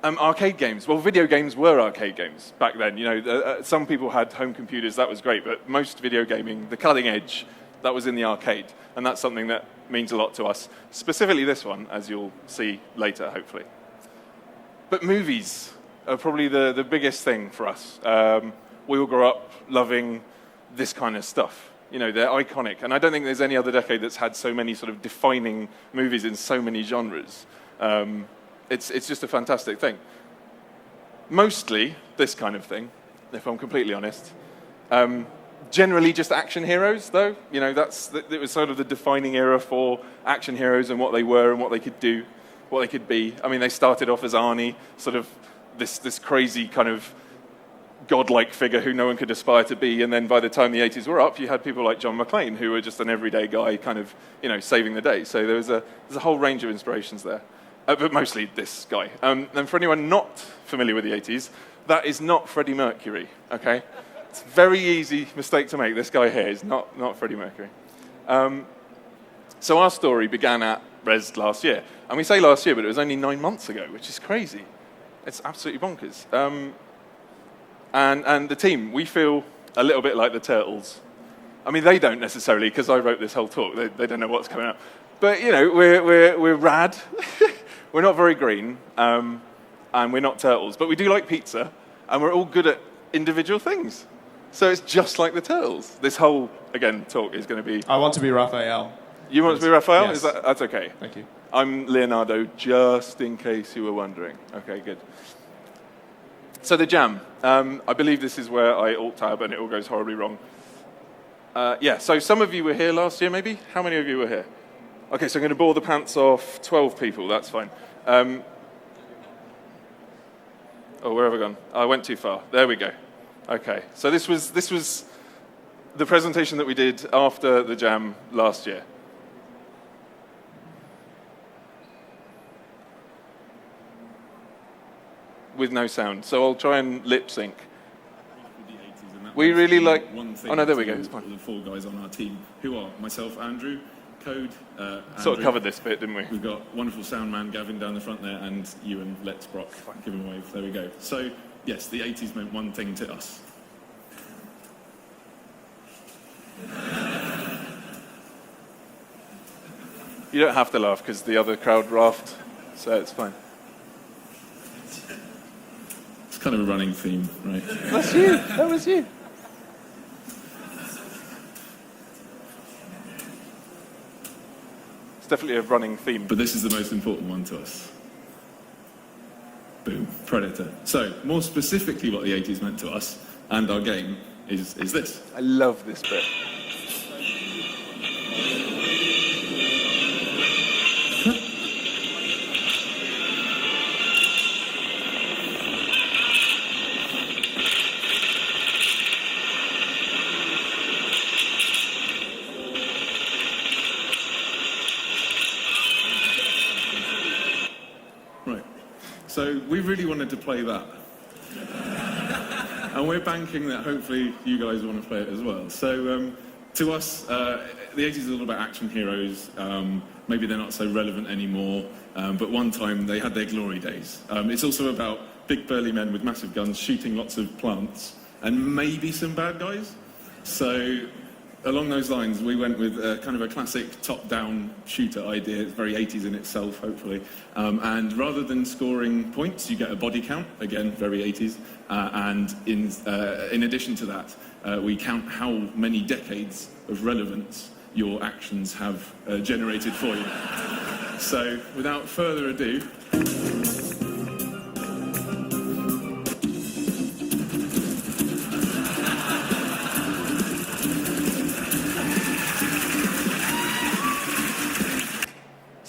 Arcade games. Well, video games were arcade games back then. Some people had home computers, that was great, but most video gaming, the cutting edge, that was in the arcade. And that's something that means a lot to us. Specifically this one, as you'll see later, hopefully. But movies are probably the biggest thing for us. We all grew up loving this kind of stuff. They're iconic. And I don't think there's any other decade that's had so many sort of defining movies in so many genres. It's just a fantastic thing. Mostly this kind of thing, if I'm completely honest. Generally just action heroes, though. It was sort of the defining era for action heroes and what they were and what they could do, what they could be. I mean, they started off as Arnie, sort of this crazy kind of godlike figure who no one could aspire to be, and then by the time the 80s were up, you had people like John McClane, who were just an everyday guy kind of, saving the day. So there's a whole range of inspirations there. But mostly this guy. And for anyone not familiar with the 80s, that is not Freddie Mercury, okay? It's a very easy mistake to make. This guy here is not Freddie Mercury. So our story began at Rezzed last year. And we say last year, but it was only 9 months ago, which is crazy. It's absolutely bonkers. And the team, we feel a little bit like the Turtles. I mean, they don't necessarily, because I wrote this whole talk. They don't know what's coming up. But, we're rad. We're not very green, and we're not turtles. But we do like pizza, and we're all good at individual things. So it's just like the Turtles. This whole, again, talk is going to be... I want to be Raphael. You want to be Raphael? Yes. That's okay. Thank you. I'm Leonardo, just in case you were wondering. Okay, good. So the Jam. I believe this is where I alt-tab and it all goes horribly wrong. So some of you were here last year, maybe? How many of you were here? Okay, so I'm going to bore the pants off 12 people. That's fine. Where have I gone? I went too far. There we go. Okay, so this was the presentation that we did after the Jam last year. with no sound. So I'll try and lip sync. We really like. Oh no, there we go. It's fine. The 4 guys on our team, who are myself, Andrew, Code. Sort Andrew. of covered this bit, didn't we? We've got wonderful sound man Gavin down the front there, and Ewan Let's Brock. Give him a wave. There we go. So yes, the 80s meant one thing to us. You don't have to laugh because the other crowd laughed, so it's fine. It's kind of a running theme, right? That's you. That was you. It's definitely a running theme. But this is the most important one to us. Boom, Predator. So, more specifically what the 80s meant to us and our game is this. I love this bit. So we really wanted to play that. And we're banking that hopefully you guys want to play it as well. So to us, the 80s is all about action heroes. Maybe they're not so relevant anymore, but one time they had their glory days. It's also about big burly men with massive guns shooting lots of plants and maybe some bad guys. So along those lines, we went with kind of a classic top-down shooter idea. It's very 80s in itself, hopefully. And rather than scoring points, you get a body count. Again, very 80s. And in addition to that, we count how many decades of relevance your actions have generated for you. So, without further ado,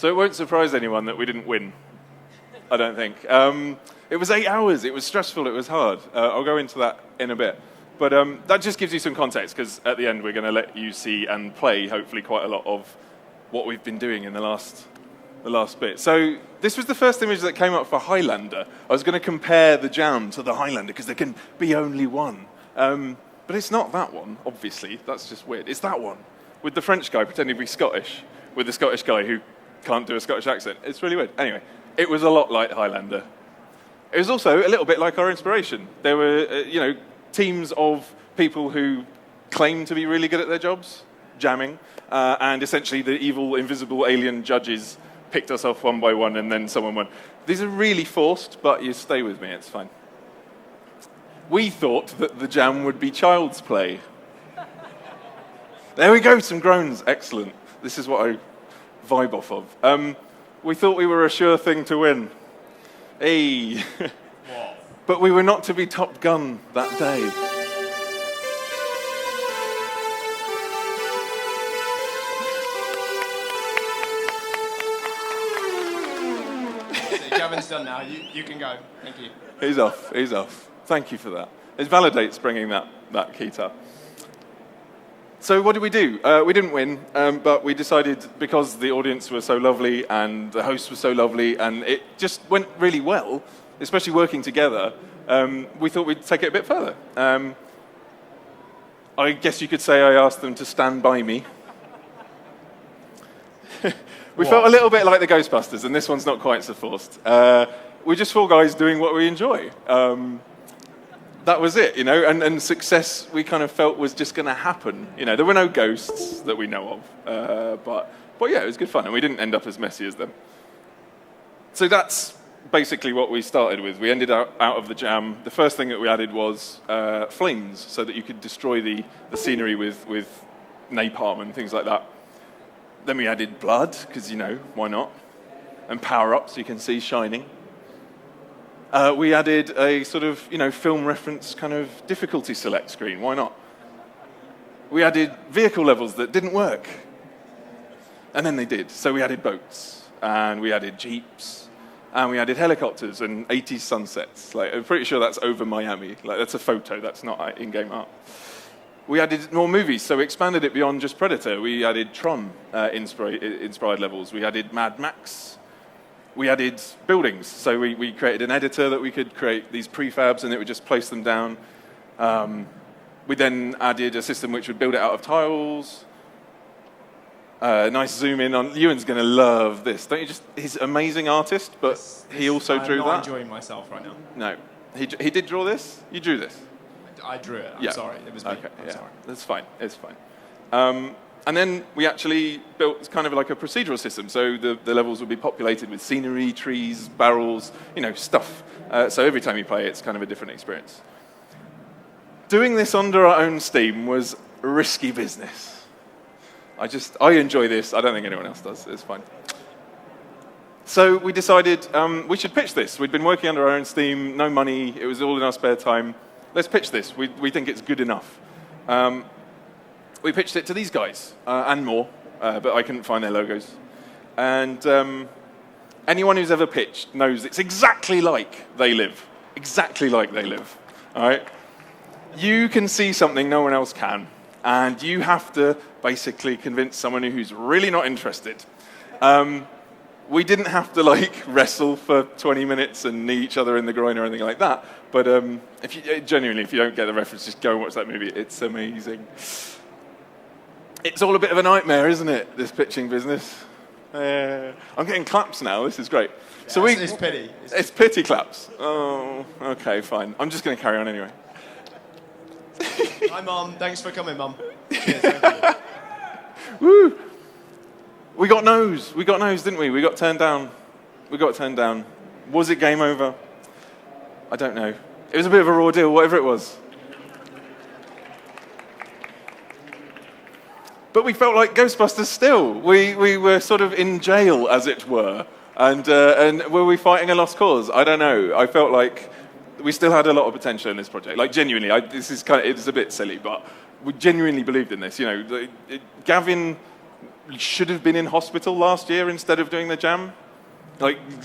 So it won't surprise anyone that we didn't win, I don't think. It was 8 hours, it was stressful, it was hard. I'll go into that in a bit. But that just gives you some context, because at the end we're going to let you see and play, hopefully, quite a lot of what we've been doing in the last bit. So this was the first image that came up for Highlander. I was going to compare the Jam to the Highlander, because there can be only one. But it's not that one, obviously. That's just weird. It's that one, with the French guy pretending to be Scottish, with the Scottish guy who can't do a Scottish accent. It's really weird. Anyway, it was a lot like Highlander. It was also a little bit like our inspiration. There were, teams of people who claimed to be really good at their jobs, jamming, and essentially the evil, invisible alien judges picked us off one by one, and then someone won. These are really forced, but you stay with me, it's fine. We thought that the Jam would be child's play. There we go, some groans, excellent. This is what I vibe off of. We thought we were a sure thing to win. Hey. But we were not to be Top Gun that day. Gavin's done now. You can go. Thank you. He's off. Thank you for that. It validates bringing that guitar. So what did we do? We didn't win, but we decided, because the audience was so lovely and the host was so lovely and it just went really well, especially working together, we thought we'd take it a bit further. I guess you could say I asked them to stand by me. We felt a little bit like the Ghostbusters, and this one's not quite so forced. We're just 4 guys doing what we enjoy. That was it, and success we kind of felt was just going to happen. There were no ghosts that we know of, but yeah, it was good fun, and we didn't end up as messy as them. So that's basically what we started with. We ended out of the Jam. The first thing that we added was flames, so that you could destroy the scenery with napalm and things like that. Then we added blood, because, why not? And power-ups, you can see shining. We added a sort of, film reference kind of difficulty select screen. Why not? We added vehicle levels that didn't work. And then they did. So we added boats, and we added jeeps, and we added helicopters and 80s sunsets. I'm pretty sure that's over Miami. That's a photo. That's not in-game art. We added more movies, so we expanded it beyond just Predator. We added Tron inspired levels. We added Mad Max. we added buildings. So we created an editor that we could create these prefabs, and it would just place them down. We then added a system which would build it out of tiles. Nice zoom in on. Ewan's going to love this, don't you? He's an amazing artist, but he also drew that. I'm not enjoying myself right now. No, he did draw this. You drew this. I drew it. I'm sorry. It was me. Okay, I'm sorry. That's fine. It's fine. And then we actually built kind of like a procedural system. So the levels would be populated with scenery, trees, barrels, stuff. So every time you play, it's kind of a different experience. Doing this under our own steam was risky business. I enjoy this. I don't think anyone else does. It's fine. So we decided we should pitch this. We'd been working under our own steam, no money. It was all in our spare time. Let's pitch this. We think it's good enough. We pitched it to these guys and more, but I couldn't find their logos. And anyone who's ever pitched knows it's exactly like they live. Exactly like they live. All right? You can see something no one else can, and you have to basically convince someone who's really not interested. We didn't have to wrestle for 20 minutes and knee each other in the groin or anything like that. But if you don't get the reference, just go and watch that movie. It's amazing. It's all a bit of a nightmare, isn't it? This pitching business. I'm getting claps now. This is great. Yeah, so it's pity. It's pity claps. Oh, okay, fine. I'm just going to carry on anyway. Hi, Mum. Thanks for coming, Mum. Woo! We got no's, didn't we? We got turned down. Was it game over? I don't know. It was a bit of a raw deal, whatever it was. But we felt like Ghostbusters still. We were sort of in jail, as it were. And were we fighting a lost cause? I don't know. I felt like we still had a lot of potential in this project. Like, genuinely, it's a bit silly, but we genuinely believed in this. Gavin should have been in hospital last year instead of doing the jam.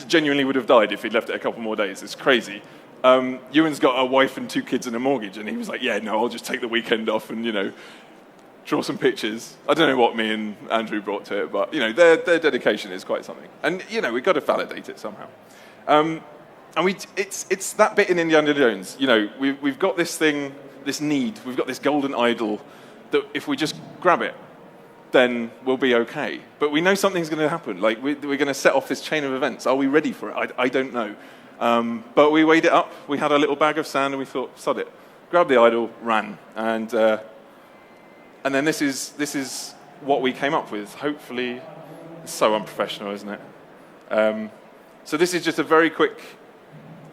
Genuinely would have died if he'd left it a couple more days. It's crazy. Ewan's got a wife and 2 kids and a mortgage, and he was like, yeah, no, I'll just take the weekend off and, draw some pictures. I don't know what me and Andrew brought to it, but, their dedication is quite something. And, we've got to validate it somehow. And it's that bit in Indiana Jones. We've got this thing, this need, we've got this golden idol that if we just grab it, then we'll be okay. But we know something's going to happen. We're going to set off this chain of events. Are we ready for it? I don't know. But we weighed it up. We had a little bag of sand, and we thought, sod it. Grabbed the idol, ran. And then this is what we came up with. Hopefully, it's so unprofessional, isn't it? So this is just a very quick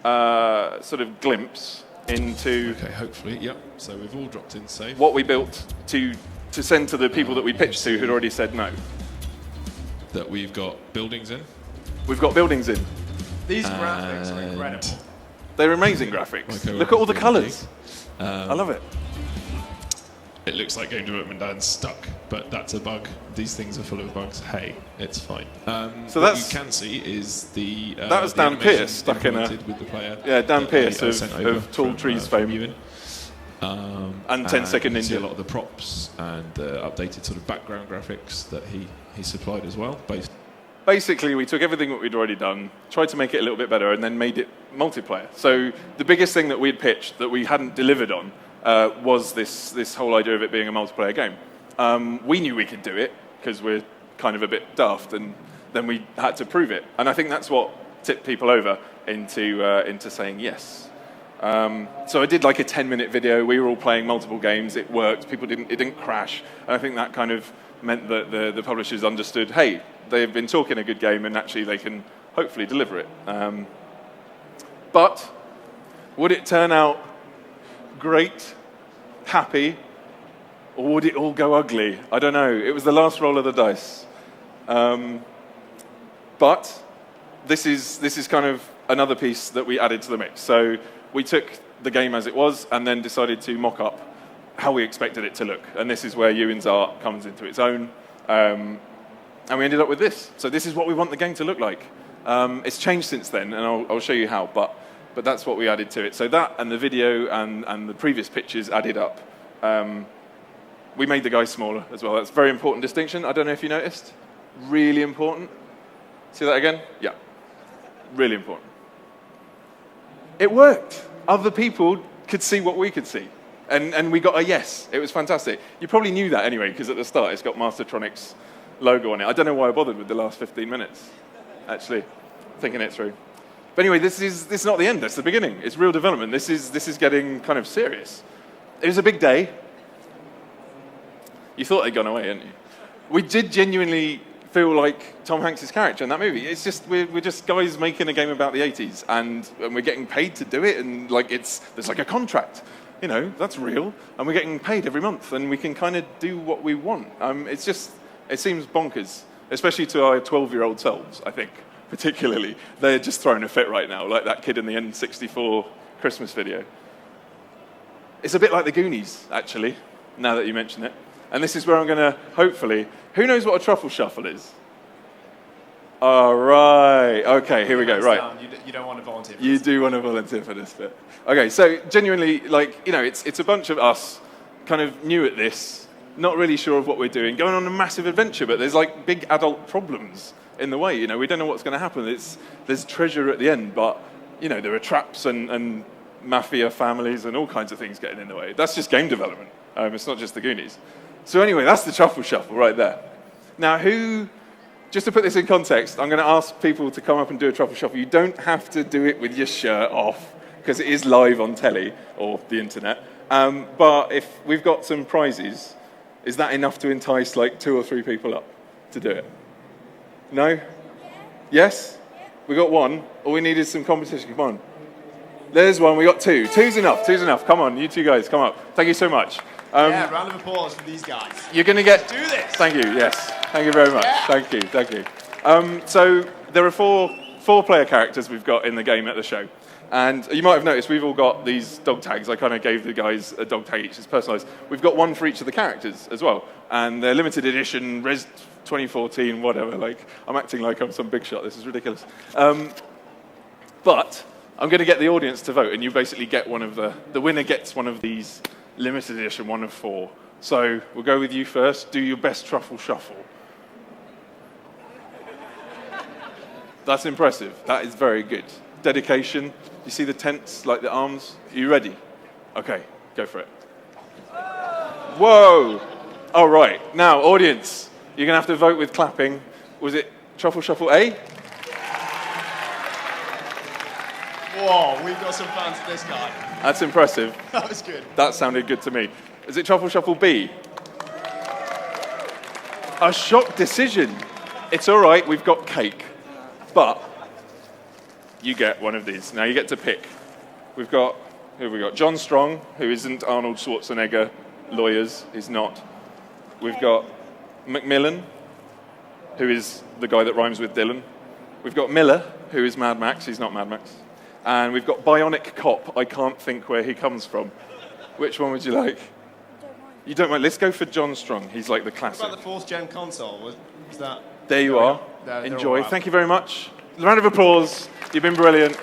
sort of glimpse into... Okay, hopefully, yep. So we've all dropped in safe. What we built to send to the people that we pitched to who'd already said no. That we've got buildings in. We've got buildings in. These graphics are incredible. They're amazing graphics. Look at all the colours. I love it. It looks like game development Dan's stuck, but that's a bug. These things are full of bugs. Hey, it's fine. So what you can see is that was Dan Pearce stuck in with the player. Yeah, Dan Pearce of Tall Trees fame. And 10-second Ninja. Ninja. A lot of the props and updated sort of background graphics that he supplied as well. Basically, we took everything that we'd already done, tried to make it a little bit better, and then made it multiplayer. So the biggest thing that we'd pitched that we hadn't delivered on was this whole idea of it being a multiplayer game. We knew we could do it because we're kind of a bit daft, and then we had to prove it. And I think that's what tipped people over into saying yes. So I did like a 10-minute video. We were all playing multiple games. It worked. It didn't crash. And I think that kind of meant that the publishers understood, hey, they've been talking a good game, and actually they can hopefully deliver it. But would it turn out great, happy, or would it all go ugly? I don't know. It was the last roll of the dice. But this is kind of another piece that we added to the mix. So we took the game as it was and then decided to mock up how we expected it to look. And this is where Ewan's art comes into its own. And we ended up with this. So this is what we want the game to look like. It's changed since then, and I'll show you how. But that's what we added to it. So that and the video and the previous pictures added up. We made the guy smaller as well. That's a very important distinction. I don't know if you noticed. Really important. See that again? Yeah. Really important. It worked. Other people could see what we could see. And we got a yes. It was fantastic. You probably knew that anyway, because at the start it's got Mastertronic's logo on it. I don't know why I bothered with the last 15 minutes, actually, thinking it through. But anyway, this is not the end. That's the beginning. It's real development. This is getting kind of serious. It was a big day. You thought they'd gone away, hadn't you? We did genuinely feel like Tom Hanks' character in that movie. It's just we're just guys making a game about the 80s, and we're getting paid to do it, and like there's like a contract. You know, that's real, and we're getting paid every month, and we can kind of do what we want. It seems bonkers, especially to our 12-year-old selves, I think, particularly. They're just throwing a fit right now, like that kid in the N64 Christmas video. It's a bit like the Goonies, actually, now that you mention it. And this is where I'm going to, hopefully, who knows what a truffle shuffle is? All right. Okay, here we go. Right. You don't want to volunteer for this. You do want to volunteer for this bit. Okay, so genuinely, like, you know, it's a bunch of us kind of new at this, not really sure of what we're doing, going on a massive adventure, but there's like big adult problems in the way. You know, we don't know what's going to happen. There's treasure at the end, but, you know, there are traps and mafia families and all kinds of things getting in the way. That's just game development. It's not just the Goonies. So anyway, that's the truffle shuffle right there. Now, just to put this in context, I'm going to ask people to come up and do a truffle shuffle. You don't have to do it with your shirt off, because it is live on telly or the internet. But if we've got some prizes, is that enough to entice like 2 or 3 people up to do it? No? Yes? We got 1. All we need is some competition. Come on. There's 1. We got 2. 2's enough. 2's enough. Come on, you 2 guys, come up. Thank you so much. Yeah, round of applause for these guys. You're going to get... Do this. Thank you, yes. Thank you very much. Yeah. Thank you. So there are 4 player characters we've got in the game at the show. And you might have noticed we've all got these dog tags. I kind of gave the guys a dog tag each. It's personalised. We've got 1 for each of the characters as well. And they're limited edition, Rezzed 2014, whatever. Like, I'm acting like I'm some big shot. This is ridiculous. But I'm going to get the audience to vote, and you basically get one of the winner gets one of these limited edition, 1 of 4. So we'll go with you first. Do your best truffle shuffle. That's impressive. That is very good. Dedication. You see the tents, like the arms? Are you ready? Okay, go for it. Whoa! All right. Now, audience, you're going to have to vote with clapping. Was it truffle shuffle A? Whoa, we've got some fans of this guy. That's impressive. That was good. That sounded good to me. Is it truffle shuffle B? A shock decision. It's all right, we've got cake. But you get one of these. Now you get to pick. Who have we got? John Strong, who isn't Arnold Schwarzenegger, lawyers, he's not. We've got Macmillan, who is the guy that rhymes with Dylan. We've got Miller, who is Mad Max, he's not Mad Max. And we've got Bionic Cop, I can't think where he comes from. Which one would you like? You don't mind? Let's go for John Strong, he's like the classic. What about the 4th gen console? Was that... There you are. Enjoy. Thank you very much. A round of applause. You've been brilliant.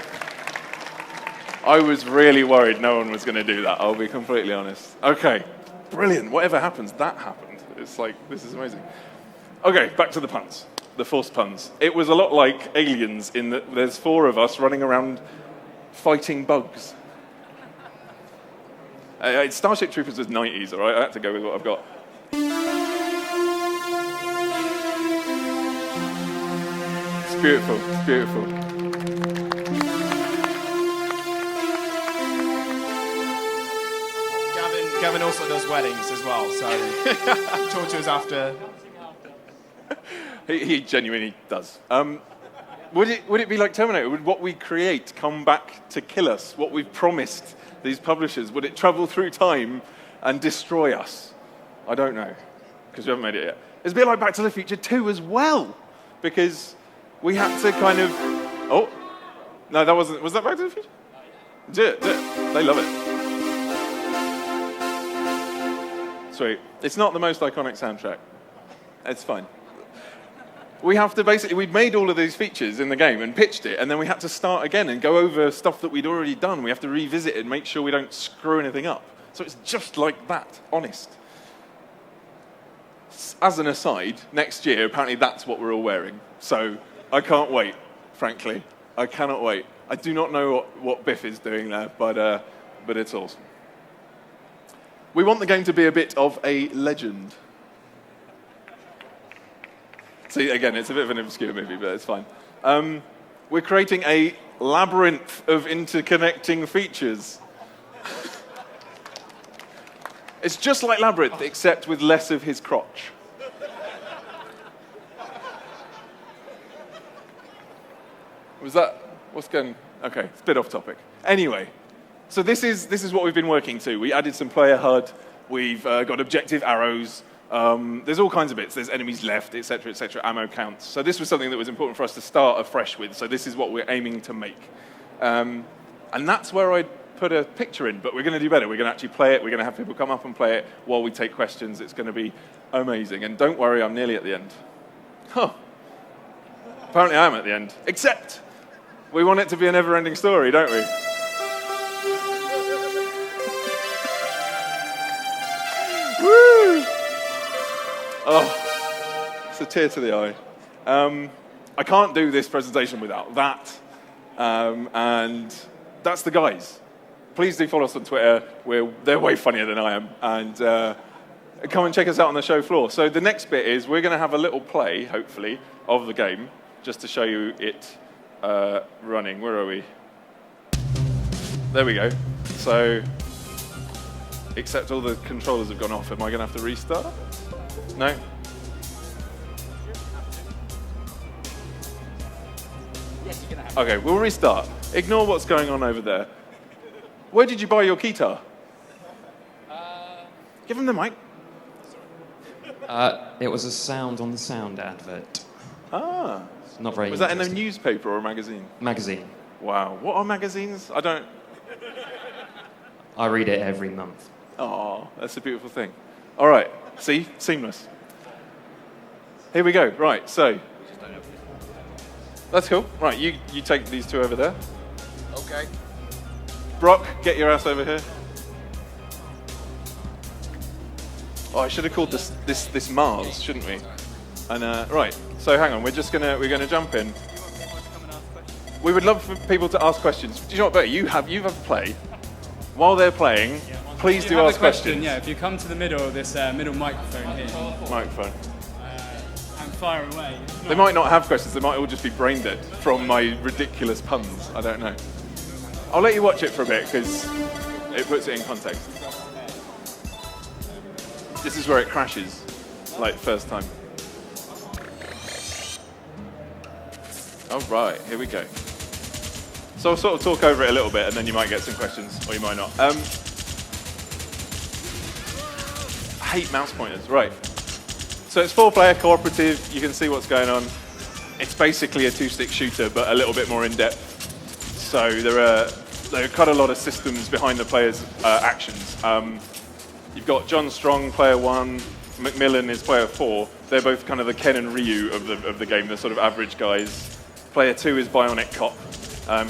I was really worried no one was going to do that, I'll be completely honest. Okay, brilliant. Whatever happens, that happened. It's like, this is amazing. Okay, back to the puns, the forced puns. It was a lot like Aliens in that there's 4 of us running around fighting bugs. Starship Troopers was 90s, all right? I had to go with what I've got. It's beautiful, it's beautiful. Gavin also does weddings as well, so talk to us after. He genuinely does. Would it be like Terminator? Would what we create come back to kill us? What we've promised these publishers? Would it travel through time and destroy us? I don't know, because we haven't made it yet. It's a bit like Back to the Future 2 as well, because we had to kind of... Oh, no, that wasn't... Was that Back to the Future? Do it. They love it. Sweet. It's not the most iconic soundtrack. It's fine. We have to basically... We'd made all of these features in the game and pitched it, and then we had to start again and go over stuff that we'd already done. We have to revisit it and make sure we don't screw anything up. So it's just like that, honest. As an aside, next year, apparently that's what we're all wearing. So I can't wait, frankly. I cannot wait. I do not know what Biff is doing there, but it's awesome. We want the game to be a bit of a legend. See, again, it's a bit of an obscure movie, but it's fine. We're creating a labyrinth of interconnecting features. It's just like Labyrinth, except with less of his crotch. Was that... What's going... Okay, it's a bit off topic. Anyway, so this is what we've been working to. We added some player HUD. We've got objective arrows. There's all kinds of bits. There's enemies left, etc., ammo counts. So this was something that was important for us to start afresh with. So this is what we're aiming to make. And that's where I put a picture in, but we're going to do better. We're going to actually play it. We're going to have people come up and play it while we take questions. It's going to be amazing. And don't worry, I'm nearly at the end. Huh. Apparently I am at the end. Except we want it to be a never-ending story, don't we? Woo! Oh, it's a tear to the eye. I can't do this presentation without that. And that's the guys. Please do follow us on Twitter. They're way funnier than I am. And come and check us out on the show floor. So the next bit is we're going to have a little play, hopefully, of the game, just to show you it running. Where are we? There we go. So, except all the controllers have gone off. Am I going to have to restart? No? Yes, you're going to have Okay, we'll restart. Ignore what's going on over there. Where did you buy your guitar? Give him the mic. It was a sound on the sound advert. Ah. Not very Was that in a newspaper or a magazine? Magazine. Wow. What are magazines? I don't... I read it every month. Oh, that's a beautiful thing. All right. See? Seamless. Here we go. Right, so... That's cool. Right, you take these two over there. Okay. Brock, get your ass over here. Oh, I should have called this Mars, shouldn't we? And right, so hang on, we're gonna jump in. We would love for people to ask questions. Do you know what, Bertie? You have a play. While they're playing, please do ask questions. Yeah, if you come to the middle of this middle microphone here. Microphone. And fire away. They might not have questions. They might all just be brain dead from my ridiculous puns. I don't know. I'll let you watch it for a bit because it puts it in context. This is where it crashes, like first time. All right, here we go. So I'll sort of talk over it a little bit, and then you might get some questions, or you might not. I hate mouse pointers. Right. So it's 4-player cooperative. You can see what's going on. It's basically a 2-stick shooter, but a little bit more in depth. So there are quite a lot of systems behind the players' actions. You've got John Strong, player 1. Macmillan is player 4. They're both kind of the Ken and Ryu of the game. They're sort of average guys. Player 2 is Bionic Cop.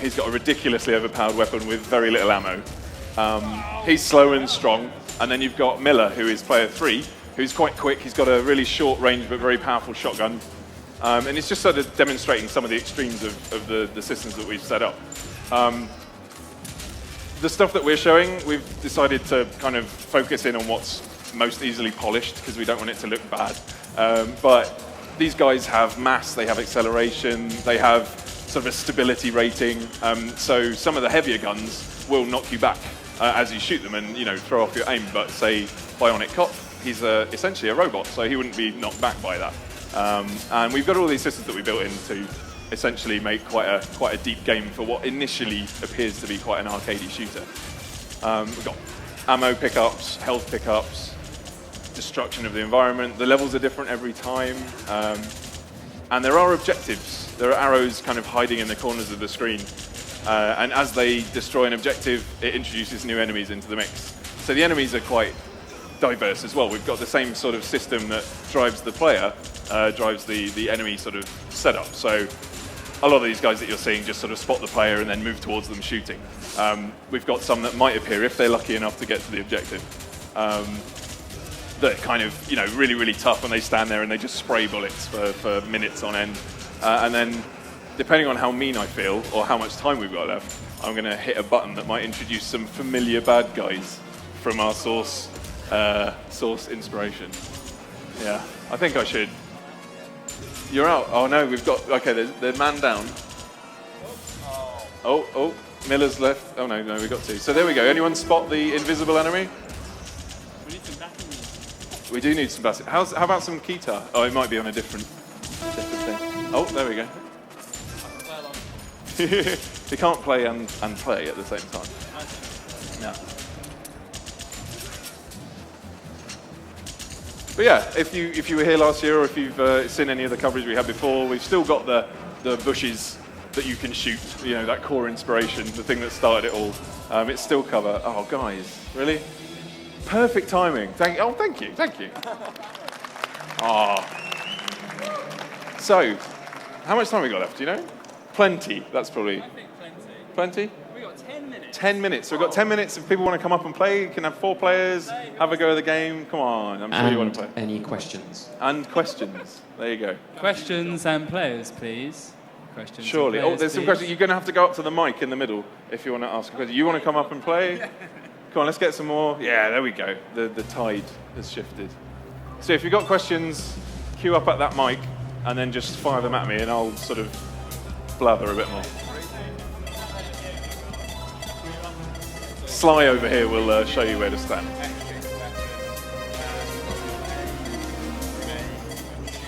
He's got a ridiculously overpowered weapon with very little ammo. He's slow and strong. And then you've got Miller, who is player 3, who's quite quick. He's got a really short range but very powerful shotgun. And it's just sort of demonstrating some of the extremes of the systems that we've set up. The stuff that we're showing, we've decided to kind of focus in on what's most easily polished because we don't want it to look bad. But these guys have mass, they have acceleration, they have sort of a stability rating. So some of the heavier guns will knock you back as you shoot them and throw off your aim. But say Bionic Cop, he's essentially a robot, so he wouldn't be knocked back by that. And we've got all these systems that we built in to essentially make quite a deep game for what initially appears to be quite an arcadey shooter. We've got ammo pickups, health pickups, destruction of the environment. The levels are different every time. And there are objectives. There are arrows kind of hiding in the corners of the screen. And as they destroy an objective, it introduces new enemies into the mix. So the enemies are quite diverse as well. We've got the same sort of system that drives the player, drives the enemy sort of setup. So a lot of these guys that you're seeing just sort of spot the player and then move towards them shooting. We've got some that might appear, if they're lucky enough to get to the objective, that kind of, really, really tough when they stand there and they just spray bullets for minutes on end. And then depending on how mean I feel or how much time we've got left, I'm going to hit a button that might introduce some familiar bad guys from our source inspiration. Yeah, I think I should. You're out. Oh no, we've got. Okay, the man down. Oh, Miller's left. Oh no, we got two. So there we go. Anyone spot the invisible enemy? We need some backing. We do need some bass. How about some guitar? Oh, it might be on a different thing. Oh, there we go. You can't play and play at the same time. Yeah. But yeah, if you were here last year or if you've seen any of the coverage we had before, we've still got the bushes that you can shoot. You know, that core inspiration, the thing that started it all. It's still cover. Oh, guys, really? Perfect timing. Thank you. Ah. So, how much time we got left? Do you know? Plenty. That's probably. I think plenty. Plenty? We got 10 minutes. 10 minutes. So we've got 10 minutes. If people want to come up and play, you can have 4 players, have a go at the game. Come on, I'm sure you want to play. Any questions? And questions. There you go. Questions and players, please. Questions. Surely. And players, There's some please. questions. You're going to have to go up to the mic in the middle if you want to ask a question. You want to come up and play? Come on, let's get some more. Yeah, there we go. The tide has shifted. So if you've got questions, queue up at that mic and then just fire them at me and I'll sort of blather a bit more. Sly over here will show you where to stand.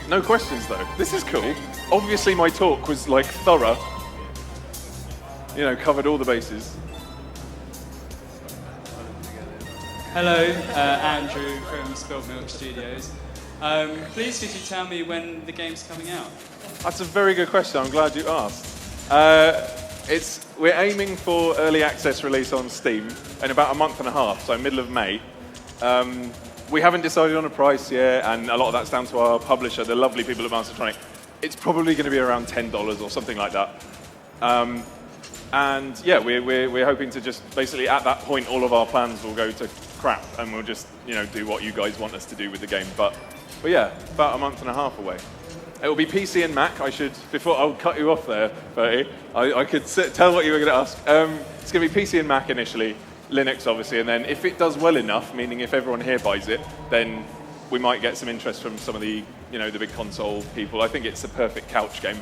No questions though. This is cool. Obviously my talk was like thorough. You know, covered all the bases. Hello, Andrew from Spilled Milk Studios. Please could you tell me when the game's coming out? That's a very good question. I'm glad you asked. We're aiming for early access release on Steam in about a month and a half, so middle of May. We haven't decided on a price yet, and a lot of that's down to our publisher, the lovely people at Mastertronic. It's probably going to be around $10 or something like that. And yeah, we're hoping to just basically at that point, all of our plans will go to crap, and we'll just do what you guys want us to do with the game. But yeah, about a month and a half away. It will be PC and Mac. Before I'll cut you off there, Bertie. I could tell what you were going to ask. It's going to be PC and Mac initially, Linux obviously, and then if it does well enough, meaning if everyone here buys it, then we might get some interest from some of the the big console people. I think it's a perfect couch game.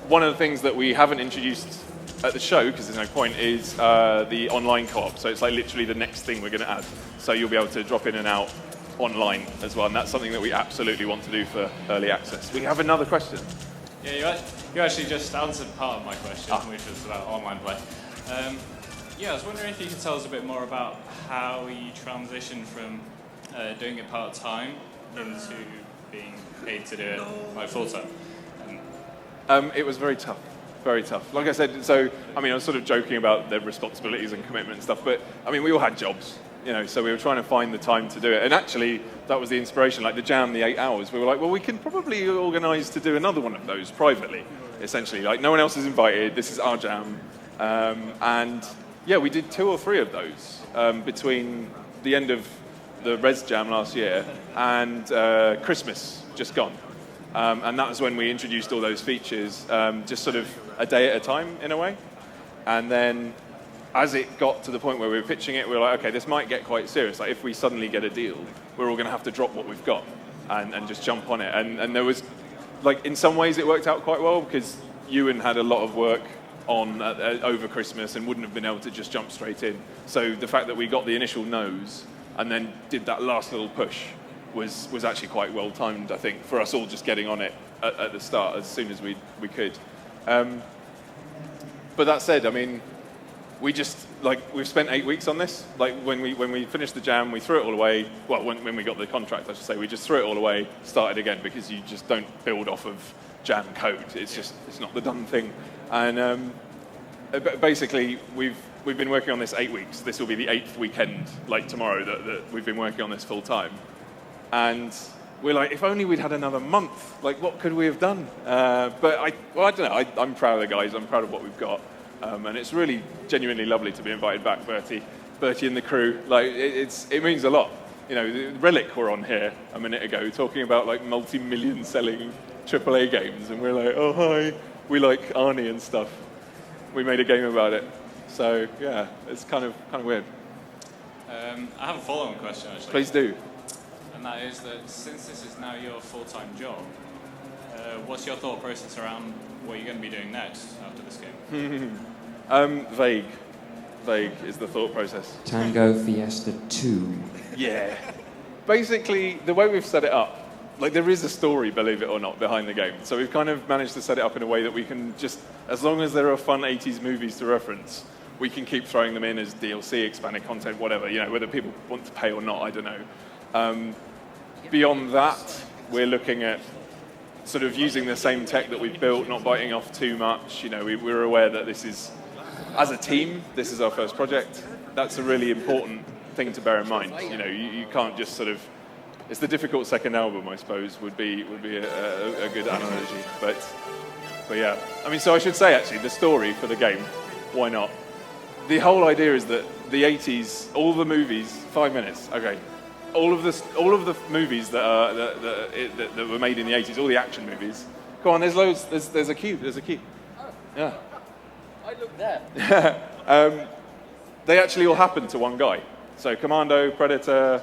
One of the things that we haven't introduced at the show, because there's no point, is the online co-op. So it's like literally the next thing we're going to add. So you'll be able to drop in and out online as well, and that's something that we absolutely want to do for early access. We have another question. Yeah, you actually just answered part of my question, which was about online play. Yeah, I was wondering if you could tell us a bit more about how you transitioned from doing it part-time into being paid to do it like full-time. It was very tough. Very tough. Like I said, so, I was sort of joking about the responsibilities and commitment and stuff, but, we all had jobs, so we were trying to find the time to do it. And actually, that was the inspiration, like the jam, the 8 hours. We were like, well, we can probably organise to do another one of those privately, essentially. Like, no one else is invited, this is our jam. And, yeah, we did 2 or 3 of those between the end of the Rezzed jam last year and Christmas just gone. And that was when we introduced all those features, just sort of a day at a time, in a way. And then as it got to the point where we were pitching it, we were like, okay, this might get quite serious. Like, if we suddenly get a deal, we're all going to have to drop what we've got and just jump on it. And there was, like, in some ways it worked out quite well, because Ewan had a lot of work on over Christmas and wouldn't have been able to just jump straight in. So the fact that we got the initial no's and then did that last little push was actually quite well timed, I think, for us all just getting on it at the start as soon as we could. But that said, we've spent 8 weeks on this. Like when we finished the jam, we threw it all away. Well, when we got the contract, I should say, we just threw it all away, started again, because you just don't build off of jam code. It's not the done thing. And basically, we've been working on this 8 weeks. This will be the 8th weekend, like tomorrow, that we've been working on this full time. And we're like, if only we'd had another month, like what could we have done? But I don't know, I'm proud of the guys, I'm proud of what we've got. And it's really genuinely lovely to be invited back, Bertie and the crew. Like, it means a lot. Relic were on here a minute ago talking about like multi-million selling AAA games, and we're like, oh hi, we like Arnie and stuff. We made a game about it. So yeah, it's kind of weird. I have a follow-on question, actually. Please do. And that is that since this is now your full-time job, what's your thought process around what you're going to be doing next after this game? Vague. Vague is the thought process. Tango Fiesta 2. Yeah. Basically, the way we've set it up, like there is a story, believe it or not, behind the game. So we've kind of managed to set it up in a way that we can just, as long as there are fun 80s movies to reference, we can keep throwing them in as DLC, expanded content, whatever, whether people want to pay or not, I don't know. Beyond that, we're looking at sort of using the same tech that we've built, not biting off too much. We're aware that this is, as a team, this is our first project. That's a really important thing to bear in mind. You can't just sort of, it's the difficult second album, I suppose, would be a good analogy. But yeah, I mean, so I should say actually the story for the game. Why not? The whole idea is that the 80s, all the movies, 5 minutes, okay. All of the movies that were made in the 80s, all the action movies. Go on, there's loads. There's a queue. There's a queue. Yeah. I look there. They actually all happened to one guy. So Commando, Predator,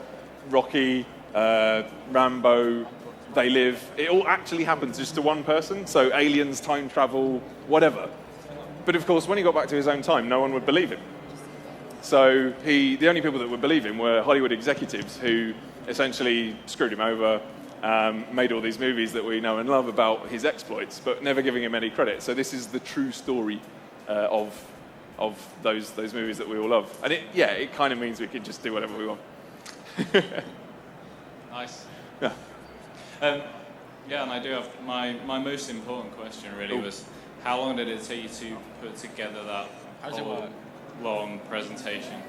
Rocky, Rambo, They Live. It all actually happened just to one person. So aliens, time travel, whatever. But of course, when he got back to his own time, no one would believe him. So the only people that would believe him were Hollywood executives who essentially screwed him over, made all these movies that we know and love about his exploits, but never giving him any credit. So this is the true story of those movies that we all love. And it kind of means we can just do whatever we want. Nice. Yeah. Yeah, and I do have my most important question really was, how long did it take you to put together that whole long presentation?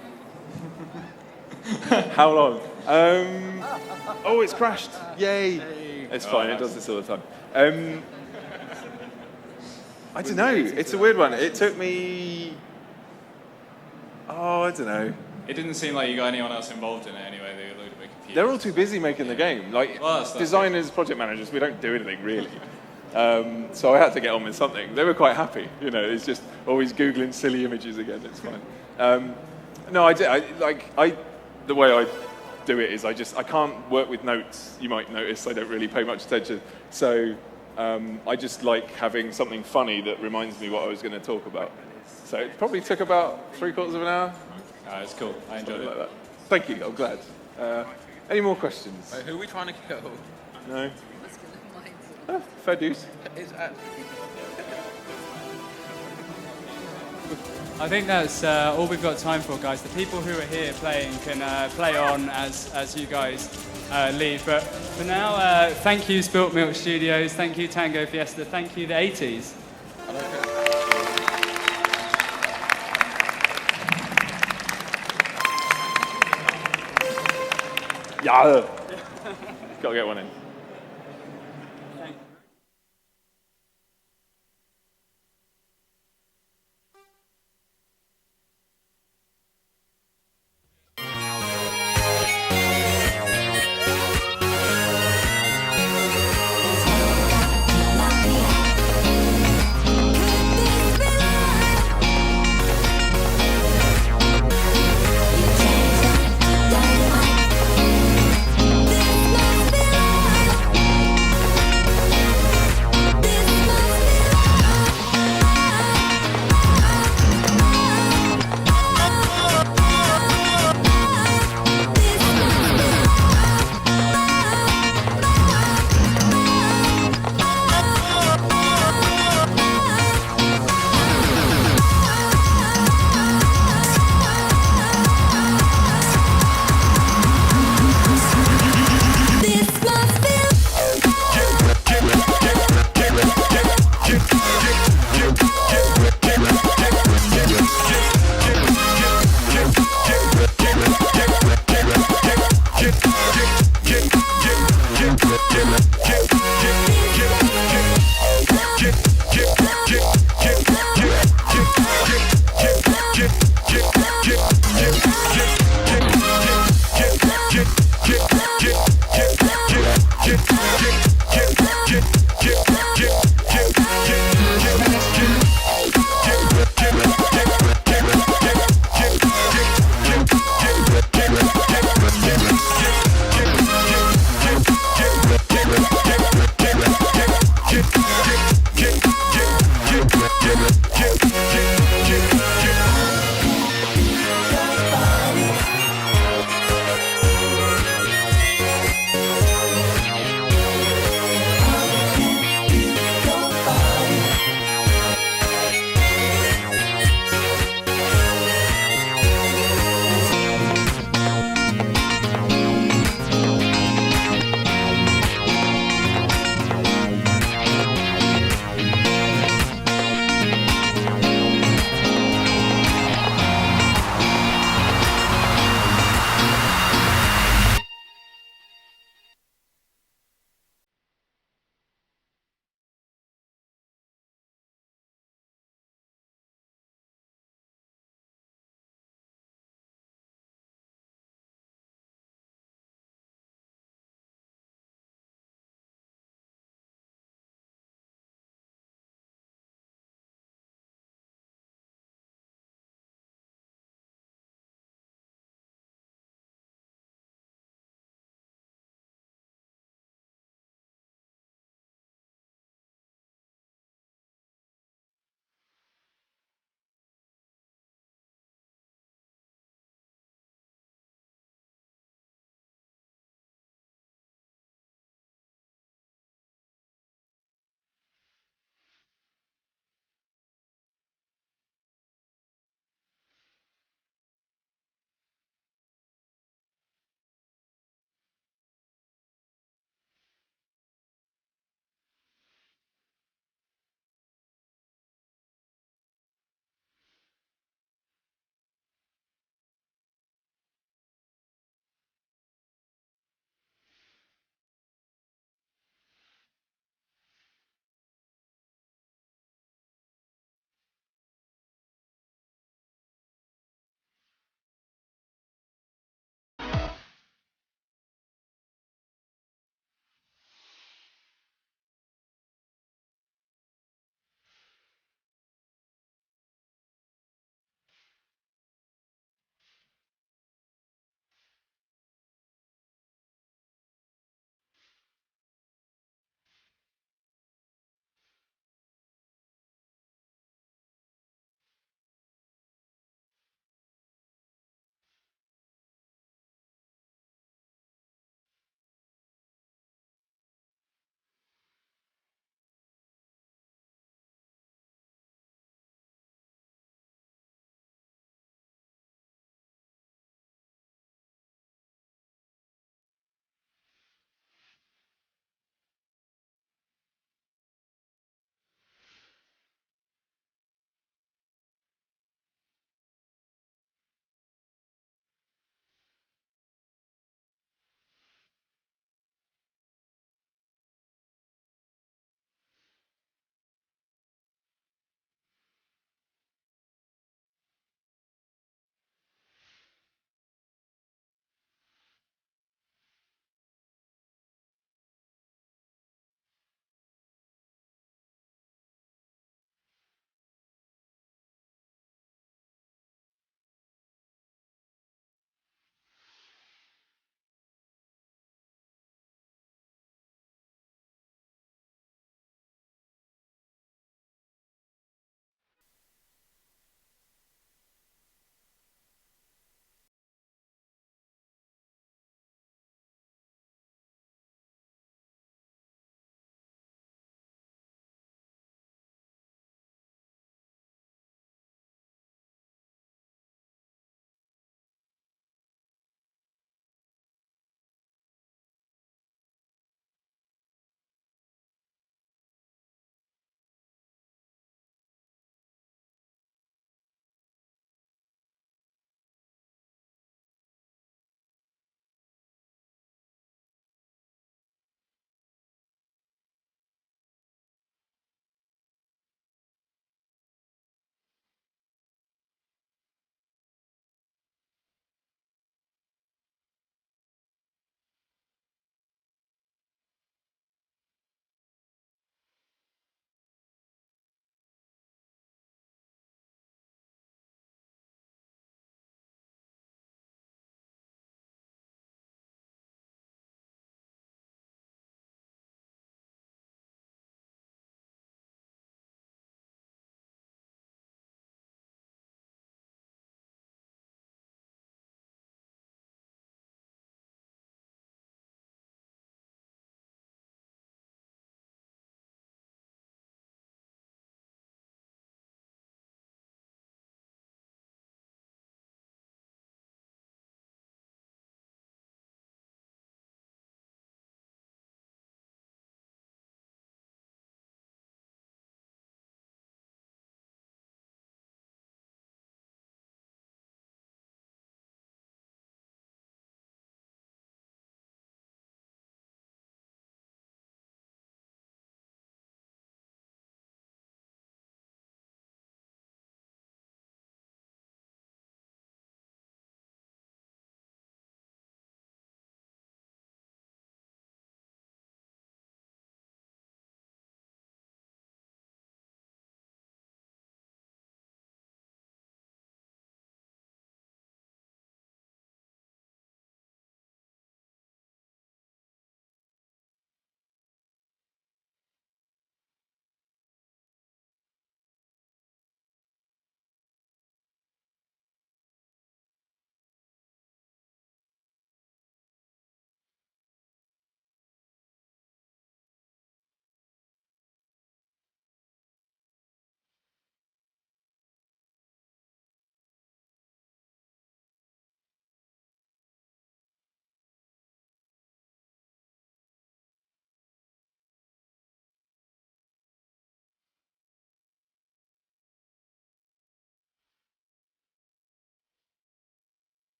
How long? Oh, it's crashed. Yay. It's fine, it does this all the time. I don't know, it's a weird one. It took me... I don't know. It didn't seem like you got anyone else involved in it anyway. They looked a bit confused. They're all too busy making the game. Like, designers, project managers, we don't do anything really. So I had to get on with something. They were quite happy, it's just always Googling silly images again, it's fine. No, the way I do it is I can't work with notes. You might notice I don't really pay much attention. So I just like having something funny that reminds me what I was going to talk about. So it probably took about 3/4 of an hour. It's cool. I enjoyed it. Like that. Thank you, I'm glad. Any more questions? Who are we trying to kill? No? Fair dues. I think that's all we've got time for, guys. The people who are here playing can play on as you guys leave. But for now, thank you, Spilt Milk Studios. Thank you, Tango Fiesta. Thank you, the 80s. Yeah. Gotta get one in. Get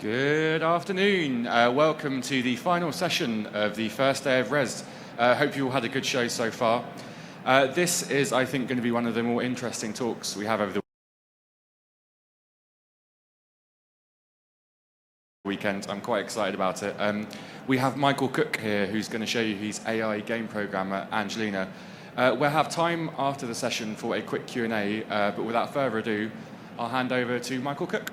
Good afternoon. Welcome to the final session of the first day of Rezzed. Hope you all had a good show so far. This is, I think, going to be one of the more interesting talks we have over the weekend. I'm quite excited about it. We have Michael Cook here, who's going to show you his AI game programmer, Angelina. We'll have time after the session for a quick Q&A, but without further ado, I'll hand over to Michael Cook.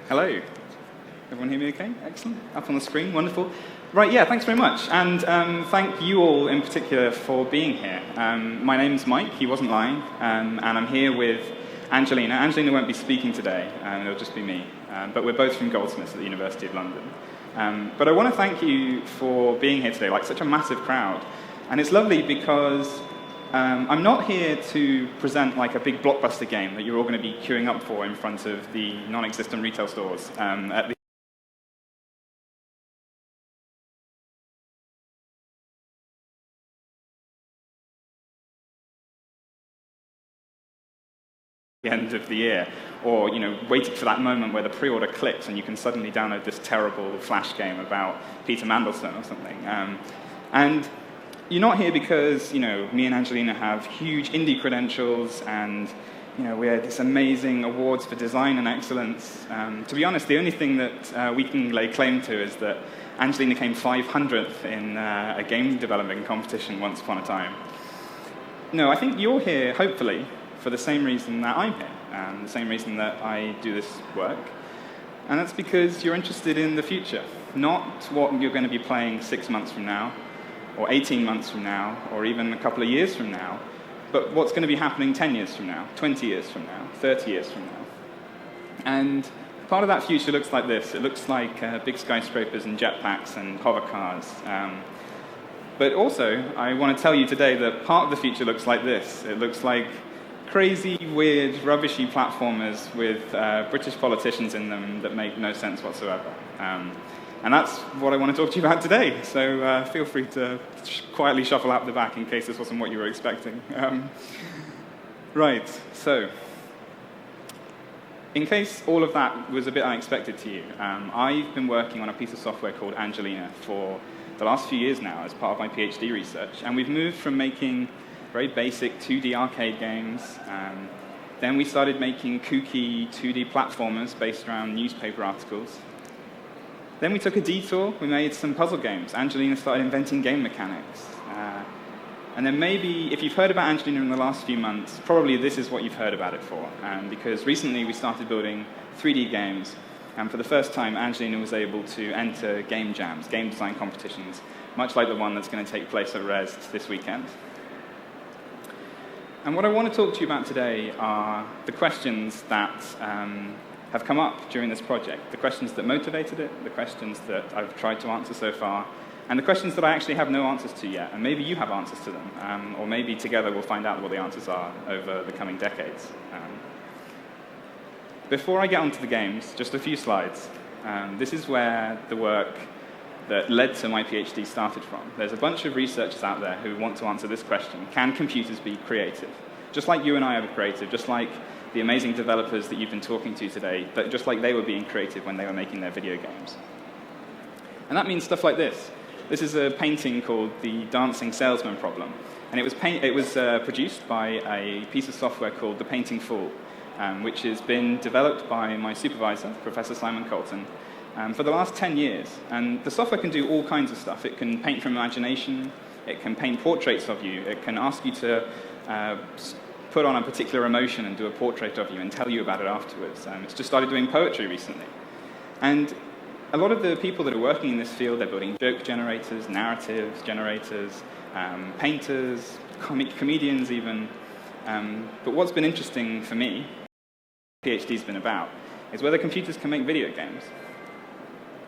Hello. Everyone hear me okay? Excellent. Up on the screen. Wonderful. Right, yeah, thanks very much. And thank you all in particular for being here. My name's Mike, he wasn't lying, and I'm here with Angelina. Angelina won't be speaking today, it'll just be me. But we're both from Goldsmiths at the University of London. But I want to thank you for being here today, like such a massive crowd. And it's lovely because I'm not here to present like a big blockbuster game that you're all going to be queuing up for in front of the non-existent retail stores at the end of the year, or waited for that moment where the pre-order clicks and you can suddenly download this terrible Flash game about Peter Mandelson or something. And you're not here because me and Angelina have huge indie credentials and we had this amazing awards for design and excellence. To be honest, the only thing that we can lay claim to is that Angelina came 500th in a game development competition once upon a time. No, I think you're here, hopefully, for the same reason that I'm here, the same reason that I do this work. And that's because you're interested in the future, not what you're going to be playing 6 months from now, or 18 months from now, or even a couple of years from now, but what's going to be happening 10 years from now, 20 years from now, 30 years from now. And part of that future looks like this. It looks like big skyscrapers and jetpacks and hover cars. But also, I want to tell you today that part of the future looks like this. It looks like crazy, weird, rubbishy platformers with British politicians in them that make no sense whatsoever. And that's what I want to talk to you about today. So feel free to quietly shuffle out the back in case this wasn't what you were expecting. Right, so in case all of that was a bit unexpected to you, I've been working on a piece of software called Angelina for the last few years now as part of my PhD research. And we've moved from making very basic 2D arcade games. Then we started making kooky 2D platformers based around newspaper articles. Then we took a detour, we made some puzzle games. Angelina started inventing game mechanics. And then maybe, if you've heard about Angelina in the last few months, probably this is what you've heard about it for. Because recently we started building 3D games, and for the first time Angelina was able to enter game jams, game design competitions, much like the one that's going to take place at Rezzed this weekend. And what I want to talk to you about today are the questions that have come up during this project, the questions that motivated it, the questions that I've tried to answer so far, and the questions that I actually have no answers to yet, and maybe you have answers to them, or maybe together we'll find out what the answers are over the coming decades. Before I get onto the games, just a few slides. This is where the work that led to my PhD started from. There's a bunch of researchers out there who want to answer this question: can computers be creative? Just like you and I are creative, just like the amazing developers that you've been talking to today, but just like they were being creative when they were making their video games. And that means stuff like this. This is a painting called the Dancing Salesman Problem. And it was produced by a piece of software called the Painting Fool, which has been developed by my supervisor, Professor Simon Colton, for the last 10 years. And the software can do all kinds of stuff. It can paint from imagination, it can paint portraits of you, it can ask you to put on a particular emotion and do a portrait of you and tell you about it afterwards. It's just started doing poetry recently. And a lot of the people that are working in this field, they're building joke generators, narrative generators, painters, comedians even. But what's been interesting for me, PhD's been about, is whether computers can make video games.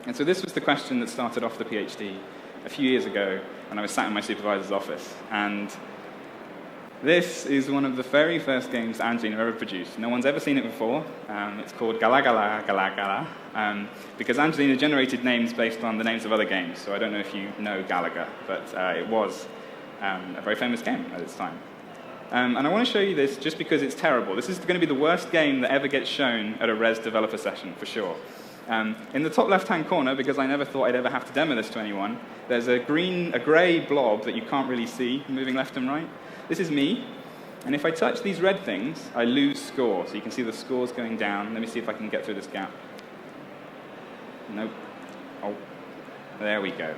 And so this was the question that started off the PhD a few years ago when I was sat in my supervisor's office. And this is one of the very first games Angelina ever produced. No one's ever seen it before. It's called Gala Gala Gala Gala, because Angelina generated names based on the names of other games. So I don't know if you know Galaga, but it was a very famous game at its time. And I want to show you this just because it's terrible. This is going to be the worst game that ever gets shown at a Rezzed developer session, for sure. In the top left-hand corner, because I never thought I'd ever have to demo this to anyone, there's a grey blob that you can't really see moving left and right. This is me. And if I touch these red things, I lose score. So you can see the scores going down. Let me see if I can get through this gap. Nope. Oh, there we go.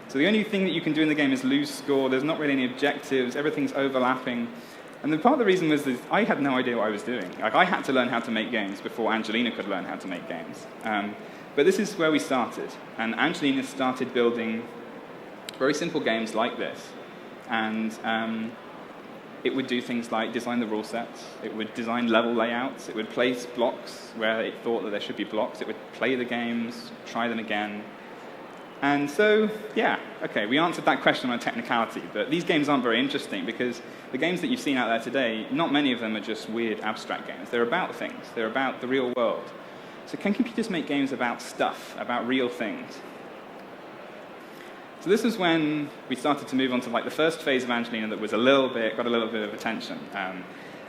So the only thing that you can do in the game is lose score. There's not really any objectives. Everything's overlapping. And then part of the reason was that I had no idea what I was doing. Like, I had to learn how to make games before Angelina could learn how to make games. But this is where we started. And Angelina started building very simple games like this. And it would do things like design the rule sets. It would design level layouts. It would place blocks where it thought that there should be blocks. It would play the games, try them again. And so, yeah, okay, we answered that question on a technicality, but these games aren't very interesting because the games that you've seen out there today, not many of them are just weird abstract games. They're about things. They're about the real world. So can computers make games about stuff, about real things? So this is when we started to move on to like the first phase of Angelina that was got a little bit of attention.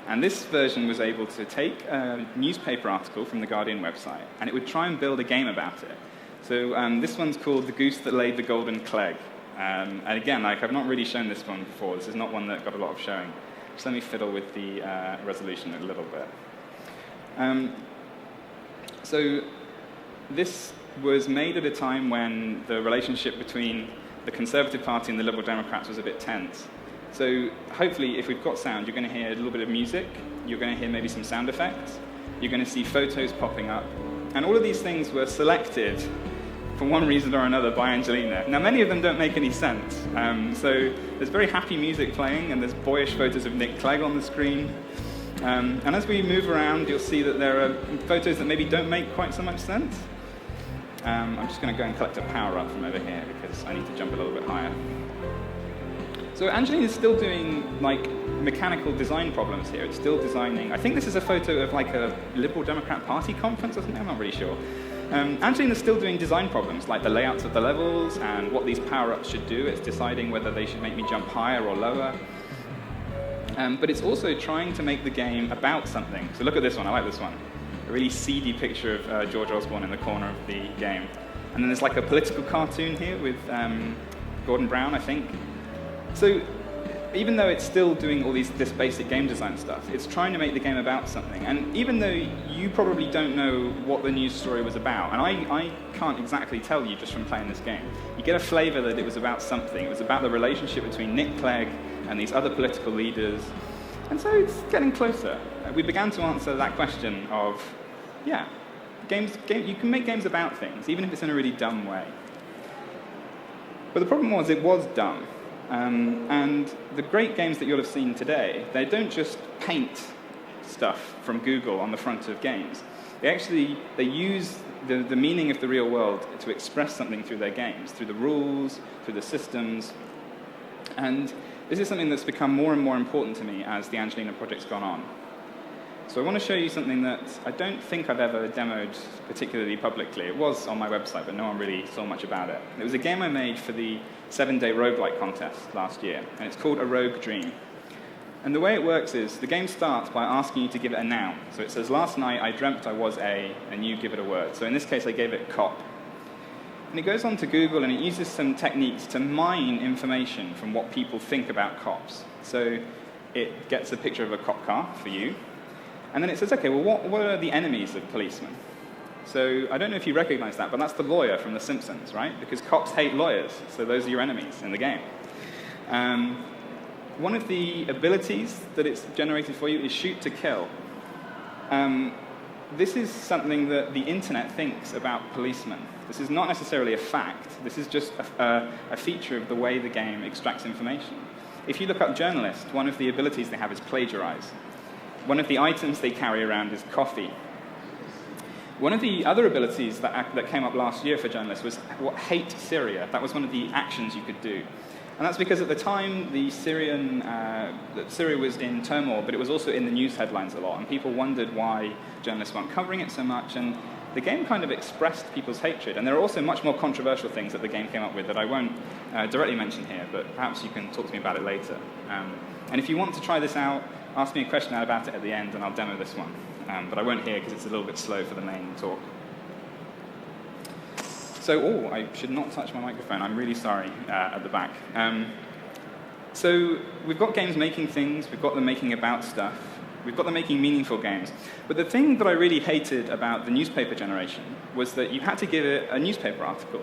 And this version was able to take a newspaper article from the Guardian website, and it would try and build a game about it. So this one's called The Goose That Laid the Golden Clegg. And again, like, I've not really shown this one before. This is not one that got a lot of showing. Just let me fiddle with the resolution a little bit. So this was made at a time when the relationship between the Conservative Party and the Liberal Democrats was a bit tense. So hopefully, if we've got sound, you're going to hear a little bit of music. You're going to hear maybe some sound effects. You're going to see photos popping up. And all of these things were selected for one reason or another by Angelina. Now, many of them don't make any sense. So there's very happy music playing, and there's boyish photos of Nick Clegg on the screen. And as we move around, you'll see that there are photos that maybe don't make quite so much sense. I'm just going to go and collect a power-up from over here, because I need to jump a little bit higher. So Angelina is still doing, like, mechanical design problems here. It's still designing. I think this is a photo of, like, a Liberal Democrat Party conference or something. I'm not really sure. Angelina's still doing design problems, like the layouts of the levels and what these power-ups should do. It's deciding whether they should make me jump higher or lower. But it's also trying to make the game about something. So look at this one. I like this one. A really seedy picture of George Osborne in the corner of the game. And then there's like a political cartoon here with Gordon Brown, I think. So even though it's still doing all this basic game design stuff, it's trying to make the game about something. And even though you probably don't know what the news story was about, and I can't exactly tell you just from playing this game, you get a flavor that it was about something. It was about the relationship between Nick Clegg and these other political leaders. And so it's getting closer. We began to answer that question of, yeah, you can make games about things, even if it's in a really dumb way. But the problem was, it was dumb. And the great games that you'll have seen today, they don't just paint stuff from Google on the front of games. They use the meaning of the real world to express something through their games, through the rules, through the systems. And this is something that's become more and more important to me as the Angelina project's gone on. So I want to show you something that I don't think I've ever demoed particularly publicly. It was on my website, but no one really saw much about it. It was a game I made for the 7-day roguelike contest last year, and it's called A Rogue Dream. And the way it works is, the game starts by asking you to give it a noun. So it says, last night I dreamt I was a, and you give it a word. So in this case, I gave it cop. And it goes on to Google, and it uses some techniques to mine information from what people think about cops. So it gets a picture of a cop car for you, and then it says, okay, well, what are the enemies of policemen? So I don't know if you recognize that, but that's the lawyer from The Simpsons, right? Because cops hate lawyers, so those are your enemies in the game. One of the abilities that it's generated for you is shoot to kill. This is something that the internet thinks about policemen. This is not necessarily a fact. This is just a feature of the way the game extracts information. If you look up journalist, one of the abilities they have is plagiarize. One of the items they carry around is coffee. One of the other abilities that came up last year for journalists was hate Syria. That was one of the actions you could do. And that's because at the time, Syria was in turmoil, but it was also in the news headlines a lot, and people wondered why journalists weren't covering it so much, and the game kind of expressed people's hatred. And there are also much more controversial things that the game came up with that I won't directly mention here, but perhaps you can talk to me about it later. And if you want to try this out, ask me a question about it at the end, and I'll demo this one. But I won't here because it's a little bit slow for the main talk. So, I should not touch my microphone. I'm really sorry at the back. So we've got games making things. We've got them making about stuff. We've got them making meaningful games. But the thing that I really hated about the newspaper generation was that you had to give it a newspaper article.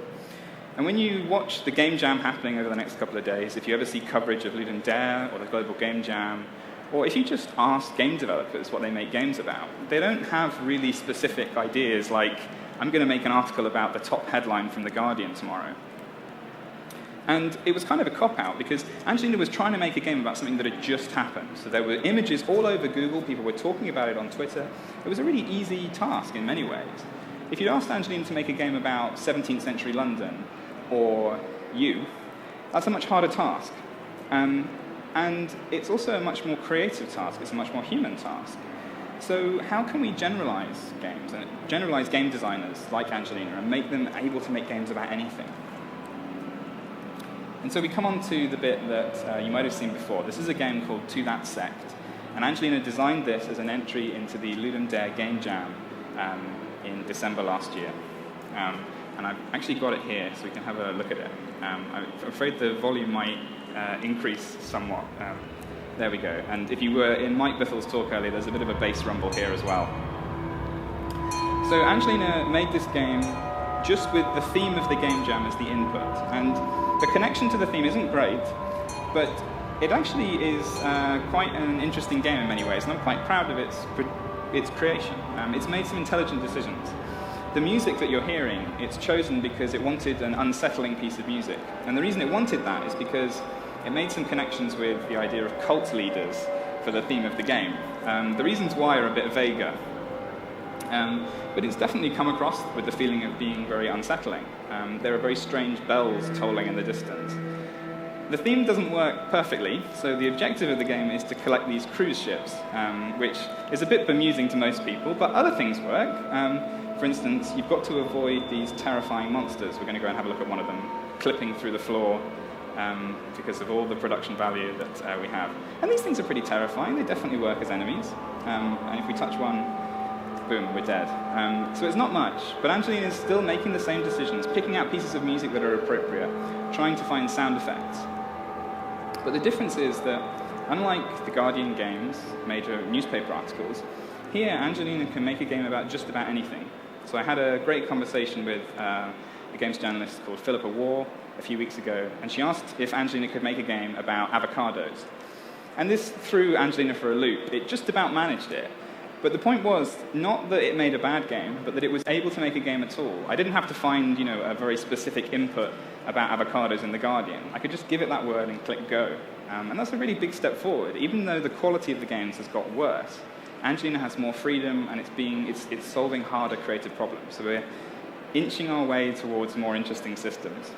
And when you watch the Game Jam happening over the next couple of days, if you ever see coverage of Ludum Dare or the Global Game Jam, or if you just ask game developers what they make games about, they don't have really specific ideas like, I'm going to make an article about the top headline from The Guardian tomorrow. And it was kind of a cop-out, because Angelina was trying to make a game about something that had just happened. So there were images all over Google, people were talking about it on Twitter. It was a really easy task in many ways. If you'd asked Angelina to make a game about 17th century London, or you, that's a much harder task. And it's also a much more creative task, it's a much more human task. So how can we generalize games, and generalize game designers like Angelina, and make them able to make games about anything? And so we come on to the bit that you might have seen before. This is a game called To That Sect. And Angelina designed this as an entry into the Ludum Dare Game Jam in December last year. And I've actually got it here, so we can have a look at it. I'm afraid the volume might increase somewhat. There we go. And if you were in Mike Bithel's talk earlier, there's a bit of a bass rumble here as well. So Angelina made this game just with the theme of the Game Jam as the input. And the connection to the theme isn't great, but it actually is quite an interesting game in many ways, and I'm quite proud of its creation. It's made some intelligent decisions. The music that you're hearing, it's chosen because it wanted an unsettling piece of music. And the reason it wanted that is because it made some connections with the idea of cult leaders for the theme of the game. The reasons why are a bit vaguer. But it's definitely come across with the feeling of being very unsettling. There are very strange bells tolling in the distance. The theme doesn't work perfectly, so the objective of the game is to collect these cruise ships, which is a bit bemusing to most people, but other things work. For instance, you've got to avoid these terrifying monsters. We're going to go and have a look at one of them, clipping through the floor because of all the production value that we have. And these things are pretty terrifying. They definitely work as enemies. And if we touch one, boom, we're dead. So it's not much, but Angelina is still making the same decisions, picking out pieces of music that are appropriate, trying to find sound effects. But the difference is that, unlike the Guardian games, major newspaper articles, here Angelina can make a game about just about anything. So I had a great conversation with a games journalist called Philippa Waugh a few weeks ago, and she asked if Angelina could make a game about avocados. And this threw Angelina for a loop. It just about managed it. But the point was not that it made a bad game, but that it was able to make a game at all. I didn't have to find, a very specific input about avocados in The Guardian. I could just give it that word and click go. And that's a really big step forward. Even though the quality of the games has got worse, Angelina has more freedom, and it's solving harder creative problems. So we're inching our way towards more interesting systems,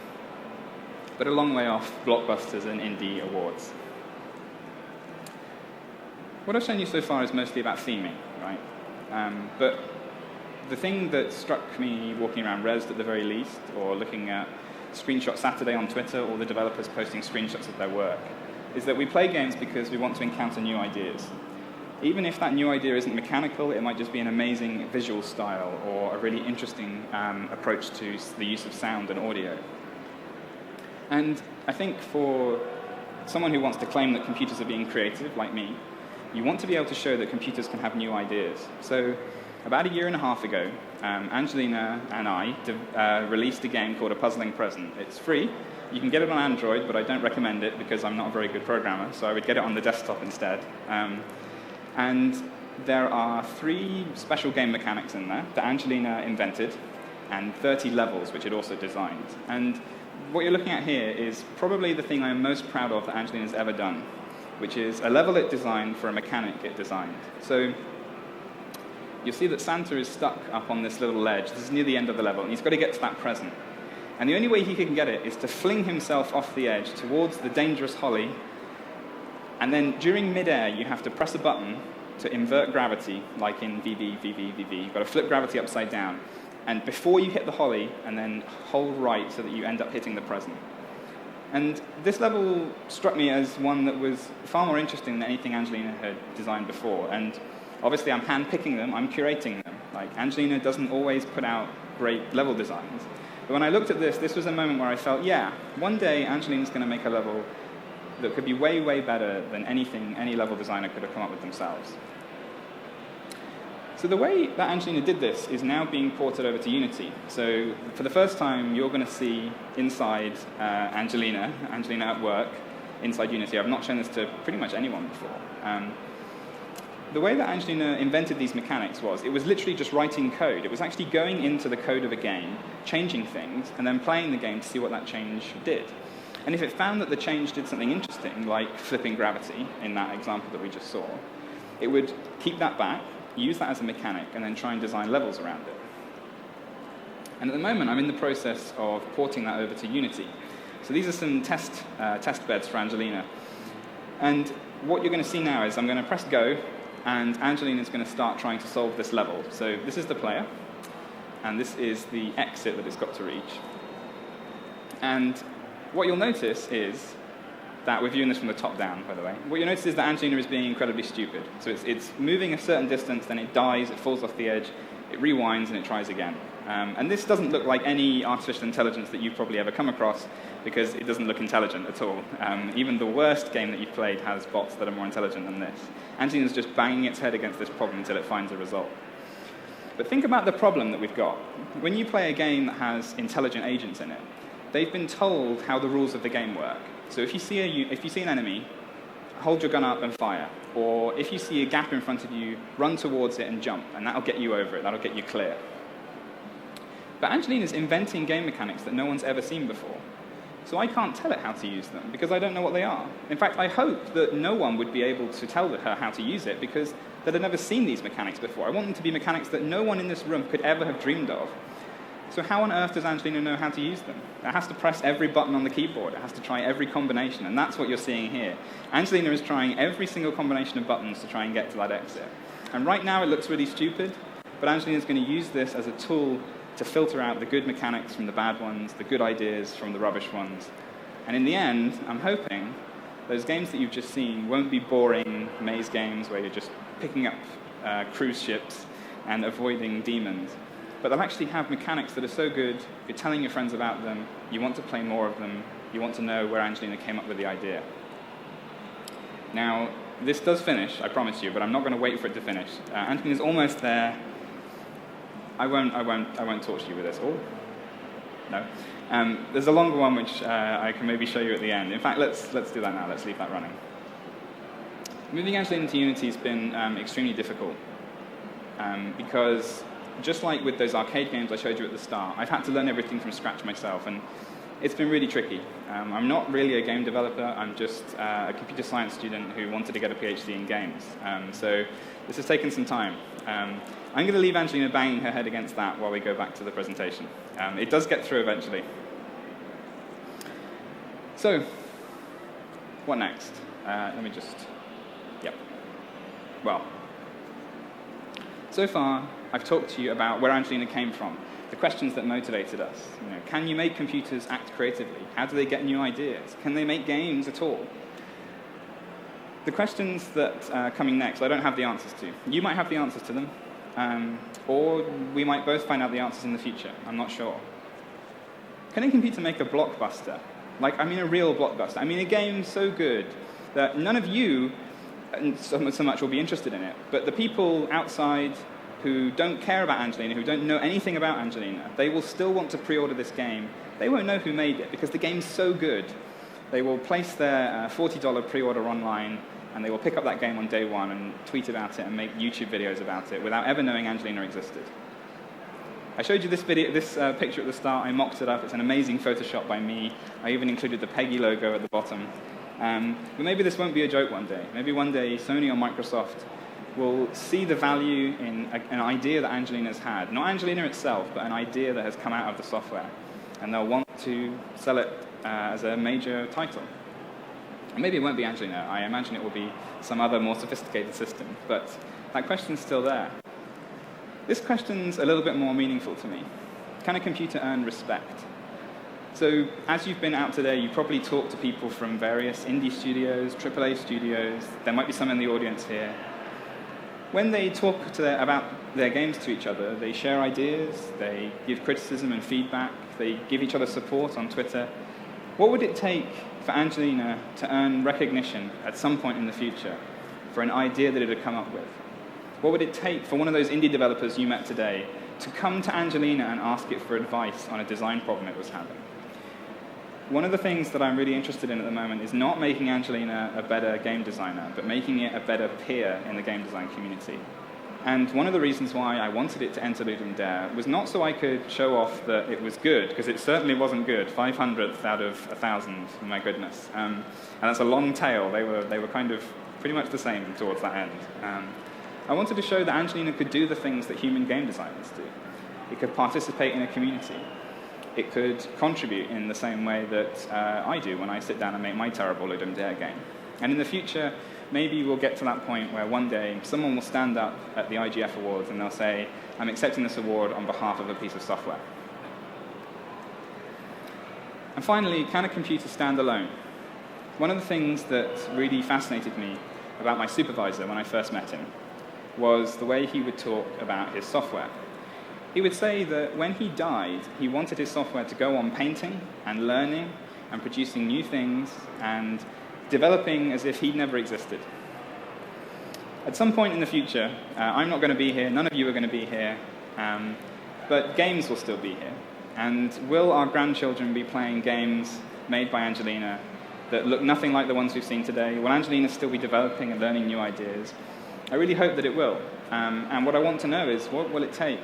but a long way off blockbusters and indie awards. What I've shown you so far is mostly about theming, right? But the thing that struck me walking around Rezzed at the very least, or looking at Screenshot Saturday on Twitter, or the developers posting screenshots of their work, is that we play games because we want to encounter new ideas. Even if that new idea isn't mechanical, it might just be an amazing visual style or a really interesting approach to the use of sound and audio. And I think for someone who wants to claim that computers are being creative, like me, you want to be able to show that computers can have new ideas. So about a year and a half ago, Angelina and I released a game called A Puzzling Present. It's free. You can get it on Android, but I don't recommend it because I'm not a very good programmer, so I would get it on the desktop instead. And there are 3 special game mechanics in there that Angelina invented, and 30 levels, which it also designed. And what you're looking at here is probably the thing I'm most proud of that Angelina's ever done, which is a level it designed for a mechanic it designed. So you'll see that Santa is stuck up on this little ledge. This is near the end of the level, and he's got to get to that present. And the only way he can get it is to fling himself off the edge towards the dangerous holly, and then during midair, you have to press a button to invert gravity, like in VV. You've got to flip gravity upside down. And before you hit the holly, and then hold right so that you end up hitting the present. And this level struck me as one that was far more interesting than anything Angelina had designed before. And obviously, I'm hand-picking them, I'm curating them. Like, Angelina doesn't always put out great level designs. But when I looked at this was a moment where I felt, yeah, one day Angelina's going to make a level that could be way, way better than anything any level designer could have come up with themselves. So the way that Angelina did this is now being ported over to Unity. So for the first time, you're going to see inside Angelina at work, inside Unity. I've not shown this to pretty much anyone before. The way that Angelina invented these mechanics was, it was literally just writing code. It was actually going into the code of a game, changing things, and then playing the game to see what that change did. And if it found that the change did something interesting, like flipping gravity in that example that we just saw, it would keep that back, use that as a mechanic, and then try and design levels around it. And at the moment, I'm in the process of porting that over to Unity. So these are some test beds for Angelina. And what you're going to see now is I'm going to press go, and Angelina's going to start trying to solve this level. So this is the player, and this is the exit that it's got to reach. And what you'll notice is that, we're viewing this from the top down, by the way, what you'll notice is that Angelina is being incredibly stupid. So it's moving a certain distance, then it dies, it falls off the edge, it rewinds, and it tries again. And this doesn't look like any artificial intelligence that you've probably ever come across, because it doesn't look intelligent at all. Even the worst game that you've played has bots that are more intelligent than this. Angelina's just banging its head against this problem until it finds a result. But think about the problem that we've got. When you play a game that has intelligent agents in it, they've been told how the rules of the game work. So if you see an enemy, hold your gun up and fire. Or if you see a gap in front of you, run towards it and jump, and that'll get you over it, that'll get you clear. But Angelina's inventing game mechanics that no one's ever seen before. So I can't tell it how to use them, because I don't know what they are. In fact, I hope that no one would be able to tell her how to use it, because they'd have never seen these mechanics before. I want them to be mechanics that no one in this room could ever have dreamed of. So how on earth does Angelina know how to use them? It has to press every button on the keyboard. It has to try every combination, and that's what you're seeing here. Angelina is trying every single combination of buttons to try and get to that exit. And right now it looks really stupid, but Angelina's going to use this as a tool to filter out the good mechanics from the bad ones, the good ideas from the rubbish ones. And in the end, I'm hoping those games that you've just seen won't be boring maze games where you're just picking up cruise ships and avoiding demons. But they'll actually have mechanics that are so good, you're telling your friends about them, you want to play more of them, you want to know where Angelina came up with the idea. Now, this does finish, I promise you, but I'm not going to wait for it to finish. Angelina's almost there. I won't torture you with this. Oh, no. There's a longer one which I can maybe show you at the end. In fact, let's do that now. Let's leave that running. Moving Angelina into Unity has been extremely difficult because just like with those arcade games I showed you at the start, I've had to learn everything from scratch myself, and it's been really tricky. I'm not really a game developer. I'm just a computer science student who wanted to get a PhD in games. So this has taken some time. I'm going to leave Angelina banging her head against that while we go back to the presentation. It does get through eventually. So, what next? Let me just... Yep. Well, so far, I've talked to you about where Angelina came from, the questions that motivated us. Can you make computers act creatively? How do they get new ideas? Can they make games at all? The questions that are coming next, I don't have the answers to. You might have the answers to them, or we might both find out the answers in the future. I'm not sure. Can a computer make a blockbuster? A real blockbuster. A game so good that none of you so much will be interested in it, but the people outside who don't care about Angelina, who don't know anything about Angelina, they will still want to pre-order this game. They won't know who made it because the game's so good. They will place their $40 pre-order online, and they will pick up that game on day one and tweet about it and make YouTube videos about it without ever knowing Angelina existed. I showed you this picture at the start. I mocked it up. It's an amazing Photoshop by me. I even included the Peggy logo at the bottom. But maybe this won't be a joke one day. Maybe one day Sony or Microsoft will see the value in an idea that Angelina's had. Not Angelina itself, but an idea that has come out of the software. And they'll want to sell it as a major title. And maybe it won't be Angelina. I imagine it will be some other more sophisticated system. But that question's still there. This question's a little bit more meaningful to me. Can a computer earn respect? So as you've been out today, you probably talked to people from various indie studios, AAA studios. There might be some in the audience here. When they talk about their games to each other, they share ideas, they give criticism and feedback, they give each other support on Twitter. What would it take for Angelina to earn recognition at some point in the future for an idea that it had come up with? What would it take for one of those indie developers you met today to come to Angelina and ask it for advice on a design problem it was having? One of the things that I'm really interested in at the moment is not making Angelina a better game designer, but making it a better peer in the game design community. And one of the reasons why I wanted it to enter Ludum Dare was not so I could show off that it was good, because it certainly wasn't good. 500th out of 1,000, my goodness. And that's a long tail. They were kind of pretty much the same towards that end. I wanted to show that Angelina could do the things that human game designers do. It could participate in a community. It could contribute in the same way that I do when I sit down and make my terrible Ludum Dare game. And in the future, maybe we'll get to that point where one day someone will stand up at the IGF Awards and they'll say, I'm accepting this award on behalf of a piece of software. And finally, can a computer stand alone? One of the things that really fascinated me about my supervisor when I first met him was the way he would talk about his software. He would say that when he died, he wanted his software to go on painting and learning and producing new things and developing as if he'd never existed. At some point in the future, I'm not going to be here, none of you are going to be here, but games will still be here. And will our grandchildren be playing games made by Angelina that look nothing like the ones we've seen today? Will Angelina still be developing and learning new ideas? I really hope that it will. And what I want to know is, what will it take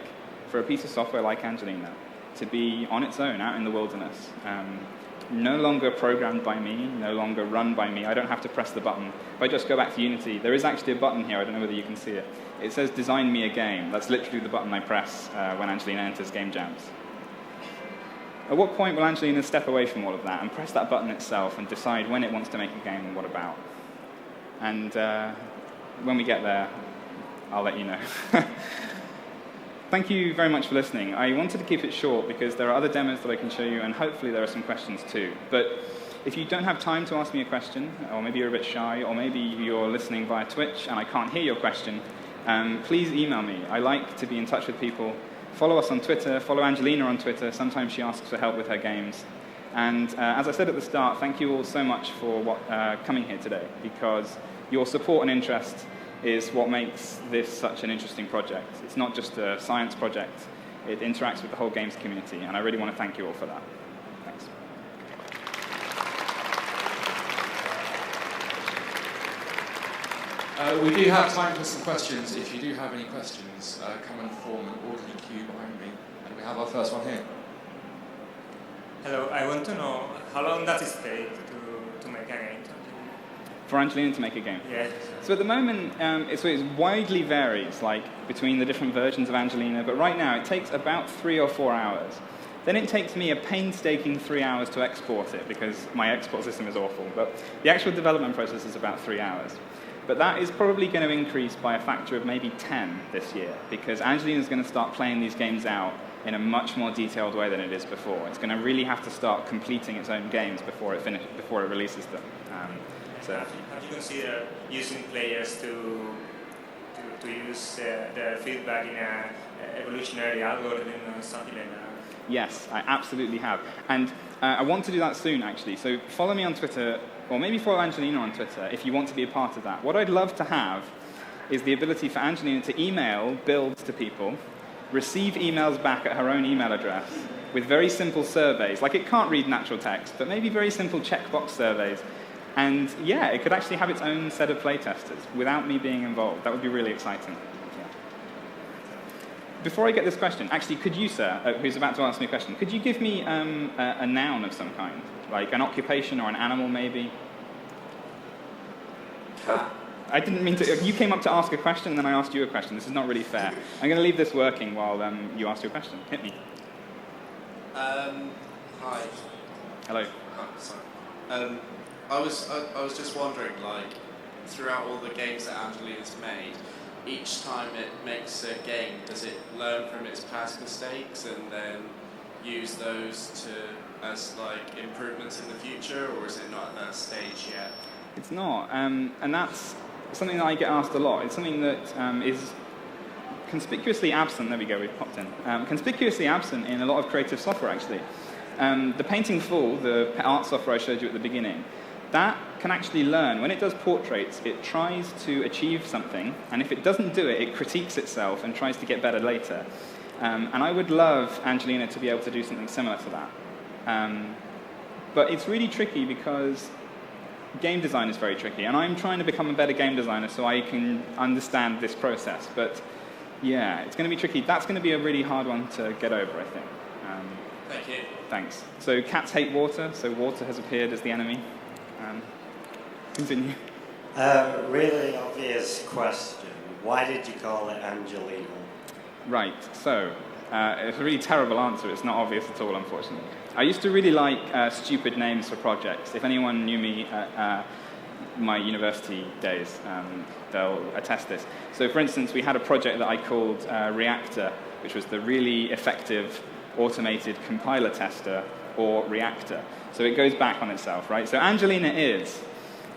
for a piece of software like Angelina to be on its own out in the wilderness? No longer programmed by me, no longer run by me. I don't have to press the button. If I just go back to Unity, there is actually a button here. I don't know whether you can see it. It says design me a game. That's literally the button I press when Angelina enters game jams. At what point will Angelina step away from all of that and press that button itself and decide when it wants to make a game and what about? And when we get there, I'll let you know. Thank you very much for listening. I wanted to keep it short because there are other demos that I can show you, and hopefully there are some questions too. But if you don't have time to ask me a question, or maybe you're a bit shy, or maybe you're listening via Twitch and I can't hear your question, please email me. I like to be in touch with people. Follow us on Twitter, follow Angelina on Twitter. Sometimes she asks for help with her games. And as I said at the start, thank you all so much for coming here today, because your support and interest is what makes this such an interesting project. It's not just a science project. It interacts with the whole games community, and I really want to thank you all for that. Thanks. We do have time for some questions. If you do have any questions, come and form an orderly queue behind me. And we have our first one here. Hello, I want to know how long does it take to make a game? For Angelina to make a game? Yeah. So at the moment, it widely varies, like between the different versions of Angelina, but right now it takes about 3 or 4 hours. Then it takes me a painstaking 3 hours to export it, because my export system is awful, but the actual development process is about 3 hours. But that is probably going to increase by a factor of maybe 10 this year, because Angelina is going to start playing these games out in a much more detailed way than it is before. It's going to really have to start completing its own games before it releases them. So have you considered using players to use their feedback in an evolutionary algorithm or something like that? Yes, I absolutely have. And I want to do that soon, actually. So follow me on Twitter, or maybe follow Angelina on Twitter if you want to be a part of that. What I'd love to have is the ability for Angelina to email builds to people, receive emails back at her own email address with very simple surveys. Like, it can't read natural text, but maybe very simple checkbox surveys. And yeah, it could actually have its own set of playtesters without me being involved. That would be really exciting. Yeah. Before I get this question, actually, could you, sir, who's about to ask me a question, could you give me a noun of some kind? Like an occupation or an animal, maybe? I didn't mean to. You came up to ask a question, and then I asked you a question. This is not really fair. I'm going to leave this working while you ask your question. Hit me. Hi. Hello. Sorry. I was just wondering, like, throughout all the games that Angelina's made, each time it makes a game, does it learn from its past mistakes and then use those to as like improvements in the future, or is it not at that stage yet? It's not, and that's something that I get asked a lot. It's something that is conspicuously absent. There we go, we've popped in. Conspicuously absent in a lot of creative software, actually. The Painting Full, the art software I showed you at the beginning, that can actually learn. When it does portraits, it tries to achieve something, and if it doesn't do it, it critiques itself and tries to get better later. And I would love Angelina to be able to do something similar to that. But it's really tricky because game design is very tricky, and I'm trying to become a better game designer so I can understand this process. But yeah, it's going to be tricky. That's going to be a really hard one to get over, I think. Thank you. Thanks. So cats hate water, so water has appeared as the enemy. Continue. Really obvious question. Why did you call it Angelina? Right, so it's a really terrible answer. It's not obvious at all, unfortunately. I used to really like stupid names for projects. If anyone knew me at my university days, they'll attest this. So for instance, we had a project that I called Reactor, which was the really effective automated compiler tester, or Reactor. So it goes back on itself, right? So Angelina is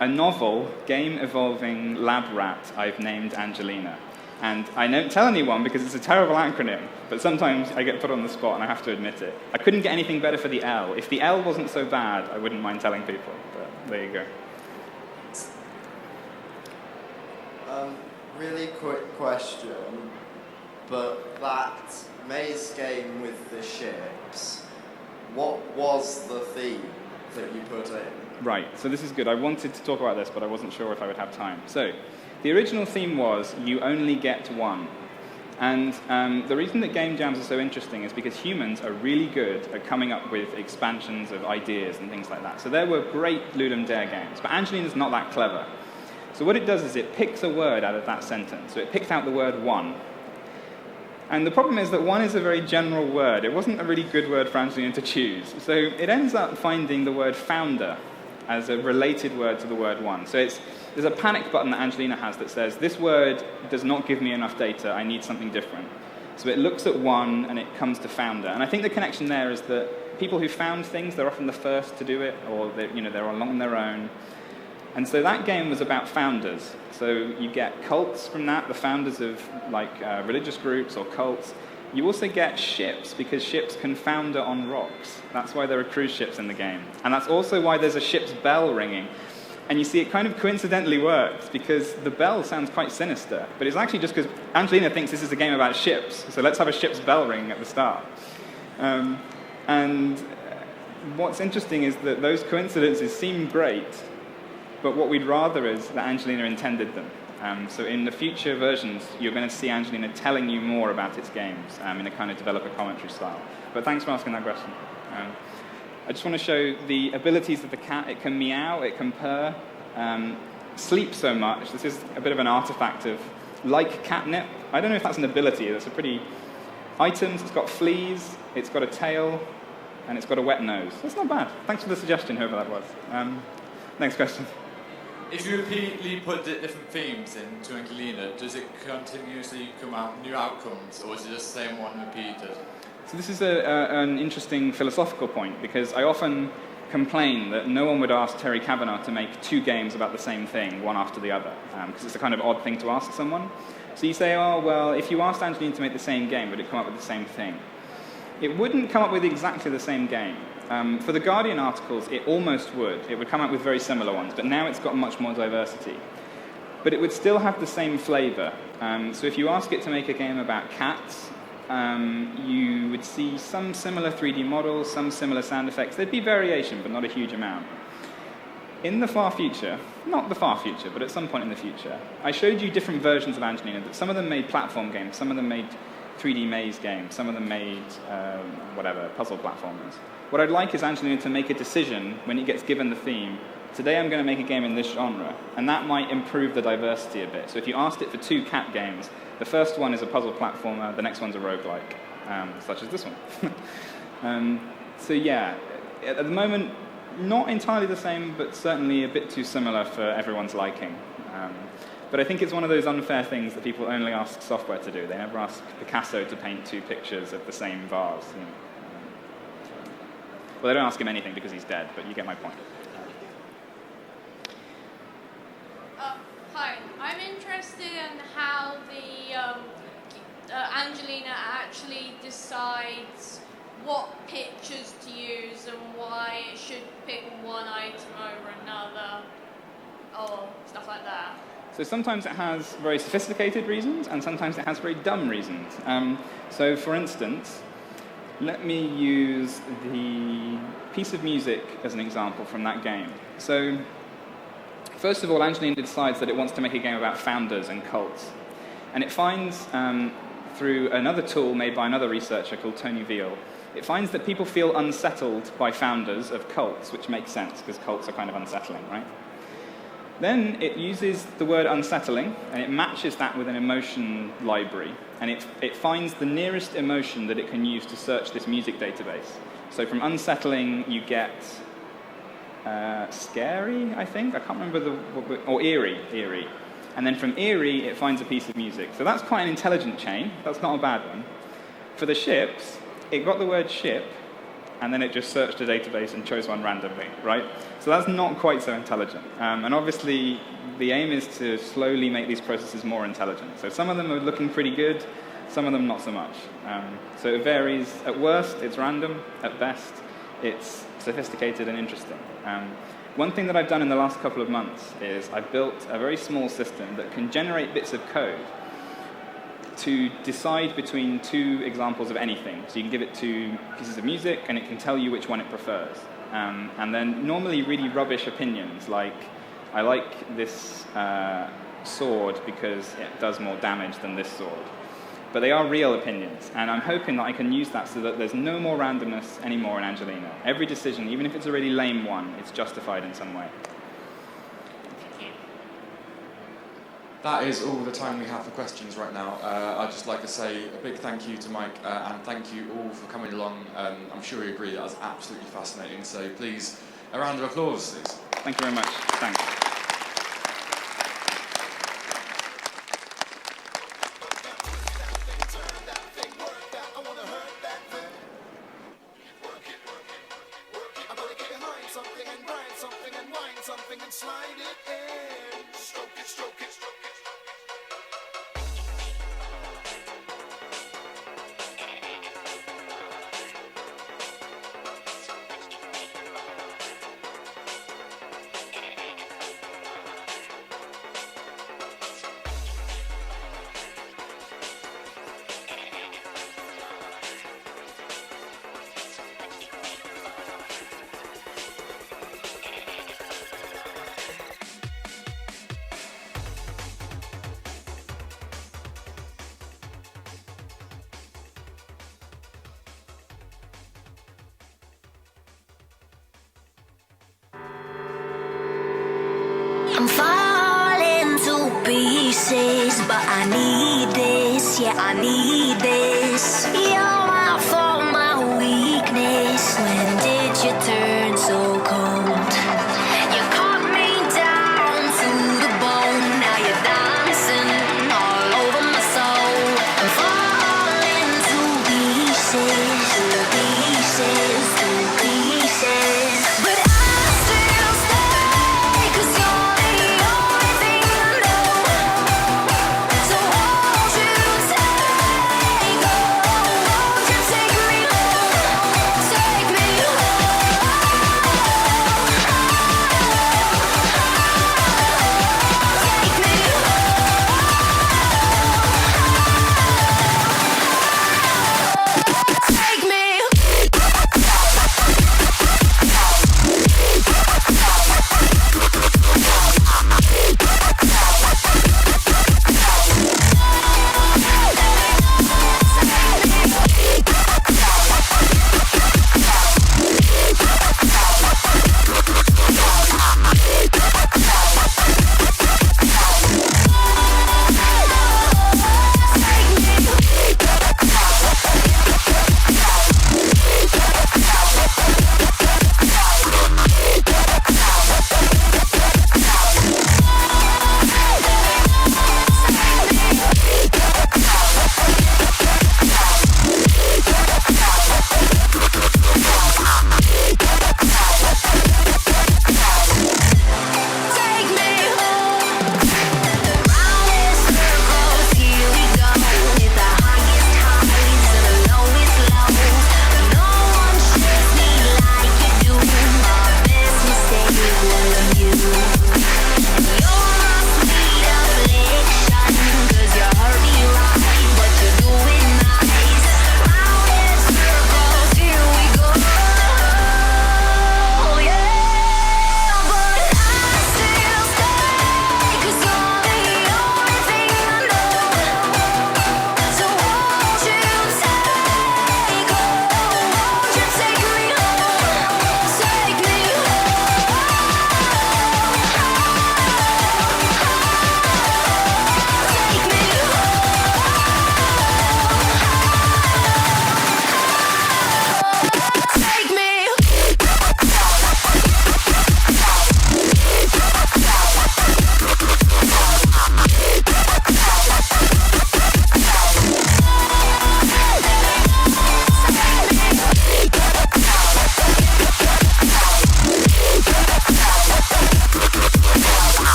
a novel, game-evolving lab rat I've named Angelina. And I don't tell anyone because it's a terrible acronym, but sometimes I get put on the spot and I have to admit it. I couldn't get anything better for the L. If the L wasn't so bad, I wouldn't mind telling people, but there you go. Really quick question, but that maze game with the ships, what was the theme that you put in? Right, so this is good. I wanted to talk about this, but I wasn't sure if I would have time. So, the original theme was, you only get one. And the reason that game jams are so interesting is because humans are really good at coming up with expansions of ideas and things like that. So there were great Ludum Dare games, but Angelina's not that clever. So what it does is it picks a word out of that sentence. So it picked out the word one. And the problem is that one is a very general word. It wasn't a really good word for Angelina to choose. So it ends up finding the word founder as a related word to the word one. So there's a panic button that Angelina has that says, this word does not give me enough data, I need something different. So it looks at one and it comes to founder. And I think the connection there is that people who found things, they're often the first to do it, or they're along their own. And so that game was about founders. So you get cults from that, the founders of religious groups or cults. You also get ships, because ships can founder on rocks. That's why there are cruise ships in the game. And that's also why there's a ship's bell ringing. And you see, it kind of coincidentally works, because the bell sounds quite sinister. But it's actually just because Angelina thinks this is a game about ships, so let's have a ship's bell ring at the start. And what's interesting is that those coincidences seem great, but what we'd rather is that Angelina intended them. So in the future versions, you're going to see Angelina telling you more about its games in a kind of developer commentary style. But thanks for asking that question. I just want to show the abilities of the cat. It can meow, it can purr, sleep so much. This is a bit of an artifact of, like catnip. I don't know if that's an ability. That's a pretty... Items, it's got fleas, it's got a tail, and it's got a wet nose. That's not bad. Thanks for the suggestion, whoever that was. Next question. If you repeatedly put different themes into Angelina, does it continuously come out new outcomes, or is it just the same one repeated? So this is an interesting philosophical point, because I often complain that no one would ask Terry Kavanagh to make 2 games about the same thing, one after the other, because it's a kind of odd thing to ask someone. So you say, oh, well, if you asked Angelina to make the same game, would it come up with the same thing? It wouldn't come up with exactly the same game. For the Guardian articles, it almost would. It would come out with very similar ones, but now it's got much more diversity. But it would still have the same flavor. So if you ask it to make a game about cats, you would see some similar 3D models, some similar sound effects. There'd be variation, but not a huge amount. In the far future, not the far future, but at some point in the future, I showed you different versions of Angelina. That some of them made platform games, some of them made 3D maze games, some of them made, puzzle platformers. What I'd like is Angelina to make a decision when it gets given the theme. Today I'm going to make a game in this genre, and that might improve the diversity a bit. So if you asked it for 2 cat games, the first one is a puzzle platformer, the next one's a roguelike, such as this one. So yeah, at the moment, not entirely the same, but certainly a bit too similar for everyone's liking. But I think it's one of those unfair things that people only ask software to do. They never ask Picasso to paint 2 pictures of the same vase. Well, they don't ask him anything because he's dead, but you get my point. Hi, I'm interested in how the Angelina actually decides what pictures to use and why it should pick one item over another, or stuff like that. So sometimes it has very sophisticated reasons, and sometimes it has very dumb reasons. So for instance, let me use the piece of music as an example from that game. So first of all, Angelina decides that it wants to make a game about founders and cults. And it finds, through another tool made by another researcher called Tony Veal, it finds that people feel unsettled by founders of cults, which makes sense, because cults are kind of unsettling, right? Then it uses the word unsettling, and it matches that with an emotion library, and it finds the nearest emotion that it can use to search this music database. So from unsettling, you get scary, I think. I can't remember or eerie. And then from eerie, it finds a piece of music. So that's quite an intelligent chain. That's not a bad one. For the ships, it got the word ship, and then it just searched a database and chose one randomly, right? So that's not quite so intelligent. And obviously, the aim is to slowly make these processes more intelligent. So some of them are looking pretty good, some of them not so much. So it varies. At worst, it's random. At best, it's sophisticated and interesting. One thing that I've done in the last couple of months is I've built a very small system that can generate bits of code to decide between two examples of anything. So you can give it two pieces of music, and it can tell you which one it prefers. And then normally really rubbish opinions, like, I like this sword because it does more damage than this sword. But they are real opinions, and I'm hoping that I can use that so that there's no more randomness anymore in Angelina. Every decision, even if it's a really lame one, it's justified in some way. That is all the time we have for questions right now. I'd just like to say a big thank you to Mike, and thank you all for coming along. I'm sure you agree that was absolutely fascinating, so please, a round of applause, please. Thank you very much. Thanks. I'm falling to pieces, but I need this, yeah, I need this. Yeah.